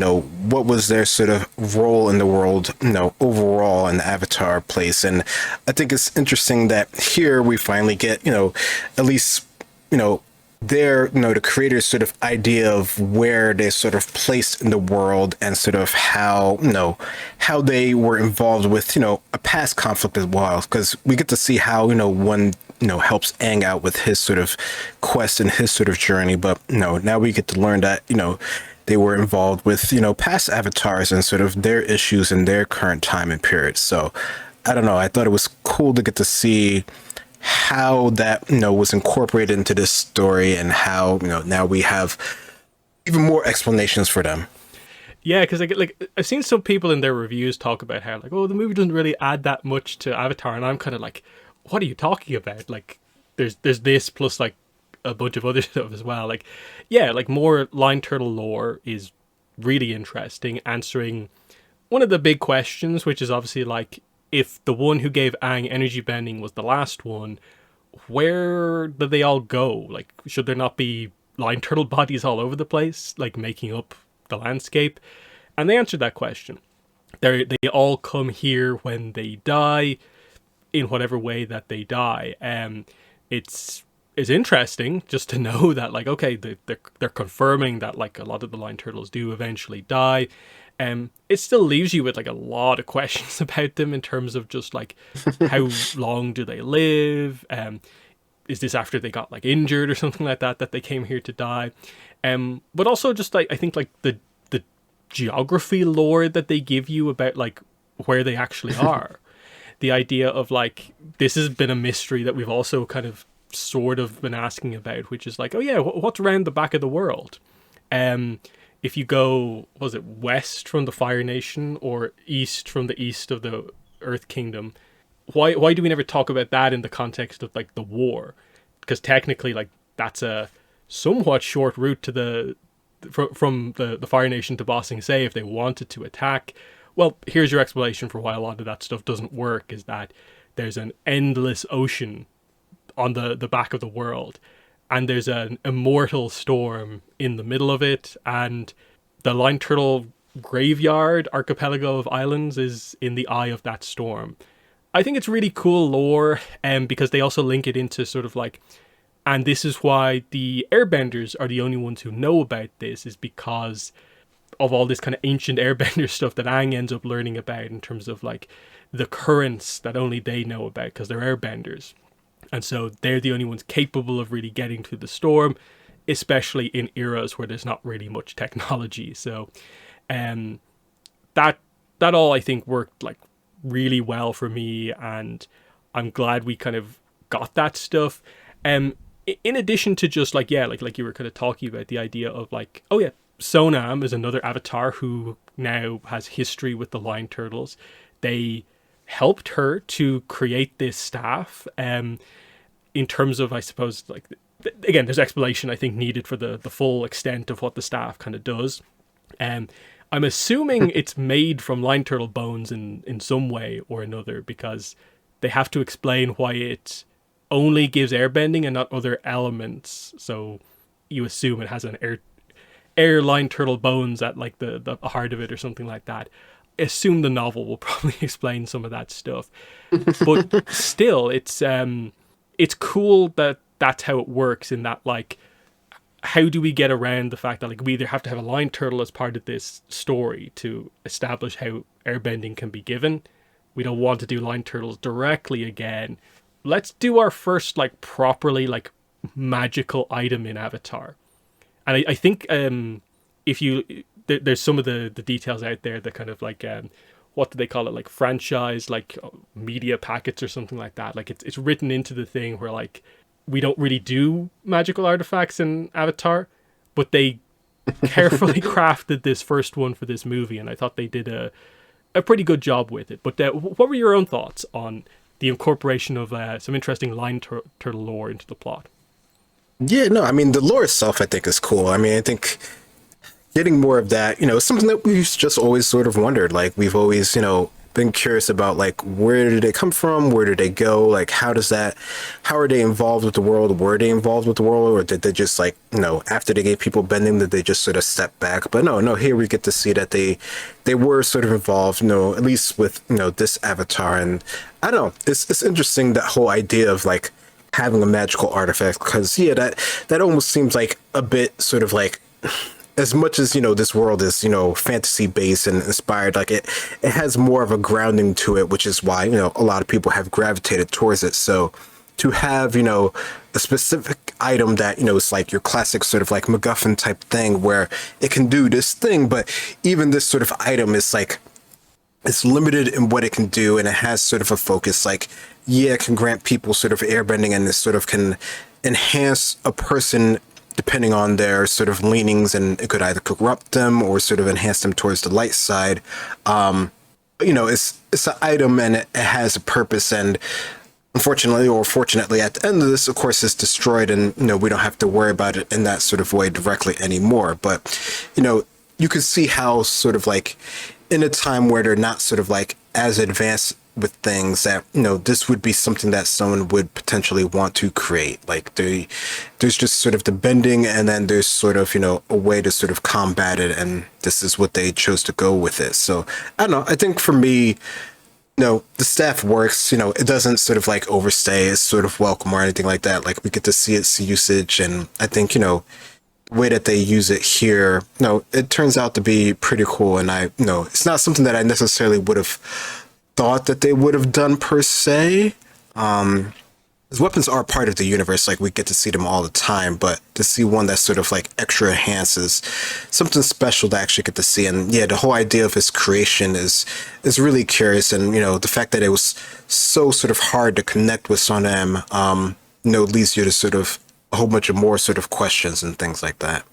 what was their sort of role in the world, overall in the Avatar place. And I think it's interesting that here we finally get, at least, their, the creators' sort of idea of where they sort of placed in the world and sort of how, how they were involved with, a past conflict as well. Because we get to see how, one, helps Aang out with his sort of quest and his sort of journey. But, now we get to learn that, they were involved with, past avatars and sort of their issues in their current time and period. So I don't know. I thought it was cool to get to see how that was incorporated into this story, and how now we have even more explanations for them. Yeah, because like I've seen some people in their reviews talk about how like, oh, the movie doesn't really add that much to Avatar, and I'm kind of like, what are you talking about? Like there's this plus like a bunch of other stuff as well. Like yeah, like more Lion Turtle lore is really interesting, answering one of the big questions, which is obviously like, if the one who gave Aang energy bending was the last one, where did they all go? Like, should there not be lion turtle bodies all over the place, like making up the landscape? And they answered that question. They all come here when they die, in whatever way that they die. It's interesting just to know that like, okay, they're confirming that like a lot of the lion turtles do eventually die. It still leaves you with like a lot of questions about them in terms of just like how long do they live? Is this after they got like injured or something like that they came here to die? But also just like I think like the geography lore that they give you about like where they actually are. The idea of like this has been a mystery that we've also kind of sort of been asking about, which is like, oh yeah, what's around the back of the world? if you go, was it west from the Fire Nation or east from the east of the Earth Kingdom, why do we never talk about that in the context of like the war? Because technically, like, that's a somewhat short route to from the Fire Nation to Ba Sing Se if they wanted to attack. Well, here's your explanation for why a lot of that stuff doesn't work, is that there's an endless ocean on the back of the world, and there's an immortal storm in the middle of it, and the Line Turtle graveyard archipelago of islands is in the eye of that storm. I think it's really cool lore, because they also link it into sort of like, and this is why the airbenders are the only ones who know about this, is because of all this kind of ancient airbender stuff that Aang ends up learning about in terms of like the currents that only they know about because they're airbenders. And so they're the only ones capable of really getting to the storm, especially in eras where there's not really much technology. So that all I think worked like really well for me, and I'm glad we kind of got that stuff. In addition to just like, yeah, like you were kind of talking about the idea of like, oh yeah, Sonam is another avatar who now has history with the Line Turtles. They helped her to create this staff. In terms of, I suppose, like, again, there's explanation I think needed for the full extent of what the staff kind of does. I'm assuming it's made from Line Turtle bones in some way or another, because they have to explain why it only gives airbending and not other elements. So you assume it has an air Line Turtle bones at like the heart of it or something like that. Assume the novel will probably explain some of that stuff. But still, it's cool that that's how it works, in that like, how do we get around the fact that like we either have to have a Line Turtle as part of this story to establish how airbending can be given. We don't want to do Line Turtles directly again. Let's do our first like properly like magical item in Avatar. And I think if you there's some of the details out there that kind of like what do they call it, like franchise, like media packets or something like that. Like it's written into the thing where like we don't really do magical artifacts in Avatar, but they carefully crafted this first one for this movie, and I thought they did a pretty good job with it. But what were your own thoughts on the incorporation of some interesting Line Turtle lore into the plot? Yeah, no, I mean, the lore itself, I think, is cool. I mean, I think getting more of that, is something that we've just always sort of wondered. Like, we've always, been curious about, like, where did they come from? Where did they go? Like, how are they involved with the world? Were they involved with the world? Or did they just, like, after they gave people bending, did they just sort of step back? But no, here we get to see that they were sort of involved, at least with, this avatar. And I don't know, it's interesting, that whole idea of, like, having a magical artifact, because that almost seems like a bit sort of like, as much as this world is fantasy based and inspired, like it has more of a grounding to it, which is why a lot of people have gravitated towards it. So to have a specific item that is like your classic sort of like MacGuffin type thing, where it can do this thing, but even this sort of item is like, it's limited in what it can do, and it has sort of a focus. Like, it can grant people sort of airbending, and this sort of can enhance a person depending on their sort of leanings, and it could either corrupt them or sort of enhance them towards the light side. It's an item, and it has a purpose, and unfortunately or fortunately, at the end of this, of course, it's destroyed, and we don't have to worry about it in that sort of way directly anymore. But you could see how sort of like, in a time where they're not sort of like as advanced with things, that this would be something that someone would potentially want to create. Like there's just sort of the bending, and then there's sort of a way to sort of combat it, and this is what they chose to go with it. So I don't know, I think for me, the staff works. It doesn't sort of like overstay, it's sort of welcome or anything like that. Like, we get to see its usage, and I think the way that they use it here, it turns out to be pretty cool. And it's not something that I necessarily would have thought that they would have done per se. His weapons are part of the universe, like we get to see them all the time, but to see one that sort of like extra enhances something special to actually get to see. And yeah, the whole idea of his creation is really curious, and the fact that it was so sort of hard to connect with Sonam, leads you to sort of a whole bunch of more sort of questions and things like that.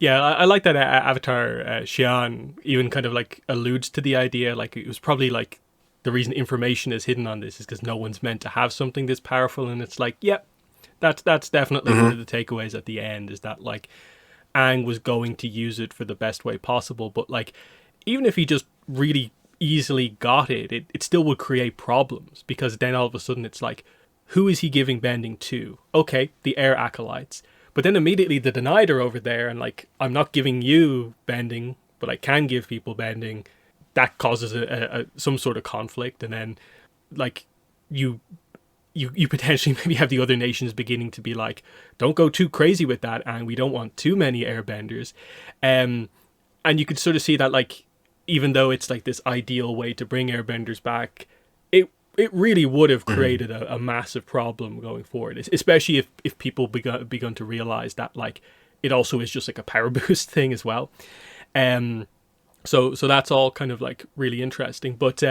Yeah, I like that Avatar Xian even kind of like alludes to the idea. Like it was probably like the reason information is hidden on this is because no one's meant to have something this powerful, and it's like, yep, that's definitely one of the takeaways at the end is that like Aang was going to use it for the best way possible, but like even if he just really easily got it still would create problems because then all of a sudden it's like, who is he giving bending to? Okay, the air acolytes. But then immediately the denied are over there and like, I'm not giving you bending, but I can give people bending. That causes some sort of conflict. And then like you potentially maybe have the other nations beginning to be like, don't go too crazy with that, and we don't want too many airbenders. And you could sort of see that like, even though it's like this ideal way to bring airbenders back, it really would have created a massive problem going forward, especially if people begun to realize that like it also is just like a power boost thing as well. So that's all kind of like really interesting. But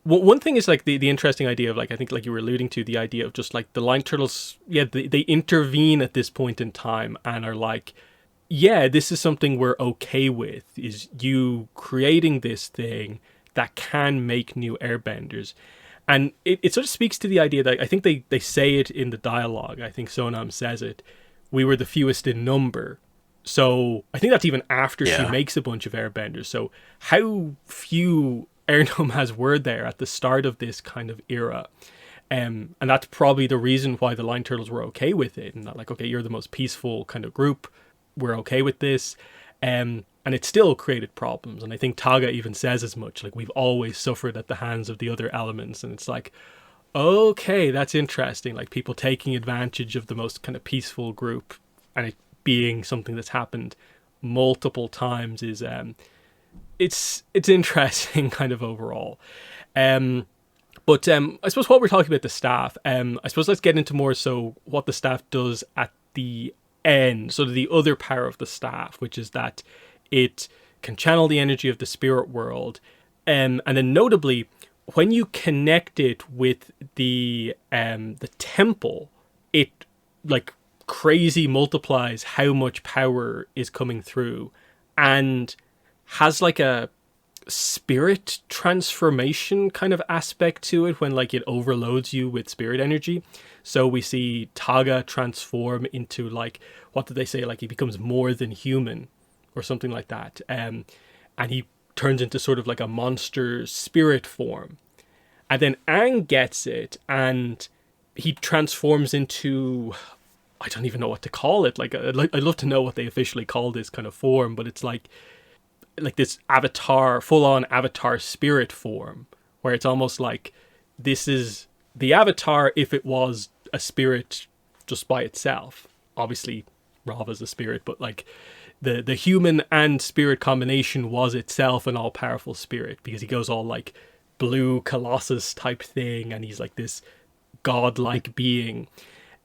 one thing is like the interesting idea of like, I think like you were alluding to, the idea of just like the Line Turtles, they intervene at this point in time and are like, yeah, this is something we're okay with, is you creating this thing that can make new airbenders. And it sort of speaks to the idea that I think they say it in the dialogue. I think Sonam says it. We were the fewest in number. So I think that's even after she makes a bunch of airbenders. So how few air nomads were there at the start of this kind of era? And that's probably the reason why the Line Turtles were okay with it. And not like, okay, you're the most peaceful kind of group. We're okay with this. And it still created problems. And I think Taga even says as much, like, we've always suffered at the hands of the other elements. And it's like, okay, that's interesting. Like, people taking advantage of the most kind of peaceful group and it being something that's happened multiple times is, it's interesting kind of overall. But I suppose what we're talking about the staff, I suppose let's get into more so what the staff does at the end. So the other power of the staff, which is that it can channel the energy of the spirit world. And then notably, when you connect it with the temple, it like crazy multiplies how much power is coming through and has like a spirit transformation kind of aspect to it when like it overloads you with spirit energy. So we see Taga transform into like, what did they say? Like he becomes more than human or something like that. And he turns into sort of like a monster spirit form. And then Aang gets it and he transforms into, I don't even know what to call it. Like I'd love to know what they officially call this kind of form, but it's like this avatar, full-on avatar spirit form, where it's almost like this is the avatar if it was a spirit just by itself. Obviously, Rava's a spirit, but like the human and spirit combination was itself an all-powerful spirit, because he goes all like blue colossus type thing, and he's like this godlike being.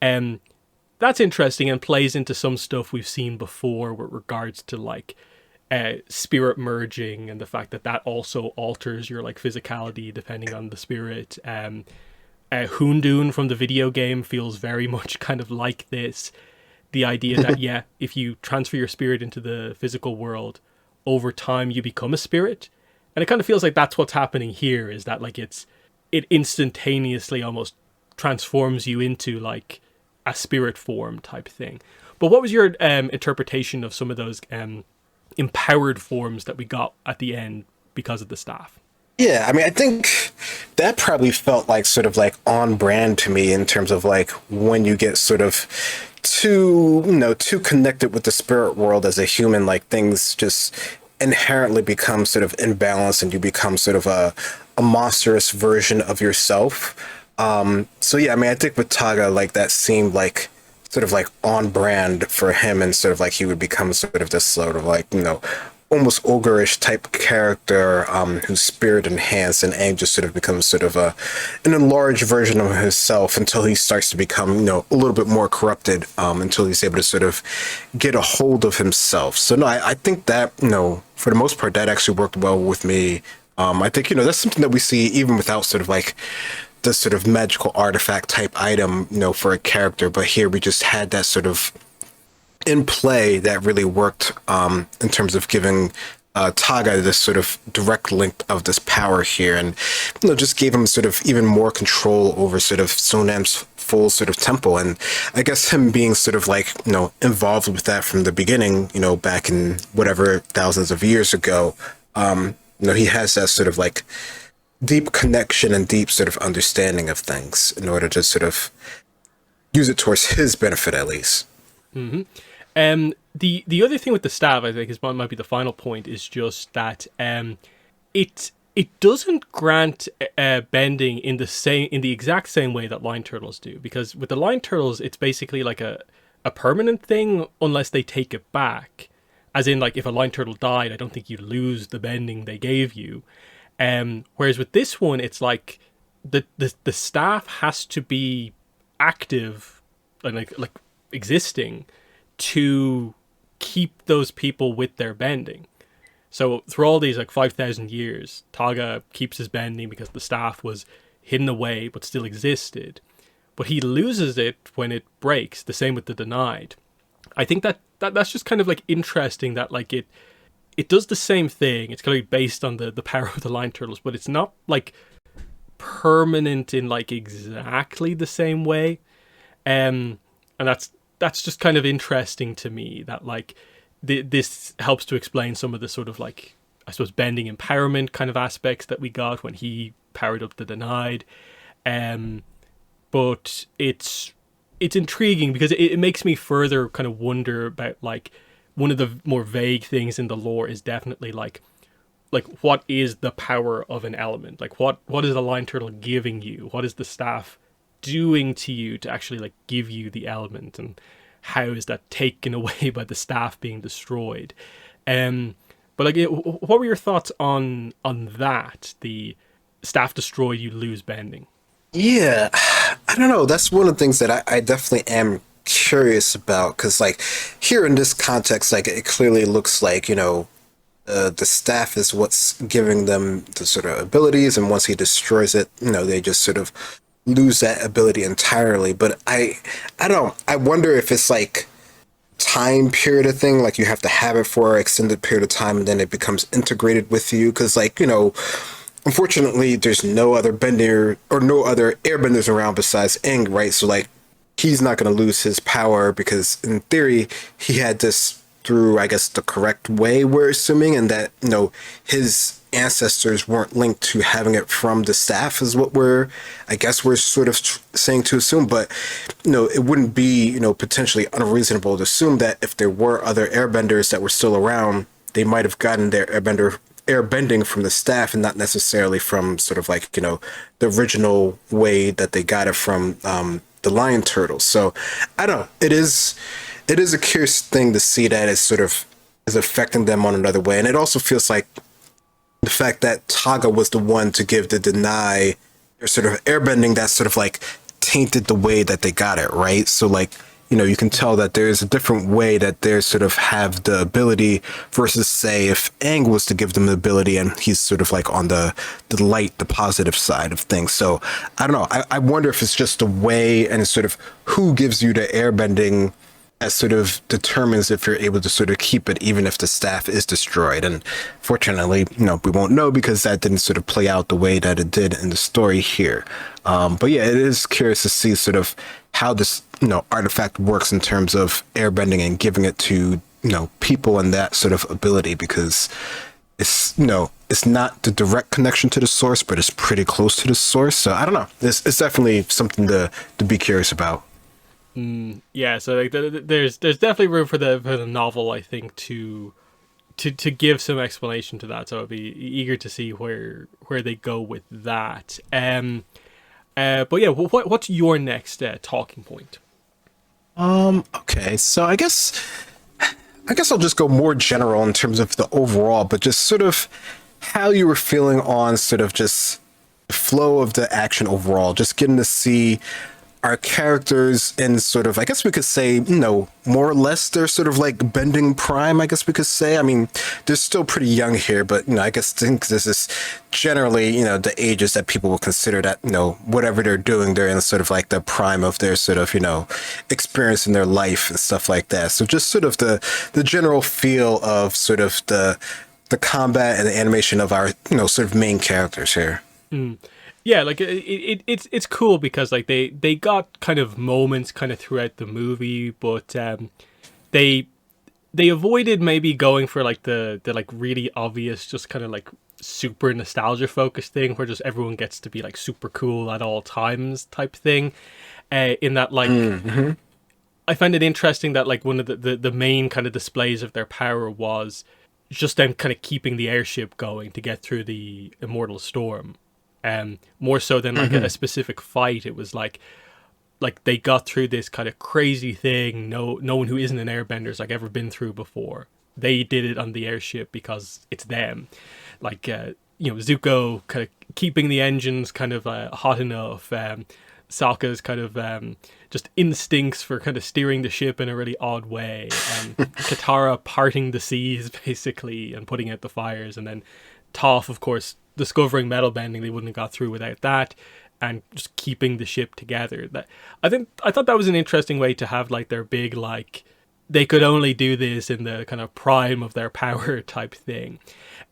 That's interesting and plays into some stuff we've seen before with regards to like spirit merging and the fact that also alters your like physicality depending on the spirit. Hoondoon from the video game feels very much kind of like this. The idea that, if you transfer your spirit into the physical world, over time you become a spirit. And it kind of feels like that's what's happening here, is that like it instantaneously almost transforms you into like a spirit form type thing. But what was your interpretation of some of those empowered forms that we got at the end because of the staff? Yeah, I mean, I think that probably felt like sort of like on brand to me in terms of like when you get sort of too connected with the spirit world as a human, like things just inherently become sort of imbalanced and you become sort of a monstrous version of yourself. So yeah, I mean, I think with Taga, like that seemed like sort of like on brand for him, and sort of like he would become sort of this sort of like, almost ogreish type character who's spirit enhanced, and Aang just sort of becomes sort of an enlarged version of himself until he starts to become, a little bit more corrupted, until he's able to sort of get a hold of himself. So no, I think that, for the most part, that actually worked well with me. I think, that's something that we see even without sort of like this sort of magical artifact type item, for a character. But here we just had that sort of in play that really worked in terms of giving Taga this sort of direct link of this power here, and just gave him sort of even more control over sort of Sonam's full sort of temple. And I guess him being sort of like involved with that from the beginning, back in whatever thousands of years ago, he has that sort of like deep connection and deep sort of understanding of things in order to sort of use it towards his benefit at least. Mm-hmm. The other thing with the staff, I think, is what might be the final point, is just that it doesn't grant bending in the exact same way that line turtles do, because with the line turtles it's basically like a permanent thing unless they take it back. As in, like, if a line turtle died, I don't think you lose the bending they gave you. Whereas with this one, it's like the staff has to be active and like existing to keep those people with their bending. So through all these like 5,000 years, Taga keeps his bending because the staff was hidden away but still existed. But he loses it when it breaks. The same with the denied. I think that's just kind of like interesting that like it does the same thing. It's kind of based on the power of the line turtles, but it's not like permanent in like exactly the same way. And that's just kind of interesting to me that like this helps to explain some of the sort of like, I suppose, bending empowerment kind of aspects that we got when he powered up the denied. But it's intriguing because it makes me further kind of wonder about like one of the more vague things in the lore is definitely like what is the power of an element? Like what is the line turtle giving you? What is the staff doing to you to actually like give you the element, and how is that taken away by the staff being destroyed? But like, what were your thoughts on that? The staff destroy, you lose bending. Yeah, I don't know. That's one of the things that I definitely am curious about, because like here in this context, like it clearly looks like the staff is what's giving them the sort of abilities, and once he destroys it, they just sort of lose that ability entirely. But I wonder if it's like time period of thing, like you have to have it for an extended period of time and then it becomes integrated with you, because like unfortunately there's no other bender or no other airbenders around besides Aang, right? So like he's not going to lose his power because in theory he had this through, I guess, the correct way, we're assuming, and that his ancestors weren't linked to having it from the staff is what we're sort of saying to assume. But it wouldn't be potentially unreasonable to assume that if there were other airbenders that were still around, they might have gotten their airbending from the staff and not necessarily from sort of like the original way that they got it from the lion turtles. So I don't know, it is a curious thing to see that as sort of is affecting them on another way. And it also feels like the fact that Taga was the one to give the deny or sort of airbending that sort of like tainted the way that they got it, right? So like, you can tell that there's a different way that they sort of have the ability versus say if Aang was to give them the ability and he's sort of like on the light, the positive side of things. So I don't know. I wonder if it's just the way and sort of who gives you the airbending that sort of determines if you're able to sort of keep it even if the staff is destroyed. And fortunately, we won't know because that didn't sort of play out the way that it did in the story here. But yeah, it is curious to see sort of how this, artifact works in terms of airbending and giving it to, people and that sort of ability, because it's, it's not the direct connection to the source, but it's pretty close to the source. So I don't know. It's definitely something to be curious about. Yeah, so like there's definitely room for the novel, I think, to give some explanation to that. So I'd be eager to see where they go with that. But yeah, what's your next talking point? Okay, so I guess I'll just go more general in terms of the overall, but just sort of how you were feeling on sort of just the flow of the action overall, just getting to see our characters in sort of, I guess we could say, more or less they're sort of like bending prime, I guess we could say. I mean, they're still pretty young here, but, I guess think this is generally, the ages that people will consider that, whatever they're doing, they're in sort of like the prime of their sort of, experience in their life and stuff like that. So just sort of the general feel of sort of the combat and the animation of our, sort of main characters here. Mm. Yeah, like it's cool because like they got kind of moments kind of throughout the movie, but they avoided maybe going for like the like really obvious, just kind of like super nostalgia focused thing where just everyone gets to be like super cool at all times type thing. In that like I find it interesting that like one of the main kind of displays of their power was just them kind of keeping the airship going to get through the immortal storm. More so than like a specific fight. It was like they got through this kind of crazy thing no one who isn't an airbender like ever been through before. They did it on the airship because it's them. Like Zuko kind of keeping the engines kind of hot enough. Sokka's kind of just instincts for kind of steering the ship in a really odd way. Katara parting the seas basically and putting out the fires, and then Toph, of course, discovering metal bending. They wouldn't have got through without that, and just keeping the ship together. That I thought that was an interesting way to have like their big like they could only do this in the kind of prime of their power type thing.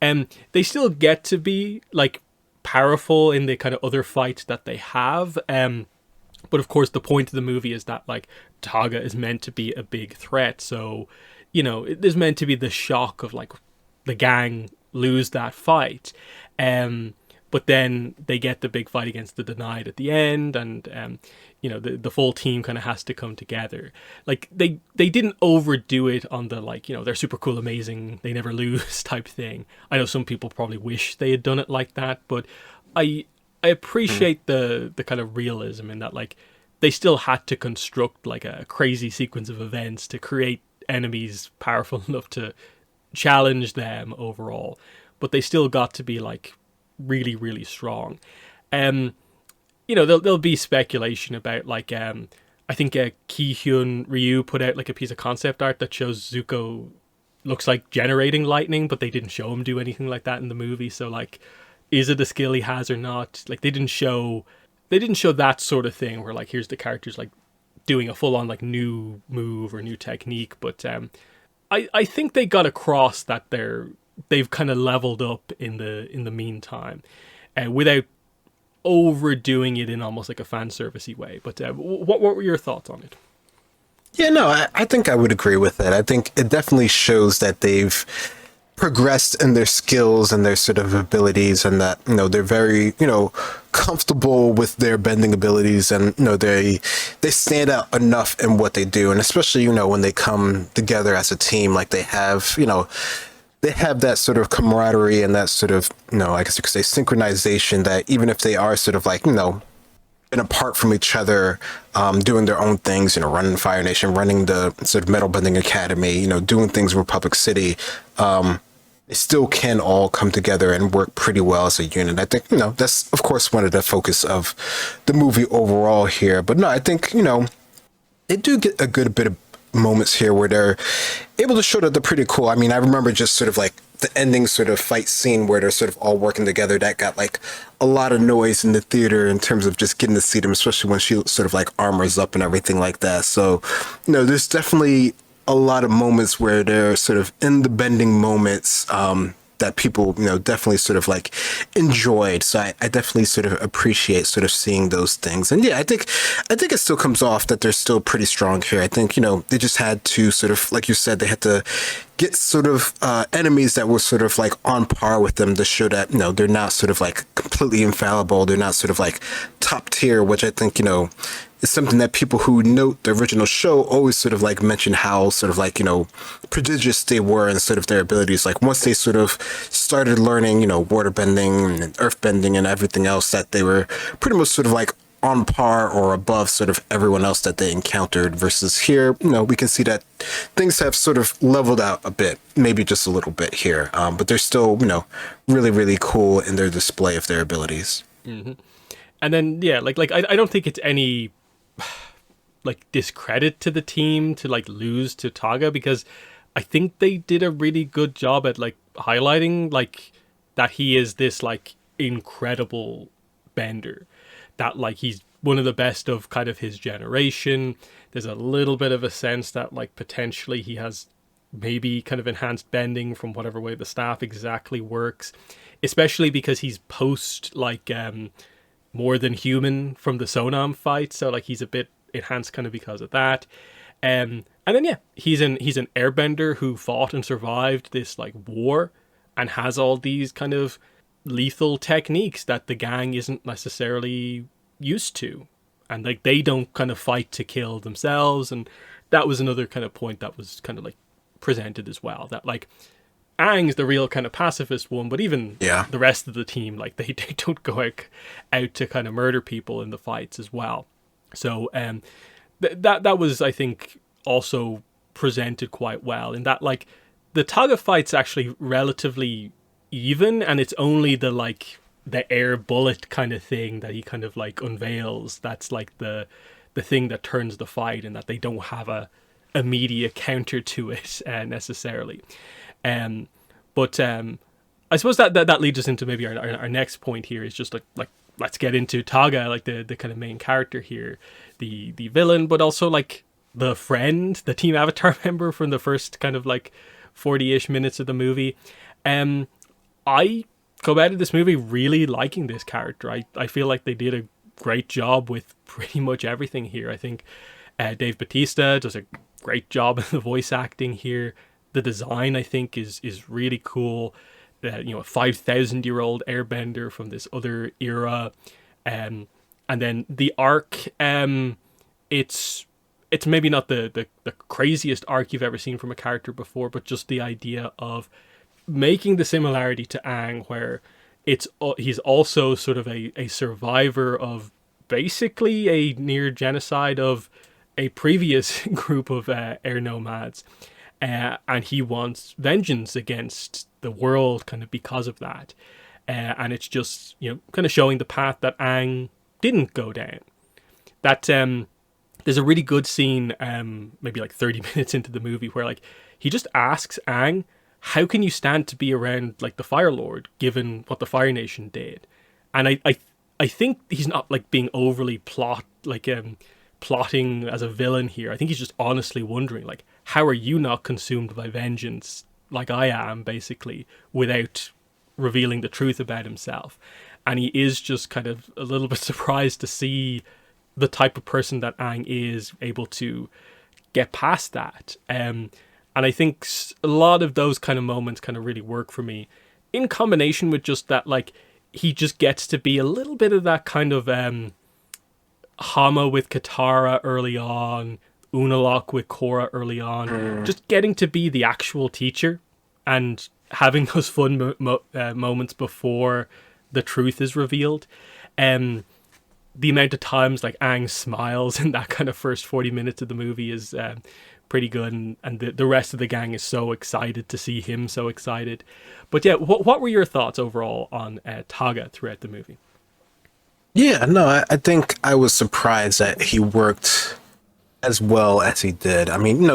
And they still get to be like powerful in the kind of other fights that they have. But of course the point of the movie is that like Taga is meant to be a big threat. So, there's meant to be the shock of like the gang lose that fight. But then they get the big fight against the Denied at the end, and the full team kind of has to come together. Like they didn't overdo it on the like they're super cool, amazing, they never lose type thing. I know some people probably wish they had done it like that, but I appreciate the kind of realism in that like they still had to construct like a crazy sequence of events to create enemies powerful enough to challenge them overall, but they still got to be like really, really strong. There'll be speculation about like I think Ki-hyun Ryu put out like a piece of concept art that shows Zuko looks like generating lightning, but they didn't show him do anything like that in the movie. So like, is it a skill he has or not? Like they didn't show that sort of thing where like here's the characters like doing a full on like new move or new technique. But I think they got across that they've kind of leveled up in the meantime, without overdoing it in almost like a fan servicey way. But what were your thoughts on it? Yeah, no, I think I would agree with that. I think it definitely shows that they've progressed in their skills and their sort of abilities, and that they're very comfortable with their bending abilities, and they stand out enough in what they do, and especially when they come together as a team, like they have they have that sort of camaraderie and that sort of I guess you could say synchronization, that even if they are sort of like and apart from each other, doing their own things, running Fire Nation, running the sort of Metal Bending Academy, doing things in Republic City, they still can all come together and work pretty well as a unit. I think, that's of course one of the focus of the movie overall here. But no, I think, they do get a good bit of moments here where they're able to show that they're pretty cool. I mean, I remember just sort of like the ending sort of fight scene where they're sort of all working together. That got like a lot of noise in the theater in terms of just getting to see them, especially when she sort of like armors up and everything like that. So, there's definitely a lot of moments where they're sort of in the bending moments, that people, definitely sort of like enjoyed. So I definitely sort of appreciate sort of seeing those things. And yeah, I think it still comes off that they're still pretty strong here. I think, they just had to sort of, like you said, they had to get sort of enemies that were sort of like on par with them to show that, they're not sort of like completely infallible. They're not sort of like top tier, which I think, is something that people who note the original show always sort of like mention how sort of like, prodigious they were and sort of their abilities. Like once they sort of started learning, water bending and earth bending and everything else, that they were pretty much sort of like on par or above sort of everyone else that they encountered, versus here, we can see that things have sort of leveled out a bit, maybe just a little bit here. But they're still, really, really cool in their display of their abilities. Mm-hmm. And then, yeah, like I don't think it's any like discredit to the team to like lose to Taga, because I think they did a really good job at like highlighting like that he is this like incredible bender, that like he's one of the best of kind of his generation. There's a little bit of a sense that like potentially he has maybe kind of enhanced bending from whatever way the staff exactly works, especially because he's post like more than human from the Sonam fight, so like he's a bit enhanced kind of because of that. And then yeah, he's an airbender who fought and survived this like war and has all these kind of lethal techniques that the gang isn't necessarily used to, and like they don't kind of fight to kill themselves. And that was another kind of point that was kind of like presented as well, that like Aang's the real kind of pacifist one, but even the rest of the team, like they don't go out to kind of murder people in the fights as well. So that was, I think, also presented quite well in that like the Taga fight's actually relatively even, and it's only the like the air bullet kind of thing that he kind of like unveils that's like the thing that turns the fight, and that they don't have a immediate counter to it necessarily. But I suppose that leads us into maybe our next point here, is just like let's get into Taga, like the kind of main character here, the villain, but also like the friend, the Team Avatar member from the first kind of like 40-ish minutes of the movie. I go out of this movie really liking this character. I feel like they did a great job with pretty much everything here. I think Dave Bautista does a great job in the voice acting here. The design, I think, is really cool. A 5,000-year-old airbender from this other era, and then the arc. It's maybe not the craziest arc you've ever seen from a character before, but just the idea of making the similarity to Aang, where he's also sort of a survivor of basically a near genocide of a previous group of air nomads, and he wants vengeance against the world kind of because of that, and it's just kind of showing the path that Aang didn't go down. That there's a really good scene, maybe like 30 minutes into the movie, where like he just asks Aang, how can you stand to be around like the Fire Lord given what the Fire Nation did? And I think he's not like being overly plotting as a villain here. I think he's just honestly wondering, like, how are you not consumed by vengeance like I am, basically, without revealing the truth about himself? And he is just kind of a little bit surprised to see the type of person that Aang is able to get past that. And I think a lot of those kind of moments kind of really work for me, in combination with just that, like, he just gets to be a little bit of that kind of Hama with Katara early on, Unalaq with Korra early on, just getting to be the actual teacher and having those fun moments before the truth is revealed. The amount of times like Aang smiles in that kind of first 40 minutes of the movie is pretty good, and the rest of the gang is so excited to see him so excited. But yeah, what were your thoughts overall on Taga throughout the movie? Yeah, no, I think I was surprised that he worked as well as he did. I mean,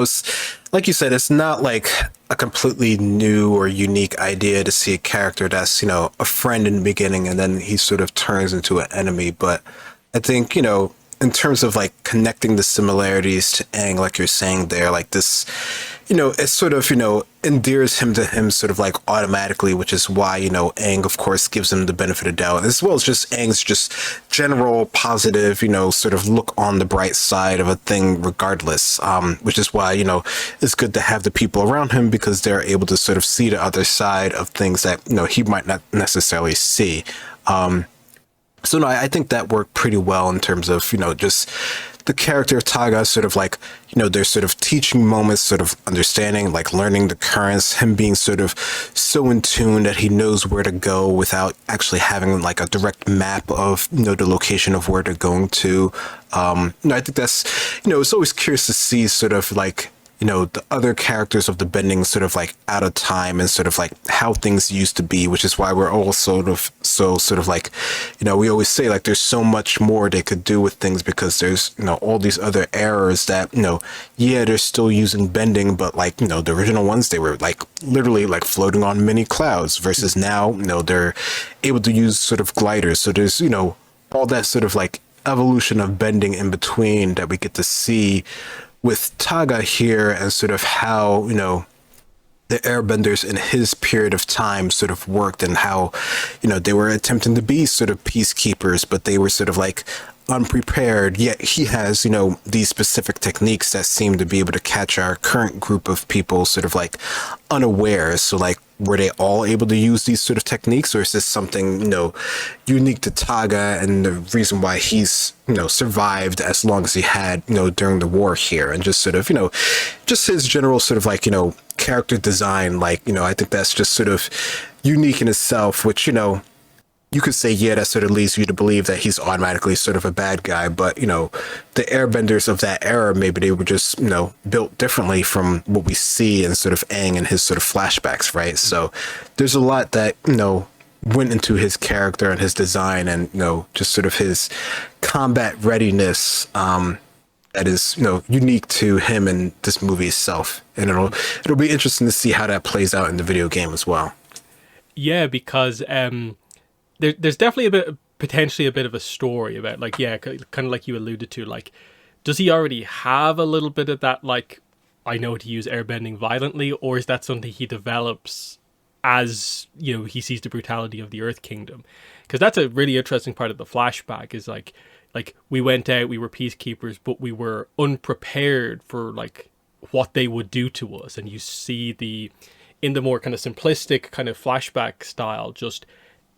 like you said, it's not like a completely new or unique idea to see a character that's, a friend in the beginning and then he sort of turns into an enemy. But I think, in terms of like connecting the similarities to Aang, like you're saying there, like this, it sort of, endears him to him sort of like automatically, which is why, Aang, of course, gives him the benefit of doubt, as well as just Aang's just general positive, sort of look on the bright side of a thing regardless, which is why, it's good to have the people around him, because they're able to sort of see the other side of things that, he might not necessarily see. So no, I think that worked pretty well in terms of, just the character of Taga, sort of like, there's sort of teaching moments, sort of understanding, like learning the currents, him being sort of so in tune that he knows where to go without actually having like a direct map of, the location of where they're going to. I think that's, it's always curious to see sort of like the other characters of the bending sort of like out of time and sort of like how things used to be, which is why we're all sort of like, we always say like there's so much more they could do with things because there's, all these other errors that, yeah, they're still using bending, but like, the original ones, they were like literally like floating on mini clouds versus now, they're able to use sort of gliders. So there's, all that sort of like evolution of bending in between that we get to see with Taga here and sort of how, the airbenders in his period of time sort of worked and how, they were attempting to be sort of peacekeepers, but they were sort of like unprepared. Yet he has, these specific techniques that seem to be able to catch our current group of people sort of like unaware. So like, were they all able to use these sort of techniques, or is this something, unique to Taga and the reason why he's, survived as long as he had, during the war here, and just sort of, just his general sort of like, character design, like, I think that's just sort of unique in itself, which, you could say, yeah, that sort of leads you to believe that he's automatically sort of a bad guy. But, the airbenders of that era, maybe they were just, built differently from what we see in sort of Aang and his sort of flashbacks, right? So there's a lot that, went into his character and his design and, just sort of his combat readiness that is, unique to him and this movie itself. And it'll be interesting to see how that plays out in the video game as well. Yeah, because there's definitely potentially a bit of a story about, like, yeah, kind of like you alluded to, like, does he already have a little bit of that, like, I know to use airbending violently, or is that something he develops as, he sees the brutality of the Earth Kingdom? Because that's a really interesting part of the flashback, is like we went out, we were peacekeepers, but we were unprepared for like what they would do to us. And you see in the more kind of simplistic kind of flashback style, just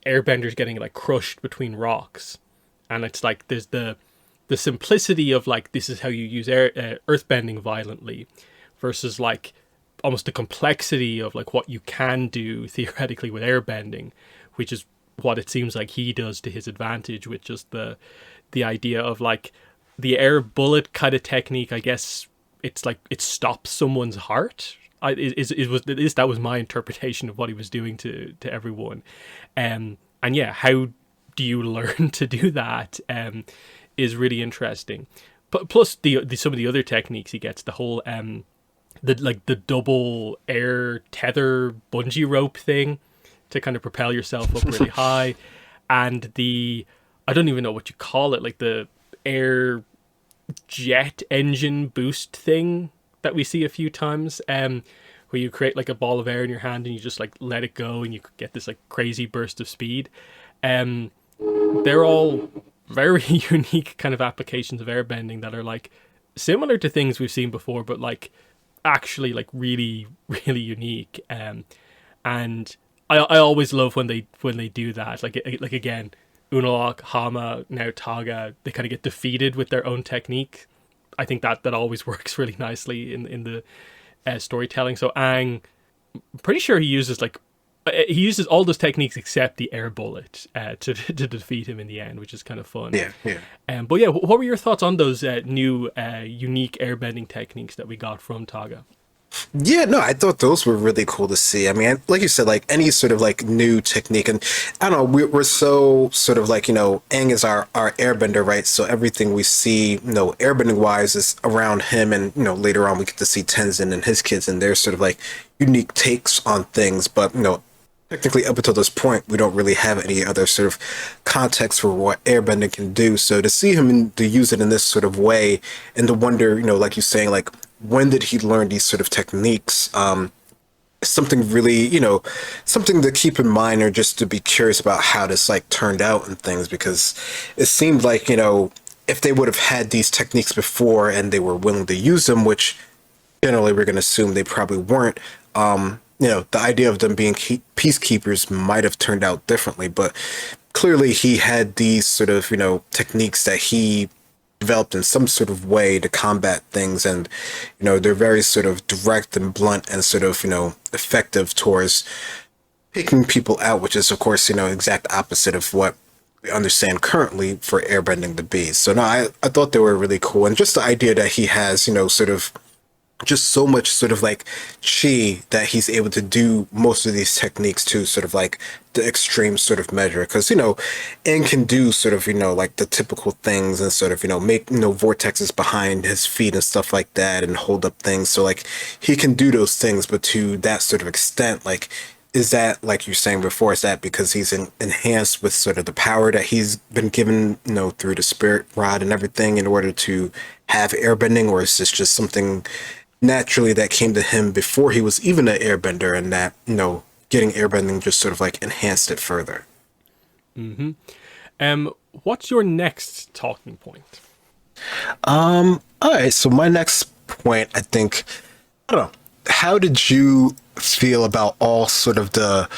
airbenders getting like crushed between rocks, and it's like there's the simplicity of like, this is how you use earthbending violently, versus like almost the complexity of like what you can do theoretically with airbending, which is what it seems like he does to his advantage with just the idea of like the air bullet kind of technique. I guess it's like it stops someone's heart. That was my interpretation of what he was doing to everyone. And yeah, how do you learn to do that is really interesting. But plus some of the other techniques he gets, the whole the double air tether bungee rope thing to kind of propel yourself up really high, and I don't even know what you call it, like the air jet engine boost thing that we see a few times, where you create like a ball of air in your hand and you just like let it go and you get this like crazy burst of speed. They're all very unique kind of applications of airbending that are like similar to things we've seen before, but like actually like really, really unique. And I always love when they do that. Like again, Unalaq, Hama, now Taga, they kind of get defeated with their own technique. I think that always works really nicely in the storytelling. So Aang, I'm pretty sure he uses all those techniques except the air bullet to defeat him in the end, which is kind of fun. Yeah. But yeah, what were your thoughts on those new unique airbending techniques that we got from Taga? Yeah, no, I thought those were really cool to see. I mean, like you said, like any sort of like new technique, and I don't know, we're so sort of like, Aang is our airbender, right? So everything we see, airbending wise is around him, and later on we get to see Tenzin and his kids and their sort of like unique takes on things, but technically up until this point we don't really have any other sort of context for what airbending can do. So to see him to use it in this sort of way, and to wonder, like you're saying, like, when did he learn these sort of techniques? Something really, something to keep in mind, or just to be curious about how this like turned out and things, because it seemed like, if they would have had these techniques before and they were willing to use them, which generally we're going to assume they probably weren't, the idea of them being peacekeepers might have turned out differently. But clearly he had these sort of, techniques that he developed in some sort of way to combat things, and they're very sort of direct and blunt and sort of effective towards taking people out, which is of course exact opposite of what we understand currently for airbending to be. So no, I thought they were really cool, and just the idea that he has sort of just so much sort of like chi that he's able to do most of these techniques to sort of like the extreme sort of measure. Because, Aang can do sort of, like the typical things and sort of, make, vortexes behind his feet and stuff like that and hold up things. So like he can do those things, but to that sort of extent, like, is that, like you're saying before, is that because he's enhanced with sort of the power that he's been given, through the spirit rod and everything in order to have airbending, or is this just something naturally that came to him before he was even an airbender, and that, getting airbending just sort of like enhanced it further? What's your next talking point? All right, so my next point, I think, I don't know, how did you feel about all sort of the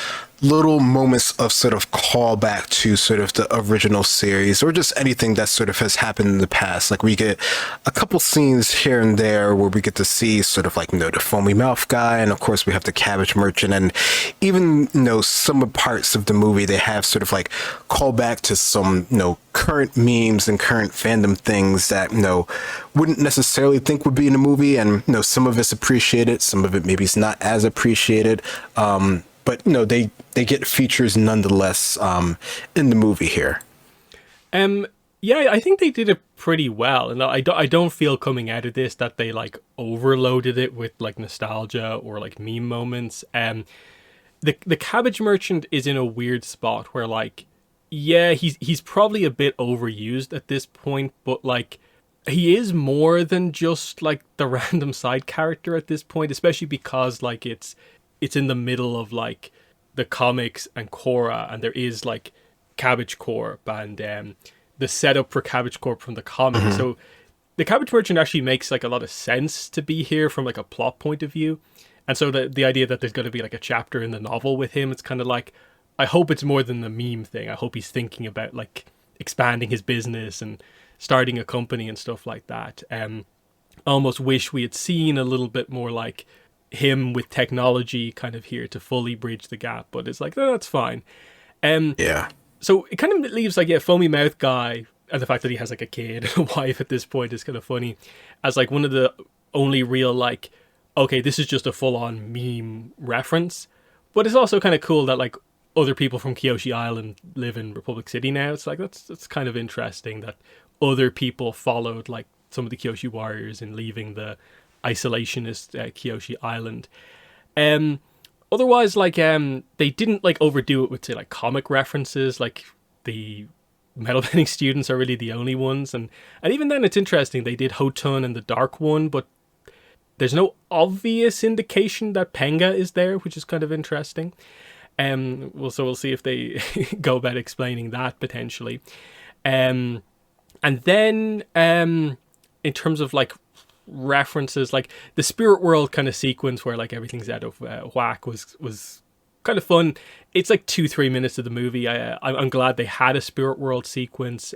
little moments of sort of callback to sort of the original series, or just anything that sort of has happened in the past? Like, we get a couple scenes here and there where we get to see sort of like, the foamy mouth guy, and of course we have the cabbage merchant, and even, some parts of the movie, they have sort of like callback to some, current memes and current fandom things that, wouldn't necessarily think would be in a movie, and, some of it's appreciated, some of it maybe is not as appreciated. But they get features nonetheless in the movie here. Yeah, I think they did it pretty well, and I don't feel coming out of this that they like overloaded it with like nostalgia or like meme moments. The cabbage merchant is in a weird spot where like, yeah, he's probably a bit overused at this point, but like he is more than just like the random side character at this point, especially because like it's in the middle of like the comics and Korra, and there is like Cabbage Corp and the setup for Cabbage Corp from the comics. So the Cabbage Merchant actually makes like a lot of sense to be here from like a plot point of view. And so the idea that there's going to be like a chapter in the novel with him, it's kind of like, I hope it's more than the meme thing. I hope he's thinking about like expanding his business and starting a company and stuff like that. I almost wish we had seen a little bit more like him with technology kind of here to fully bridge the gap, but it's like, oh, that's fine. Yeah. So it kind of leaves like a foamy mouth guy, and the fact that he has like a kid and a wife at this point is kind of funny, as like one of the only real like, okay, this is just a full-on meme reference. But it's also kind of cool that like other people from Kyoshi Island live in Republic City now. It's like that's kind of interesting that other people followed like some of the Kyoshi warriors in leaving the isolationist Kyoshi Island. Otherwise, like they didn't like overdo it with say like comic references. Like the metal bending students are really the only ones, and even then it's interesting. They did Hotun and the Dark One, but there's no obvious indication that Penga is there, which is kind of interesting. We'll see if they go about explaining that potentially. And then in terms of like references, like the spirit world kind of sequence where like everything's out of whack was kind of fun. It's like 2-3 minutes of the movie. I'm glad they had a spirit world sequence.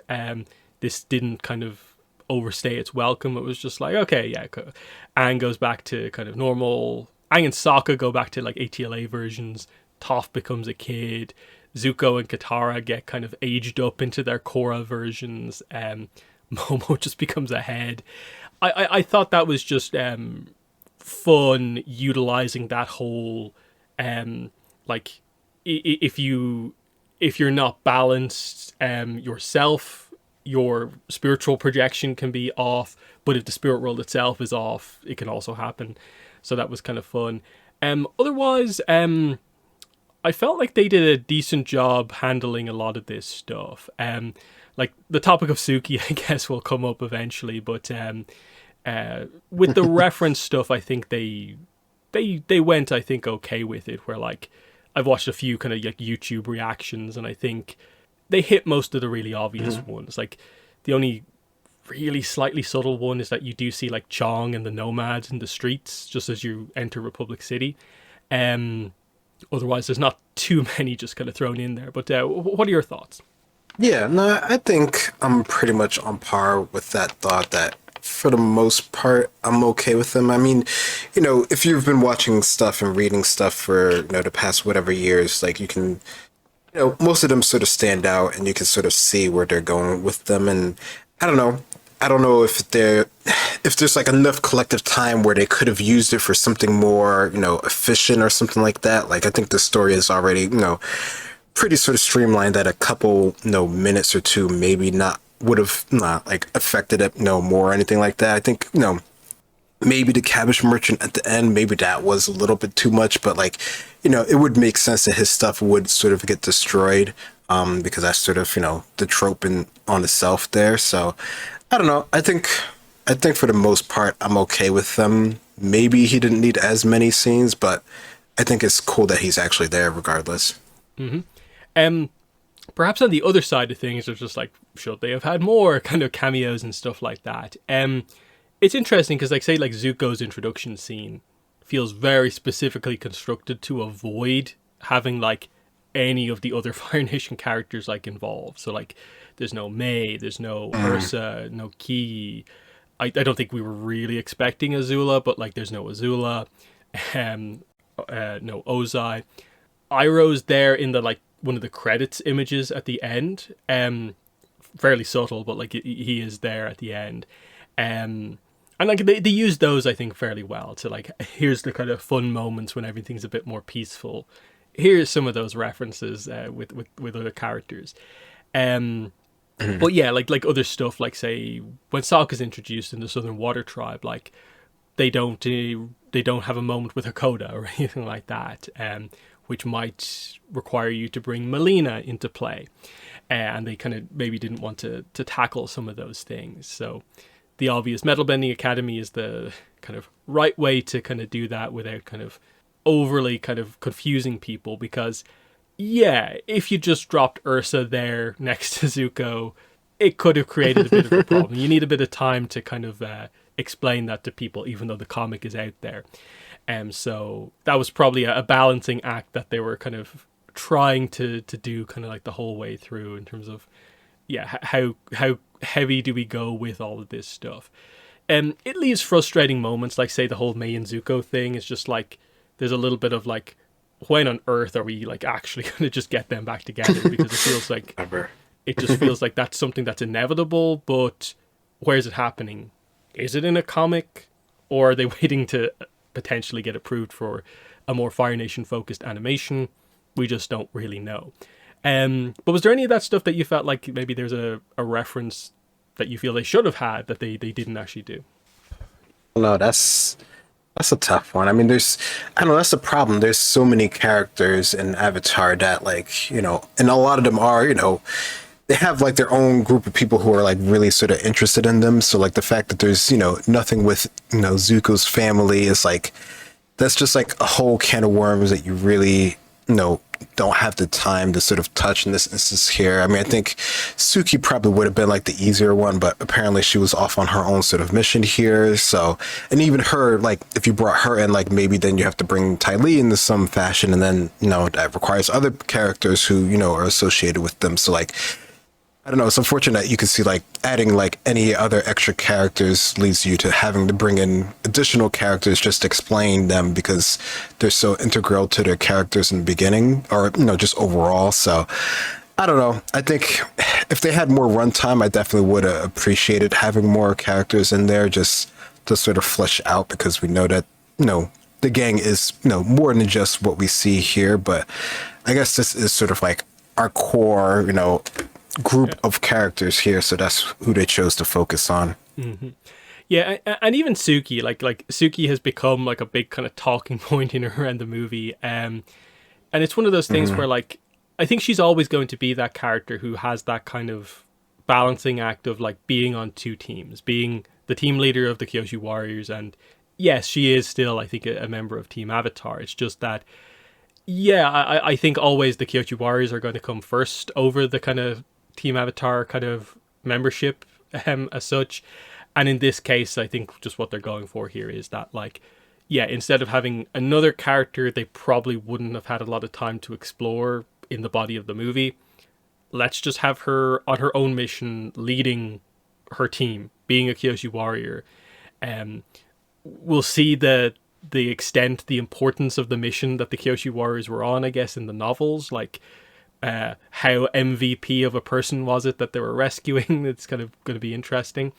This didn't kind of overstay its welcome. It was just like, okay, yeah, Aang goes back to kind of normal. Aang and Sokka go back to like ATLA versions. Toph becomes a kid. Zuko and Katara get kind of aged up into their Korra versions. Momo just becomes a head. I thought that was just fun, utilizing that whole like if you're not balanced yourself, your spiritual projection can be off, but if the spirit world itself is off, it can also happen. So that was kind of fun. Otherwise, I felt like they did a decent job handling a lot of this stuff. Like the topic of Suki, I guess, will come up eventually, but with the reference stuff, I think they went, I think, okay with it. Where like I've watched a few kind of like YouTube reactions, and I think they hit most of the really obvious ones. Like the only really slightly subtle one is that you do see like Chong and the nomads in the streets just as you enter Republic City. Otherwise, there's not too many just kind of thrown in there. But what are your thoughts? Yeah, no, I think I'm pretty much on par with that thought that for the most part, I'm okay with them. I mean, if you've been watching stuff and reading stuff for, the past whatever years, like you can, most of them sort of stand out and you can sort of see where they're going with them. And I don't know if if there's like enough collective time where they could have used it for something more, efficient or something like that. Like I think the story is already, pretty sort of streamlined that a couple, minutes or two maybe not would have not like affected it, more or anything like that. I think, maybe the cabbage merchant at the end, maybe that was a little bit too much, but like, it would make sense that his stuff would sort of get destroyed, because that's sort of, the trope on itself there. So I don't know. I think for the most part, I'm okay with them. Maybe he didn't need as many scenes, but I think it's cool that he's actually there regardless. Perhaps on the other side of things, it's just like, should they have had more kind of cameos and stuff like that? It's interesting because, like, say, like Zuko's introduction scene feels very specifically constructed to avoid having like any of the other Fire Nation characters like involved. So like, there's no May, there's no Ursa, no Ki. I don't think we were really expecting Azula, but like, there's no Azula, no Ozai. Iroh's there in the like one of the credits images at the end. Fairly subtle, but like he is there at the end. And like they use those, I think, fairly well to like, here's the kind of fun moments when everything's a bit more peaceful. Here's some of those references with other characters. But yeah, like other stuff, like say when Sokka's introduced in the Southern Water Tribe, like they don't have a moment with Hakoda or anything like that, which might require you to bring Melina into play, and they kind of maybe didn't want to tackle some of those things. So the obvious Metal Bending Academy is the kind of right way to kind of do that without kind of overly kind of confusing people, because yeah, if you just dropped Ursa there next to Zuko, it could have created a bit of a problem. You need a bit of time to kind of explain that to people, even though the comic is out there. So that was probably a balancing act that they were kind of trying to do kind of like the whole way through in terms of, yeah, how heavy do we go with all of this stuff? It leaves frustrating moments, like say the whole Mei and Zuko thing is just like, there's a little bit of like, when on earth are we like actually going to just get them back together? Because it feels like it just feels like that's something that's inevitable, but where's it happening? Is it in a comic, or are they waiting to potentially get approved for a more Fire Nation focused animation? We just don't really know. But was there any of that stuff that you felt like maybe there's a reference that you feel they should have had that they didn't actually do? No, that's a tough one. I mean, I don't know, that's the problem. There's so many characters in Avatar that, like, and a lot of them are, they have like their own group of people who are like really sort of interested in them. So like the fact that there's, nothing with, Zuko's family is like, that's just like a whole can of worms that you really, don't have the time to sort of touch in this instance here. I mean, I think Suki probably would have been like the easier one, but apparently she was off on her own sort of mission here. So, and even her, like, if you brought her in, like, maybe then you have to bring Ty Lee into some fashion, and then, that requires other characters who, are associated with them. So, like, I don't know, it's unfortunate that you can see like adding like any other extra characters leads you to having to bring in additional characters just to explain them because they're so integral to their characters in the beginning or, just overall. So I don't know. I think if they had more runtime, I definitely would have appreciated having more characters in there just to sort of flesh out, because we know that, the gang is, more than just what we see here. But I guess this is sort of like our core, group of characters here, so that's who they chose to focus on. Mm-hmm. Yeah, and even Suki, like Suki has become like a big kind of talking point in around the movie, and it's one of those things where like I think she's always going to be that character who has that kind of balancing act of like being on two teams, being the team leader of the Kyoshi Warriors, and yes, she is still, I think, a member of Team Avatar. It's just that, yeah, I think always the Kyoshi Warriors are going to come first over the kind of Team Avatar kind of membership as such. And in this case, I think just what they're going for here is that, like, yeah, instead of having another character they probably wouldn't have had a lot of time to explore in the body of the movie, let's just have her on her own mission, leading her team, being a Kyoshi warrior. We'll see the extent, the importance of the mission that the Kyoshi warriors were on, I guess, in the novels, like how MVP of a person was it that they were rescuing. It's kind of going to be interesting.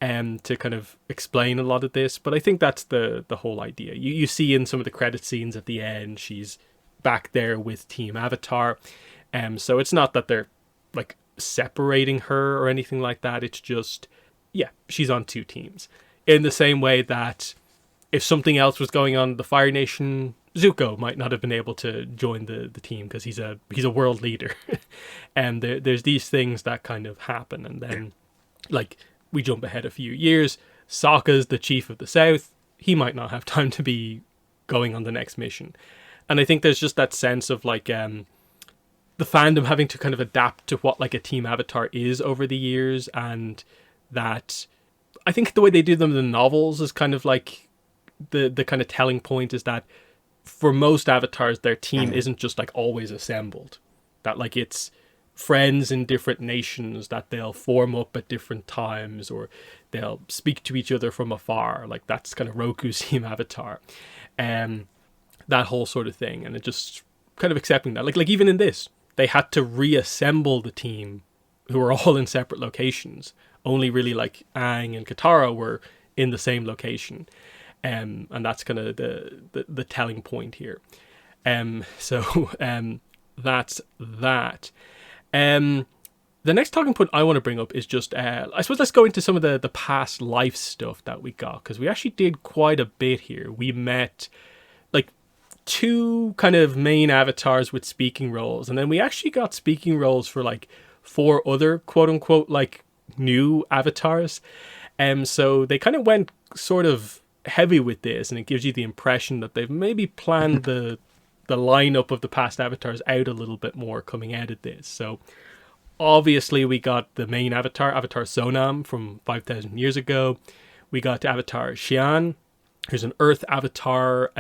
to kind of explain a lot of this. But I think that's the whole idea. You see in some of the credit scenes at the end, she's back there with Team Avatar. So it's not that they're like separating her or anything like that. It's just, yeah, she's on two teams. In the same way that if something else was going on in the Fire Nation, Zuko might not have been able to join the team because he's a world leader. And there's these things that kind of happen. And then, like, we jump ahead a few years. Sokka's the chief of the South. He might not have time to be going on the next mission. And I think there's just that sense of, like, the fandom having to kind of adapt to what, like, a Team Avatar is over the years. And that, I think the way they do them in the novels is kind of like, the kind of telling point is that for most avatars, their team isn't just like always assembled. That like it's friends in different nations that they'll form up at different times, or they'll speak to each other from afar. Like that's kind of Roku's Team Avatar. That whole sort of thing. And it just kind of accepting that. Like even in this, they had to reassemble the team who were all in separate locations. Only really like Aang and Katara were in the same location. And that's kind of the telling point here. So that's that. The next talking point I want to bring up is just, I suppose let's go into some of the past life stuff that we got, because we actually did quite a bit here. We met like 2 kind of main avatars with speaking roles, and then we actually got speaking roles for like 4 other quote unquote like new avatars. So they kind of went sort of heavy with this, and it gives you the impression that they've maybe planned the lineup of the past avatars out a little bit more coming out of this. So obviously we got the main Avatar Sonam from 5,000 years ago. We got Avatar Xian, who's an Earth Avatar,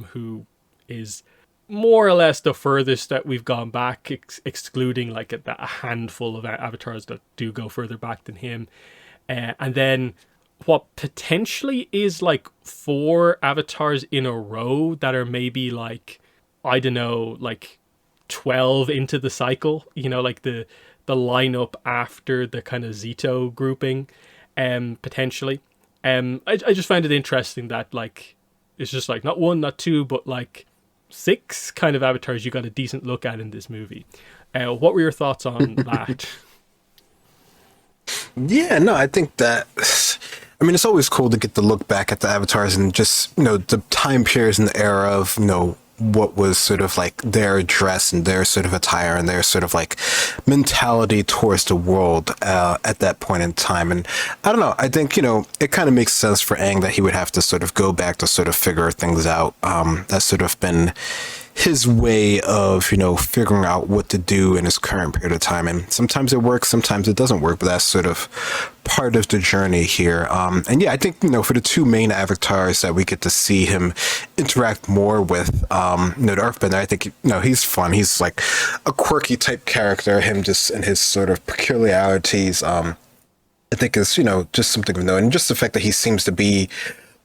who is more or less the furthest that we've gone back, excluding like a handful of avatars that do go further back than him. And then what potentially is like 4 avatars in a row that are maybe like, I don't know, like 12 into the cycle, you know, like the lineup after the kind of Zito grouping, potentially. I just find it interesting that like, it's just like not 1, not 2, but like 6 kind of avatars you got a decent look at in this movie. What were your thoughts on that? Yeah, no, I think that, I mean, it's always cool to get to look back at the avatars and just, you know, the time periods and the era of, you know, what was sort of like their dress and their sort of attire and their sort of like mentality towards the world at that point in time. And I don't know, I think, you know, it kind of makes sense for Aang that he would have to sort of go back to sort of figure things out. That's sort of been his way of, you know, figuring out what to do in his current period of time. And sometimes it works, sometimes it doesn't work, but that's sort of part of the journey here. And yeah, I think, you know, for the 2 main avatars that we get to see him interact more with, you know, the Earthbender, I think, you know, he's fun. He's like a quirky type character, him just and his sort of peculiarities, I think is, you know, just something of note. And just the fact that he seems to be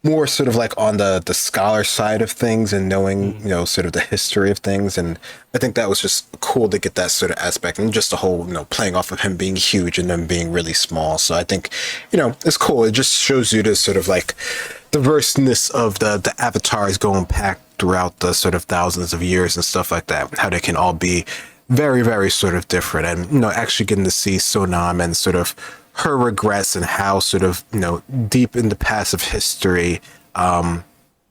more sort of like on the scholar side of things and knowing, you know, sort of the history of things. And I think that was just cool to get that sort of aspect, and just the whole, you know, playing off of him being huge and them being really small. So I think, you know, it's cool. It just shows you the sort of like diverseness of the avatars going back throughout the sort of thousands of years and stuff like that, how they can all be very, very sort of different. And, you know, actually getting to see Sonam and sort of her regrets and how sort of, you know, deep in the past of history, you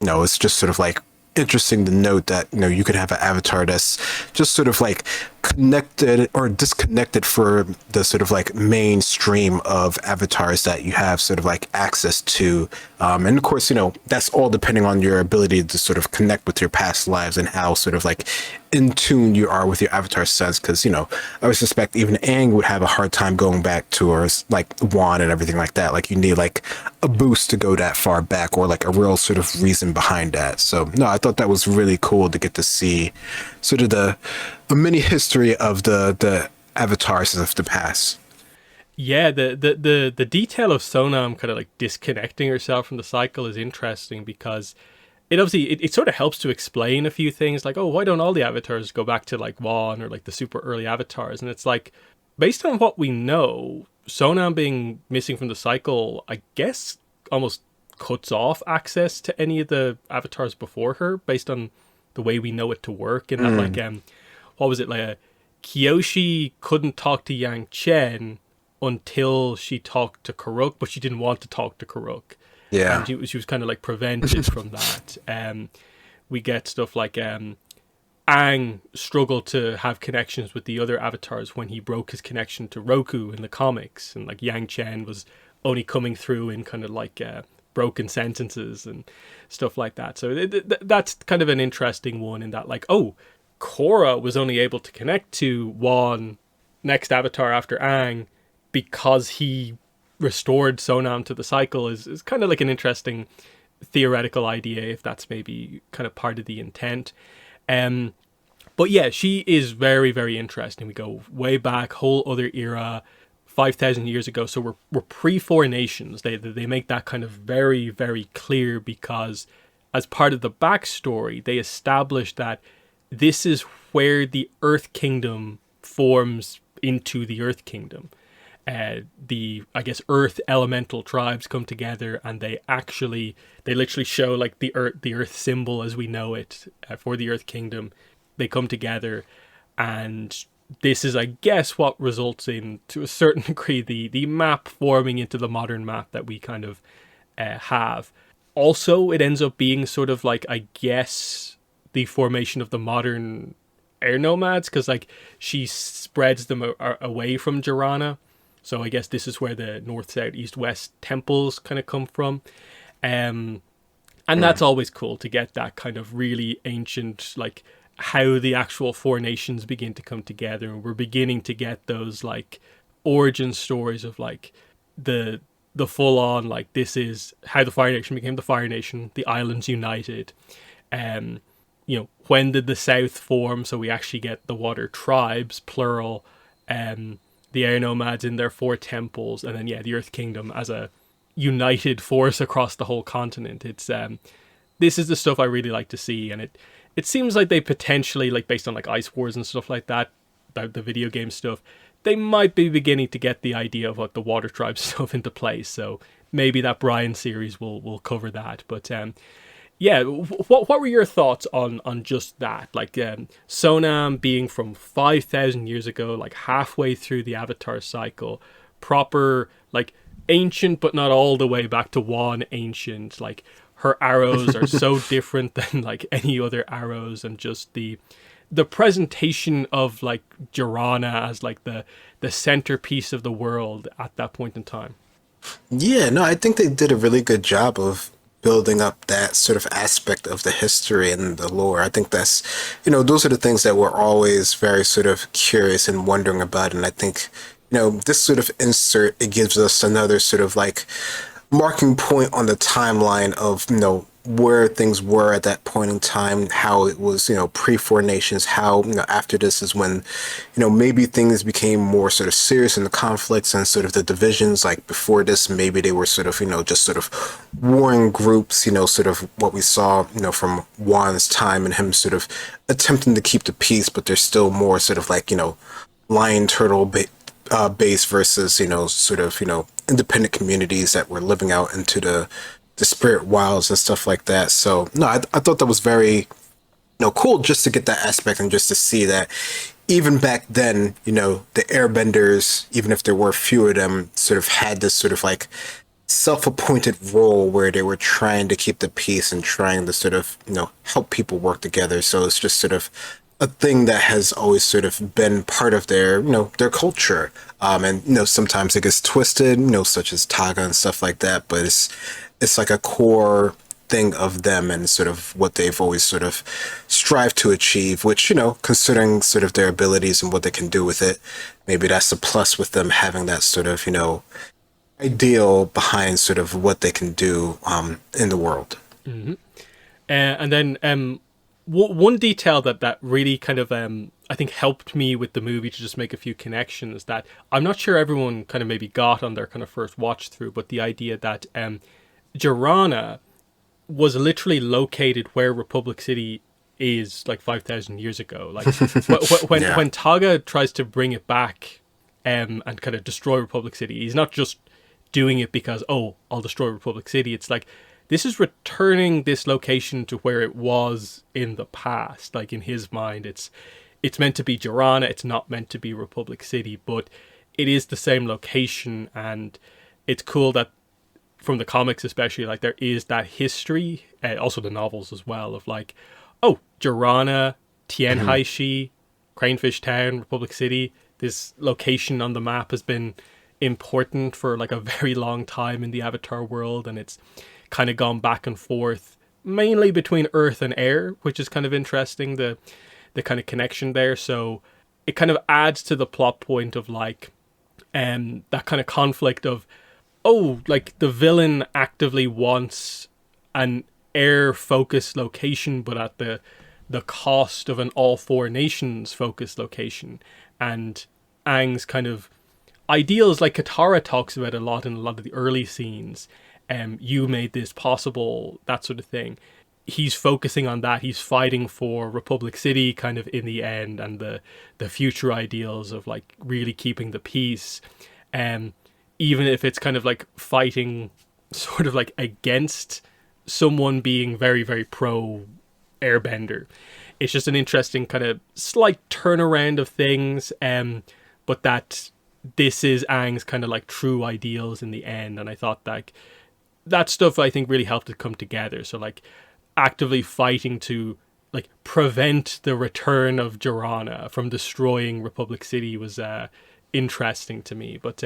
know, it's just sort of like interesting to note that, you know, you could have an avatar that's just sort of like connected or disconnected for the sort of like mainstream of avatars that you have sort of like access to. And of course, you know, that's all depending on your ability to sort of connect with your past lives and how sort of like in tune you are with your avatar sense. Because, you know, I would suspect even Aang would have a hard time going back towards like Wan and everything like that. Like you need like a boost to go that far back, or like a real sort of reason behind that. So no, I thought that was really cool to get to see sort of a mini history of the avatars of the past. Yeah, the detail of Sonam kind of like disconnecting herself from the cycle is interesting, because it obviously it sort of helps to explain a few things, like, oh, why don't all the avatars go back to like Wan or like the super early avatars? And it's like, based on what we know, Sonam being missing from the cycle, I guess almost cuts off access to any of the avatars before her, based on the way we know it to work. In that, like, what was it, like, Kyoshi couldn't talk to Yang Chen until she talked to Karuk, but she didn't want to talk to Karuk. Yeah. And she was kind of like prevented from that. We get stuff like Aang struggled to have connections with the other avatars when he broke his connection to Roku in the comics, and like Yang Chen was only coming through in kind of like broken sentences and stuff like that. So that's kind of an interesting one, in that, like, oh, Korra was only able to connect to Wan, next avatar after Aang, because he restored Sonam to the cycle is kind of like an interesting theoretical idea, if that's maybe kind of part of the intent. But yeah, she is very, very interesting. We go way back, whole other era, 5,000 years ago. So we're pre-Four Nations. They make that kind of very, very clear, because as part of the backstory, they established that this is where the Earth Kingdom forms into the Earth Kingdom. The, I guess, Earth elemental tribes come together, and they literally show like the Earth symbol as we know it for the Earth Kingdom. They come together, and this is, I guess, what results in, to a certain degree, the map forming into the modern map that we kind of have. Also, it ends up being sort of like, I guess, the formation of the modern air nomads, because like she spreads them away from Jirana. So I guess this is where the north, south, east, west temples kind of come from. And that's always cool to get that kind of really ancient, like, how the actual Four Nations begin to come together. And we're beginning to get those like origin stories of like the full on, like, this is how the Fire Nation became the Fire Nation, the islands united. When did the South form? So we actually get the Water Tribes, plural, the Air Nomads in their 4 temples, and then, yeah, the Earth Kingdom as a united force across the whole continent. It's this is the stuff I really like to see, and it seems like they potentially, like, based on like Ice Wars and stuff like that, the video game stuff, they might be beginning to get the idea of what the Water Tribe stuff into place. So maybe that Brian series will cover that. But yeah, what were your thoughts on just that? Like, Sonam being from 5,000 years ago, like halfway through the Avatar cycle, proper, like, ancient, but not all the way back to Wan ancient. Like, her arrows are so different than like any other arrows, and just the presentation of like Jirana as like the centerpiece of the world at that point in time. Yeah, no, I think they did a really good job of building up that sort of aspect of the history and the lore. I think that's, those are the things that we're always very sort of curious and wondering about. And I think, this sort of insert, it gives us another sort of like marking point on the timeline of, where things were at that point in time, how it was, pre-Four Nations, how, after this is when, maybe things became more sort of serious in the conflicts and sort of the divisions. Like before this, maybe they were sort of, just sort of warring groups, sort of what we saw, from Juan's time and him sort of attempting to keep the peace, but there's still more sort of like, lion turtle base versus, sort of, independent communities that were living out into the spirit wilds and stuff like that. So no, I thought that was very, cool, just to get that aspect and just to see that even back then, the airbenders, even if there were few of them, sort of had this sort of like self-appointed role where they were trying to keep the peace and trying to sort of, help people work together. So it's just sort of a thing that has always sort of been part of their, their culture. And, sometimes it gets twisted, such as Taga and stuff like that, but it's like a core thing of them and sort of what they've always sort of strived to achieve, which, considering sort of their abilities and what they can do with it, maybe that's a plus with them having that sort of, ideal behind sort of what they can do in the world. Mm-hmm. And then one detail that really kind of I think helped me with the movie to just make a few connections that I'm not sure everyone kind of maybe got on their kind of first watch through, but the idea that Jirana was literally located where Republic City is like 5,000 years ago. Like when Taga tries to bring it back and kind of destroy Republic City. He's not just doing it because, oh, I'll destroy Republic City. It's like, this is returning this location to where it was in the past. Like, in his mind, it's meant to be Jorana, it's not meant to be Republic City, but it is the same location. And it's cool that from the comics especially, like, there is that history, also the novels as well, of like, oh, Jorana, Tianhaishi, Cranefish Town, Republic City, this location on the map has been important for like a very long time in the Avatar world, and it's kind of gone back and forth mainly between Earth and air, which is kind of interesting, the kind of connection there. So it kind of adds to the plot point of like that kind of conflict of, oh, like the villain actively wants an air focused location but at the cost of an all four nations focused location. And Aang's kind of ideals, like Katara talks about a lot in a lot of the early scenes, you made this possible, that sort of thing. He's focusing on that. He's fighting for Republic City kind of in the end, and the future ideals of like really keeping the peace. Even if it's kind of like fighting sort of like against someone being very, very pro airbender. It's just an interesting kind of slight turnaround of things, but that this is Aang's kind of like true ideals in the end. And I thought that stuff I think really helped it come together. So like actively fighting to like prevent the return of Jorana from destroying Republic City was interesting to me. But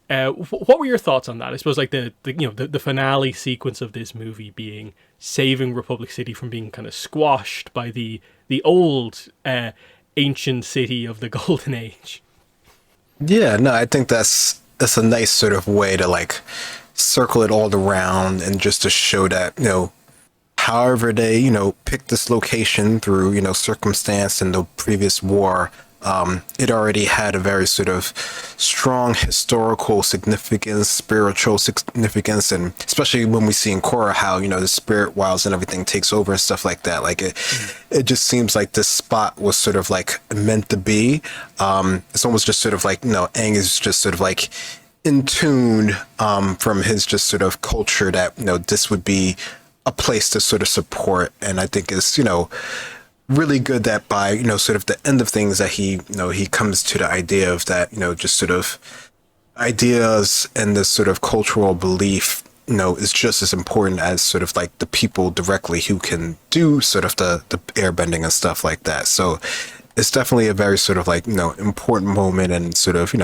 what were your thoughts on that? I suppose like the finale sequence of this movie being saving Republic City from being kind of squashed by the old ancient city of the Golden Age. Yeah, no, I think that's a nice sort of way to like circle it all around, and just to show that, however they, picked this location through, circumstance in the previous war, it already had a very sort of strong historical significance, spiritual significance, and especially when we see in Korra how, the spirit wilds and everything takes over and stuff like that. Like it just seems like this spot was sort of like meant to be. It's almost just sort of like, Aang is just sort of like in tune from his just sort of culture that, this would be a place to sort of support. And I think is, really good that by, sort of the end of things that he comes to the idea of that, just sort of ideas and this sort of cultural belief, is just as important as sort of like the people directly who can do sort of the airbending and stuff like that. So it's definitely a very sort of like, important moment, and sort of,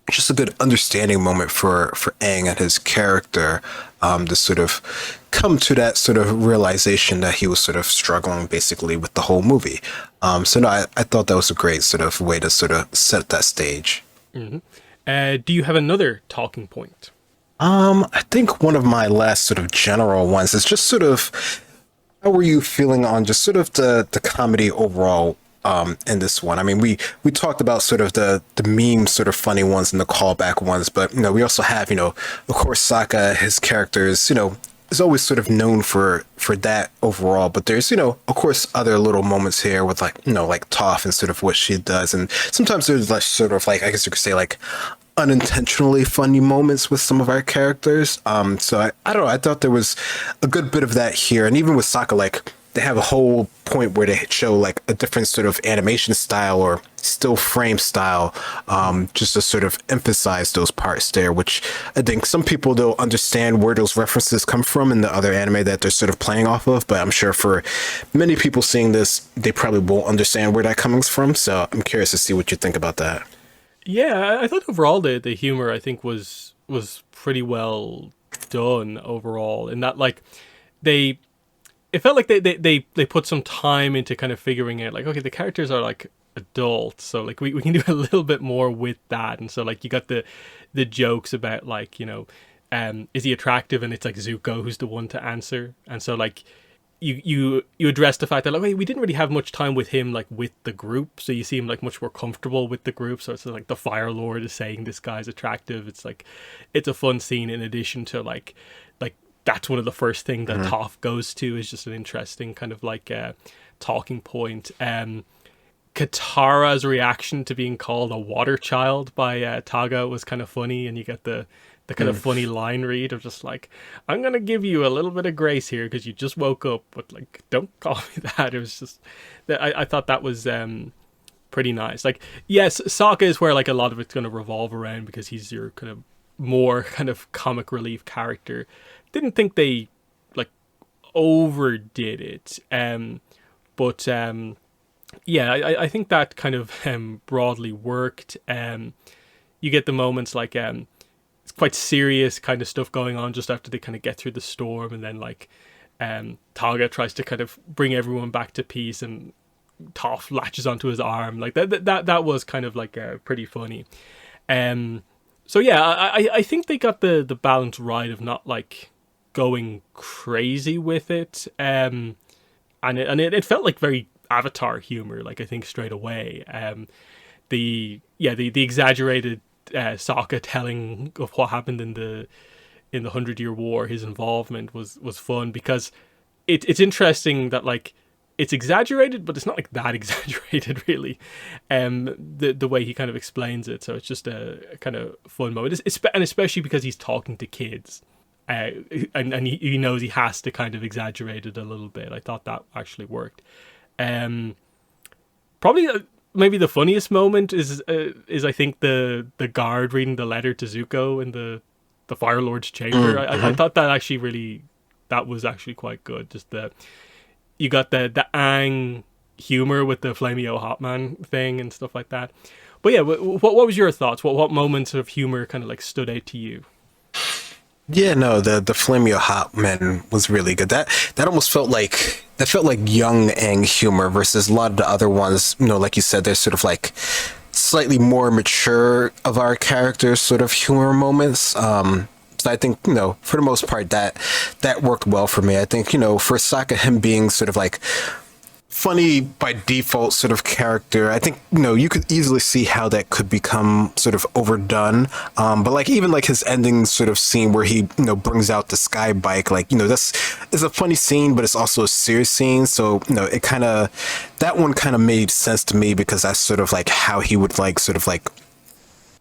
just a good understanding moment for Aang and his character, to sort of come to that sort of realization that he was sort of struggling basically with the whole movie. So no, I thought that was a great sort of way to sort of set that stage. Mm-hmm. Do you have another talking point? I think one of my last sort of general ones is just sort of, how were you feeling on just sort of the comedy overall in this one? I mean, we talked about sort of the meme sort of funny ones and the callback ones, but we also have, of course, Sokka, his characters, is always sort of known for that overall, but there's, of course, other little moments here with like, like Toph and sort of what she does, and sometimes there's like sort of like, I guess you could say like unintentionally funny moments with some of our characters. So I don't know, I thought there was a good bit of that here, and even with Sokka, like they have a whole point where they show like a different sort of animation style or still frame style, just to sort of emphasize those parts there, which I think some people don't understand where those references come from in the other anime that they're sort of playing off of, but I'm sure for many people seeing this, they probably won't understand where that comes from. So I'm curious to see what you think about that. Yeah, I thought overall the humor I think was pretty well done overall, in that like it felt like they put some time into kind of figuring out like, okay, the characters are like adults, so like we can do a little bit more with that. And so like you got the jokes about like, is he attractive, and it's like Zuko who's the one to answer. And so like you address the fact that like, wait, we didn't really have much time with him like with the group, so you see him like much more comfortable with the group. So it's like the Fire Lord is saying this guy's attractive. It's like it's a fun scene, in addition to like that's one of the first things that Toph goes to, is just an interesting kind of like talking point. Katara's reaction to being called a water child by Taga was kind of funny, and you get the kind of funny line read of just like, I'm gonna give you a little bit of grace here because you just woke up, but like, don't call me that. It was just that I thought that was pretty nice. Like, yes, Sokka is where like a lot of it's going to revolve around because he's your kind of more kind of comic relief character. Didn't think they like overdid it, but yeah, I think that kind of broadly worked. You get the moments like it's quite serious kind of stuff going on just after they kind of get through the storm, and then like Taga tries to kind of bring everyone back to peace, and Toph latches onto his arm. Like that was kind of like pretty funny. So yeah, I think they got the balance right of not like going crazy with it. And it felt like very Avatar humor, like I think straight away. The exaggerated Sokka telling of what happened in the 100-Year War, his involvement was fun because it's interesting that like it's exaggerated, but it's not like that exaggerated really. The way he kind of explains it, so it's just a kind of fun moment, and especially because he's talking to kids, and he knows he has to kind of exaggerate it a little bit. I thought that actually worked. Probably maybe the funniest moment is I think the guard reading the letter to Zuko in the Fire Lord's chamber. I thought that was actually quite good. Just you got the Aang humor with the Flameo Hotman thing and stuff like that. But yeah, what was your thoughts? What moments of humor kind of like stood out to you? Yeah, no, the Flameo Hotman was really good. That almost felt like young Aang humor versus a lot of the other ones. You know, like you said, they're sort of like slightly more mature of our characters, sort of humor moments. So I think, you know, for the most part, that worked well for me. I think, you know, for Sokka, him being sort of like funny by default sort of character, I think, you know, you could easily see how that could become sort of overdone. But like even like his ending sort of scene where he, you know, brings out the sky bike, like, you know, it's a funny scene, but it's also a serious scene. So, you know, that one kind of made sense to me because that's sort of like how he would like sort of like,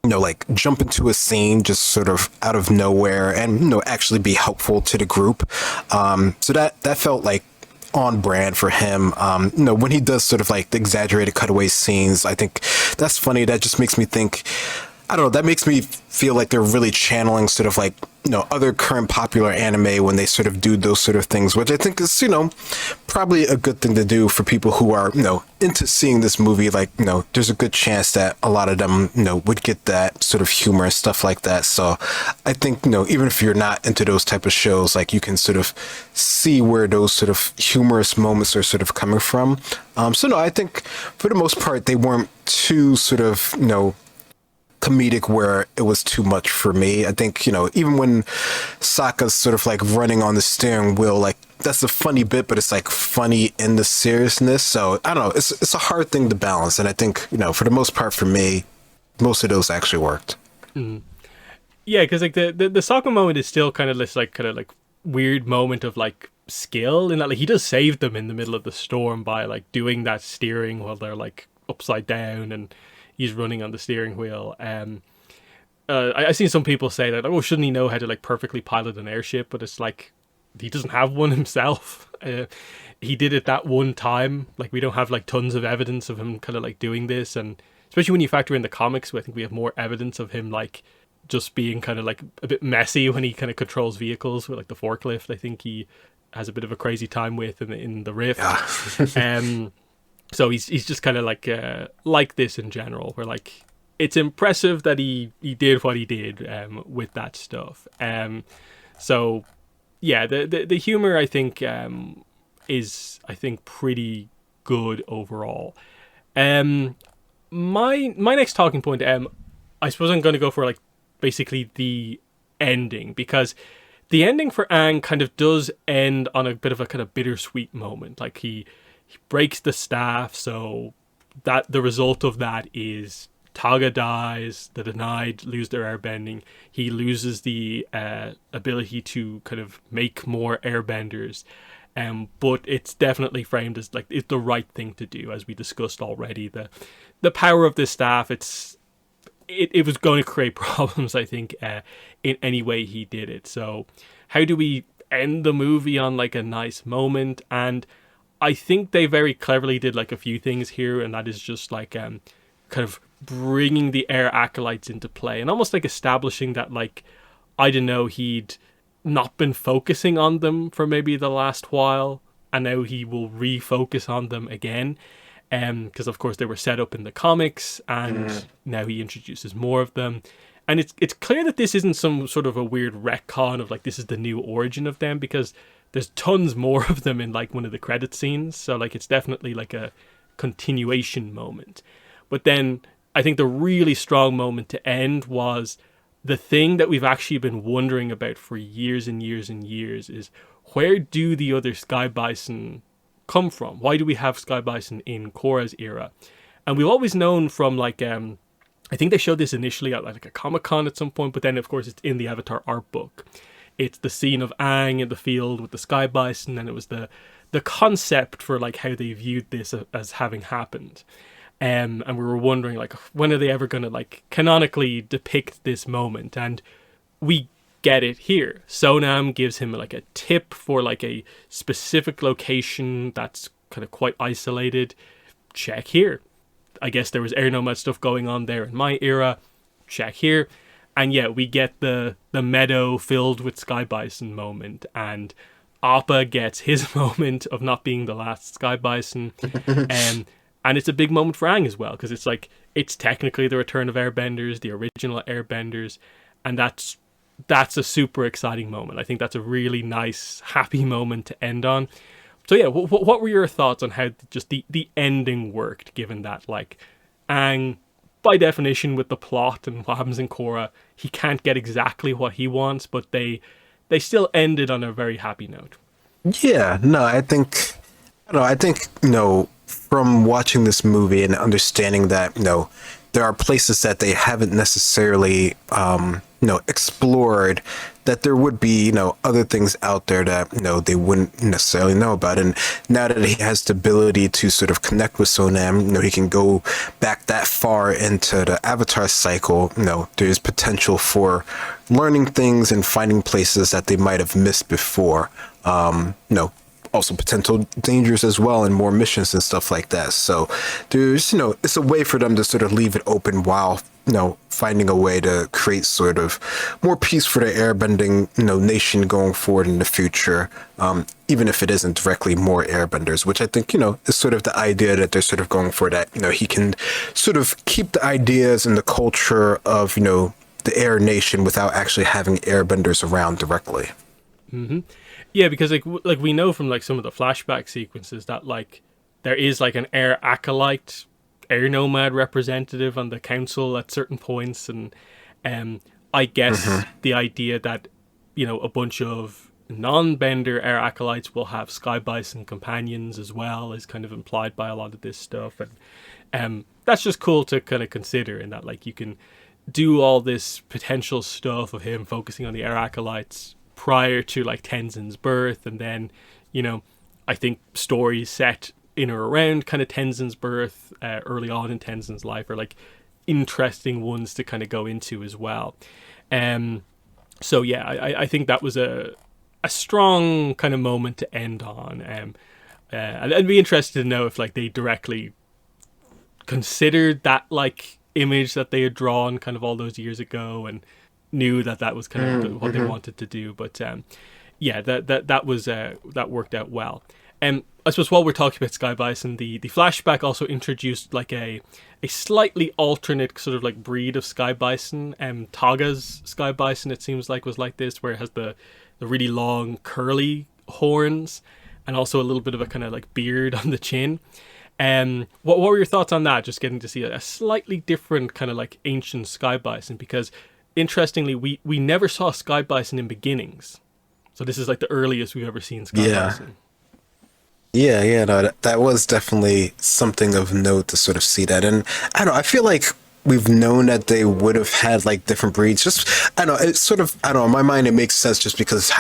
you know, like jump into a scene just sort of out of nowhere and, you know, actually be helpful to the group. So that felt like on brand for him. You know, when he does sort of like the exaggerated cutaway scenes, I think that's funny. That just makes me think, I don't know, that makes me feel like they're really channeling sort of like, you know, other current popular anime when they sort of do those sort of things, which I think is, you know, probably a good thing to do for people who are, you know, into seeing this movie. Like, you know, there's a good chance that a lot of them, you know, would get that sort of humor and stuff like that. So I think, you know, even if you're not into those type of shows, like you can sort of see where those sort of humorous moments are sort of coming from. So no, I think for the most part, they weren't too sort of, you know, comedic where it was too much for me. I think, you know, even when Sokka's sort of like running on the steering wheel, like that's a funny bit, but it's like funny in the seriousness. So I don't know, it's a hard thing to balance. And I think, you know, for the most part for me, most of those actually worked. Mm. Yeah, because like the Sokka moment is still kind of this like weird moment of like skill in that like he does save them in the middle of the storm by like doing that steering while they're like upside down and he's running on the steering wheel. I've seen some people say that, oh, shouldn't he know how to like perfectly pilot an airship? But it's like, he doesn't have one himself. He did it that one time. Like, we don't have like tons of evidence of him kind of like doing this. And especially when you factor in the comics, I think we have more evidence of him like just being kind of like a bit messy when he kind of controls vehicles with like the forklift. I think he has a bit of a crazy time with in the Rift. Yeah. So he's just kind of like this in general, where like it's impressive that he did what he did with that stuff. So yeah, the humor I think is pretty good overall. My next talking point, I suppose I'm going to go for like basically the ending, because the ending for Aang kind of does end on a bit of a kind of bittersweet moment. Like he breaks the staff, so that the result of that is Taga dies, the Denied lose their airbending, he loses the ability to kind of make more airbenders, But it's definitely framed as like it's the right thing to do, as we discussed already. The power of this staff, it was going to create problems, I think, in any way he did it. So how do we end the movie on like a nice moment? And I think they very cleverly did like a few things here, and that is just like kind of bringing the Air Acolytes into play and almost like establishing that, like, I don't know, he'd not been focusing on them for maybe the last while, and now he will refocus on them again. Because of course they were set up in the comics, and now he introduces more of them. And it's clear that this isn't some sort of a weird retcon of like this is the new origin of them, because there's tons more of them in like one of the credit scenes. So like it's definitely like a continuation moment. But then I think the really strong moment to end was the thing that we've actually been wondering about for years and years and years is, where do the other Sky Bison come from? Why do we have Sky Bison in Korra's era? And we've always known from like I think they showed this initially at like a Comic-Con at some point, but then of course it's in the Avatar art book. It's the scene of Aang in the field with the Sky Bison, and it was the concept for like how they viewed this as having happened. And we were wondering like, when are they ever going to like canonically depict this moment? And we get it here. Sonam gives him like a tip for like a specific location that's kind of quite isolated. Check here. I guess there was air nomad stuff going on there in my era. Check here. And yeah, we get the meadow filled with Sky Bison moment, and Appa gets his moment of not being the last Sky Bison. And it's a big moment for Aang as well, because it's like, it's technically the return of Airbenders, the original Airbenders, and that's a super exciting moment. I think that's a really nice, happy moment to end on. So yeah, what were your thoughts on how just the ending worked, given that like Aang, by definition with the plot and what happens in Korra, he can't get exactly what he wants, but they still ended on a very happy note. Yeah, no, I think, from watching this movie and understanding that, there are places that they haven't necessarily, explored, that there would be, other things out there that, they wouldn't necessarily know about. And now that he has the ability to sort of connect with Sonam, he can go back that far into the Avatar cycle. There's potential for learning things and finding places that they might have missed before. Also potential dangers as well, and more missions and stuff like that. So there's, it's a way for them to sort of leave it open while, finding a way to create sort of more peace for the airbending, nation going forward in the future. Even if it isn't directly more airbenders, which I think, is sort of the idea that they're sort of going for, that, he can sort of keep the ideas and the culture of, the air nation without actually having airbenders around directly. Mm-hmm. Yeah, because like we know from like some of the flashback sequences that like there is like an air acolyte, air nomad representative on the council at certain points, and I guess the idea that a bunch of non-bender air acolytes will have Sky Bison companions as well is kind of implied by a lot of this stuff, and that's just cool to kind of consider, in that like you can do all this potential stuff of him focusing on the air acolytes prior to like Tenzin's birth, and then I think stories set in or around kind of Tenzin's birth early on in Tenzin's life are like interesting ones to kind of go into as well. So yeah, I think that was a strong kind of moment to end on. I'd be interested to know if like they directly considered that like image that they had drawn kind of all those years ago and knew that was kind of what they wanted to do. But yeah, that was that worked out well. I suppose while we're talking about Sky Bison, the flashback also introduced like a slightly alternate sort of like breed of Sky Bison. Taga's Sky Bison, it seems like, was like this, where it has the really long curly horns and also a little bit of a kind of like beard on the chin. What were your thoughts on that? Just getting to see a slightly different kind of like ancient Sky Bison, because interestingly, we never saw Sky Bison in Beginnings. So this is like the earliest we've ever seen Sky Bison. Yeah, no, that was definitely something of note to sort of see that. And I don't know, I feel like we've known that they would have had like different breeds. Just, I don't know, it's sort of, I don't know, in my mind it makes sense just because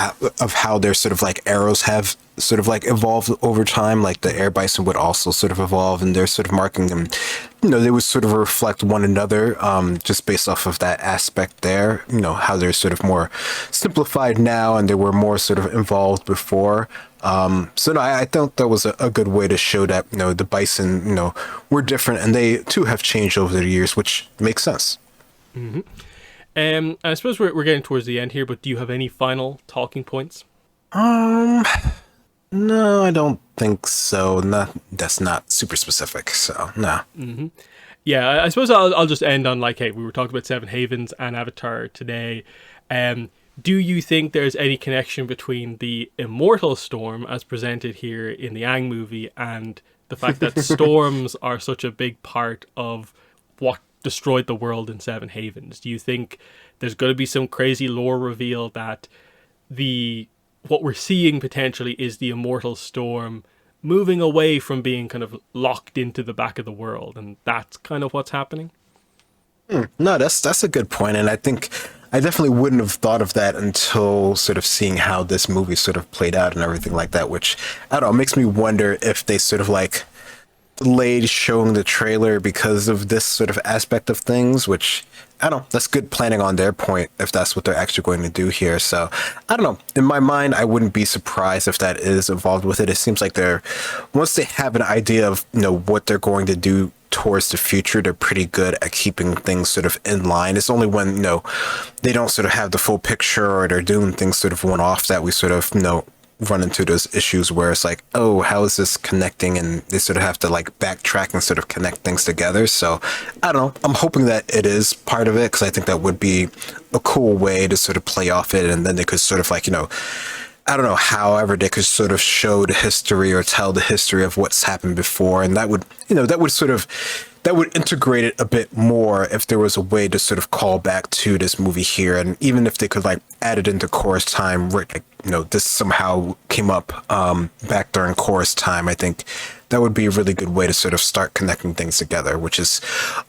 of how their sort of like arrows have sort of like evolve over time. Like the air bison would also sort of evolve in their sort of marking, and they would sort of reflect one another, just based off of that aspect there. How they're sort of more simplified now, and they were more sort of involved before. So no, I thought that was a good way to show that the bison were different, and they too have changed over the years, which makes sense. Mm-hmm. I suppose we're getting towards the end here, but do you have any final talking points? No, I don't think so. That's not super specific, so no. Mm-hmm. Yeah, I suppose I'll just end on like, hey, we were talking about Seven Havens and Avatar today. Do you think there's any connection between the immortal storm as presented here in the Aang movie and the fact that storms are such a big part of what destroyed the world in Seven Havens? Do you think there's going to be some crazy lore reveal that what we're seeing potentially is the immortal storm moving away from being kind of locked into the back of the world, and that's kind of what's happening? No, that's a good point, and I think I definitely wouldn't have thought of that until sort of seeing how this movie sort of played out and everything like that, which, I don't know, makes me wonder if they sort of like delayed showing the trailer because of this sort of aspect of things, which, I don't know, that's good planning on their point if that's what they're actually going to do here. So, I don't know. In my mind, I wouldn't be surprised if that is involved with it. It seems like once they have an idea of, what they're going to do towards the future, they're pretty good at keeping things sort of in line. It's only when, they don't sort of have the full picture or they're doing things sort of one-off that we sort of, run into those issues where it's like, oh, how is this connecting? And they sort of have to like backtrack and sort of connect things together. So I don't know. I'm hoping that it is part of it, because I think that would be a cool way to sort of play off it. And then they could sort of like, I don't know, however they could sort of show the history or tell the history of what's happened before. And that would, that would integrate it a bit more if there was a way to sort of call back to this movie here. And even if they could like add it into chorus time, like, this somehow came up back during chorus time, I think that would be a really good way to sort of start connecting things together, which is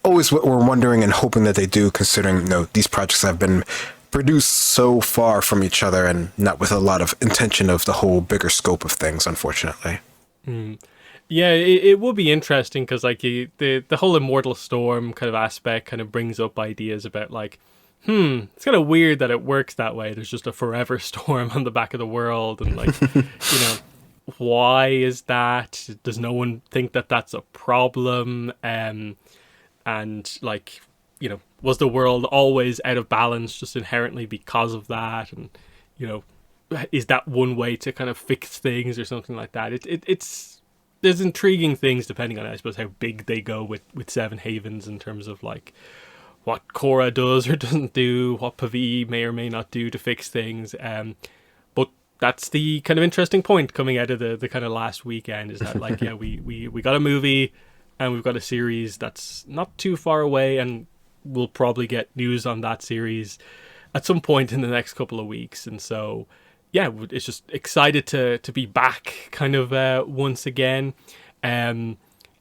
always what we're wondering and hoping that they do, considering, these projects have been produced so far from each other and not with a lot of intention of the whole bigger scope of things, unfortunately. Yeah, it would be interesting because like the whole immortal storm kind of aspect kind of brings up ideas about like, it's kind of weird that it works that way. There's just a forever storm on the back of the world, and like, why is that? Does no one think that that's a problem? And like, was the world always out of balance just inherently because of that? And is that one way to kind of fix things or something like that? There's intriguing things depending on, I suppose, how big they go with Seven Havens in terms of like what Korra does or doesn't do, what Pavi may or may not do to fix things. But that's the kind of interesting point coming out of the kind of last weekend, is that like, yeah, we got a movie and we've got a series that's not too far away, and we'll probably get news on that series at some point in the next couple of weeks. And so, yeah, it's just excited to be back kind of once again.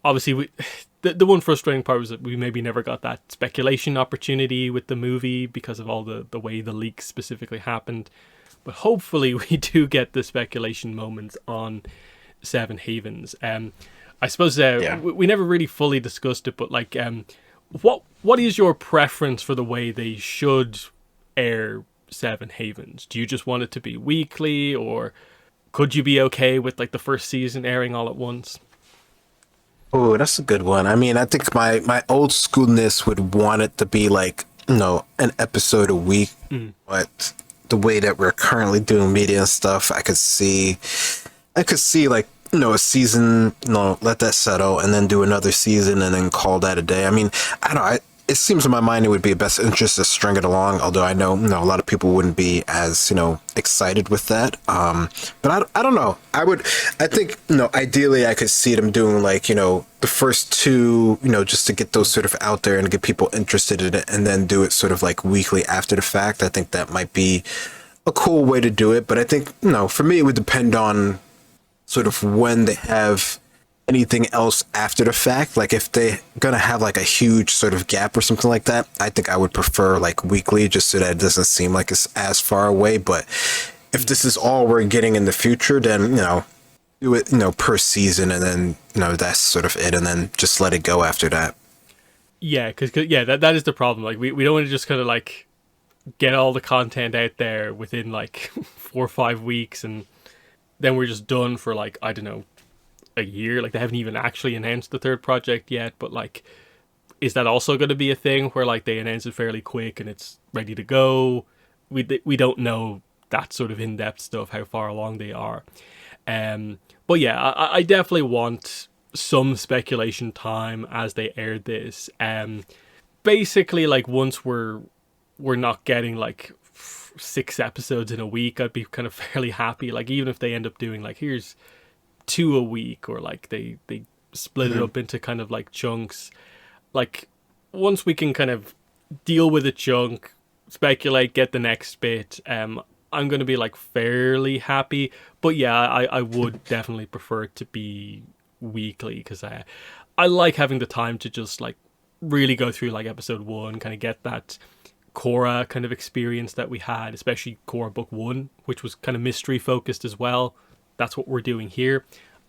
Obviously, the one frustrating part was that we maybe never got that speculation opportunity with the movie because of all the way the leaks specifically happened. But hopefully we do get the speculation moments on Seven Havens. I suppose we never really fully discussed it, but like, what is your preference for the way they should air Seven Havens? Do you just want it to be weekly, or could you be okay with like the first season airing all at once? Oh, that's a good one. I mean, I think my old schoolness would want it to be like, an episode a week. But the way that we're currently doing media and stuff, I could see like, a season, let that settle and then do another season and then call that a day. I mean, I don't know. It seems in my mind it would be best interest to string it along, although I know, a lot of people wouldn't be as, excited with that. But I don't know. I think, ideally I could see them doing like, the first two, just to get those sort of out there and get people interested in it, and then do it sort of like weekly after the fact. I think that might be a cool way to do it. But I think, for me, it would depend on sort of when they have anything else after the fact. Like if they're gonna have like a huge sort of gap or something like that, I think I would prefer like weekly, just so that it doesn't seem like it's as far away. But if this is all we're getting in the future, then do it, per season, and then that's sort of it, and then just let it go after that. Yeah, because yeah, that is the problem. Like we don't want to just kind of like get all the content out there within like 4 or 5 weeks, and then we're just done for like, I don't know, a year. Like they haven't even actually announced the third project yet, but like, is that also going to be a thing where like they announce it fairly quick and it's ready to go? We don't know that sort of in-depth stuff, how far along they are. But yeah, I definitely want some speculation time as they aired this. Basically, like once we're not getting like 6 episodes in a week, I'd be kind of fairly happy. Like even if they end up doing like, here's 2 a week, or like they split it up into kind of like chunks. Like once we can kind of deal with a chunk, speculate, get the next bit, I'm going to be like fairly happy. But yeah, I would definitely prefer it to be weekly, because I like having the time to just like really go through like episode 1, kind of get that Korra kind of experience that we had, especially Korra book 1, which was kind of mystery focused as well. That's what we're doing here.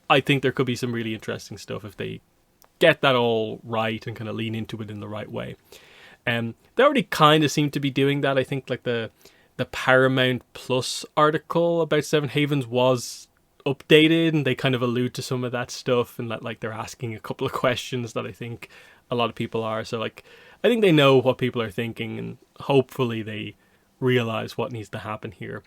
I think there could be some really interesting stuff if they get that all right and kind of lean into it in the right way. They already kind of seem to be doing that. I think like the Paramount Plus article about Seven Havens was updated, and they kind of allude to some of that stuff, and that like they're asking a couple of questions that I think a lot of people are. So like I think they know what people are thinking, and hopefully they realize what needs to happen here.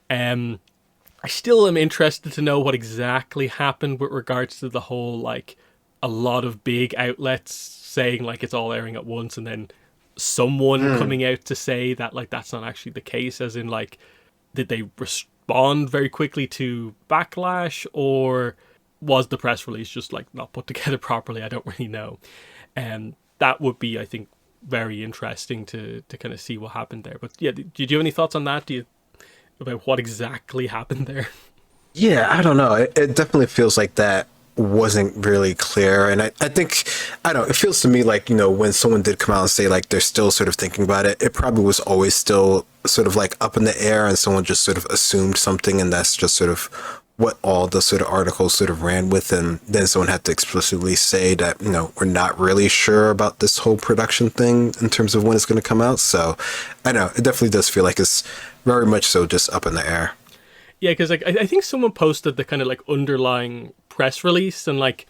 I still am interested to know what exactly happened with regards to the whole like a lot of big outlets saying like it's all airing at once, and then someone coming out to say that like that's not actually the case, as in like did they respond very quickly to backlash, or was the press release just like not put together properly? I don't really know. And that would be, I think, very interesting to kind of see what happened there. But yeah, did you have any thoughts on that? About what exactly happened there? Yeah, I don't know. It definitely feels like that wasn't really clear. And I think, I don't know, it feels to me like, when someone did come out and say like they're still sort of thinking about it, it probably was always still sort of like up in the air, and someone just sort of assumed something, and that's just sort of what all the sort of articles sort of ran with. And then someone had to explicitly say that, we're not really sure about this whole production thing in terms of when it's going to come out. So I know it definitely does feel like it's very much so just up in the air. Yeah, because like I think someone posted the kind of like underlying press release, and like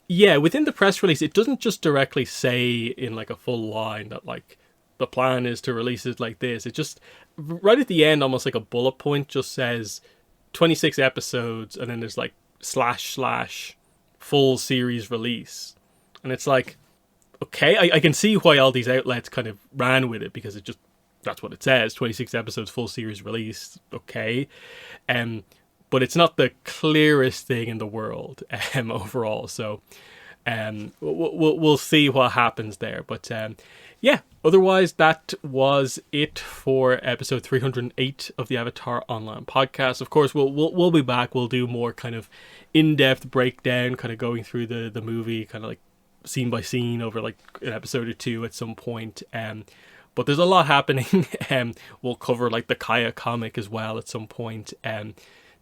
yeah, within the press release it doesn't just directly say in like a full line that like the plan is to release it like this. It just right at the end, almost like a bullet point, just says 26 episodes, and then there's like / full series release. And it's like, okay, I can see why all these outlets kind of ran with it, because it just, that's what it says, 26 episodes, full series release. Okay. But it's not the clearest thing in the world overall. So we'll see what happens there. But yeah, otherwise that was it for episode 308 of the Avatar Online podcast. Of course, we'll be back. We'll do more kind of in-depth breakdown, kind of going through the movie, kind of like scene by scene over like an episode or two at some point. But there's a lot happening. We'll cover like the Kaya comic as well at some point.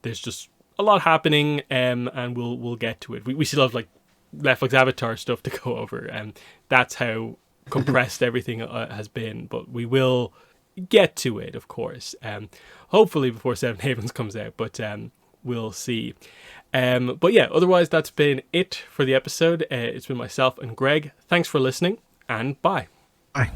There's just a lot happening, and we'll get to it. We still have like Netflix Avatar stuff to go over, and that's how compressed everything has been. But we will get to it, of course. Hopefully before Seven Havens comes out, but we'll see. But yeah, otherwise that's been it for the episode. It's been myself and Greg. Thanks for listening, and bye. Bye.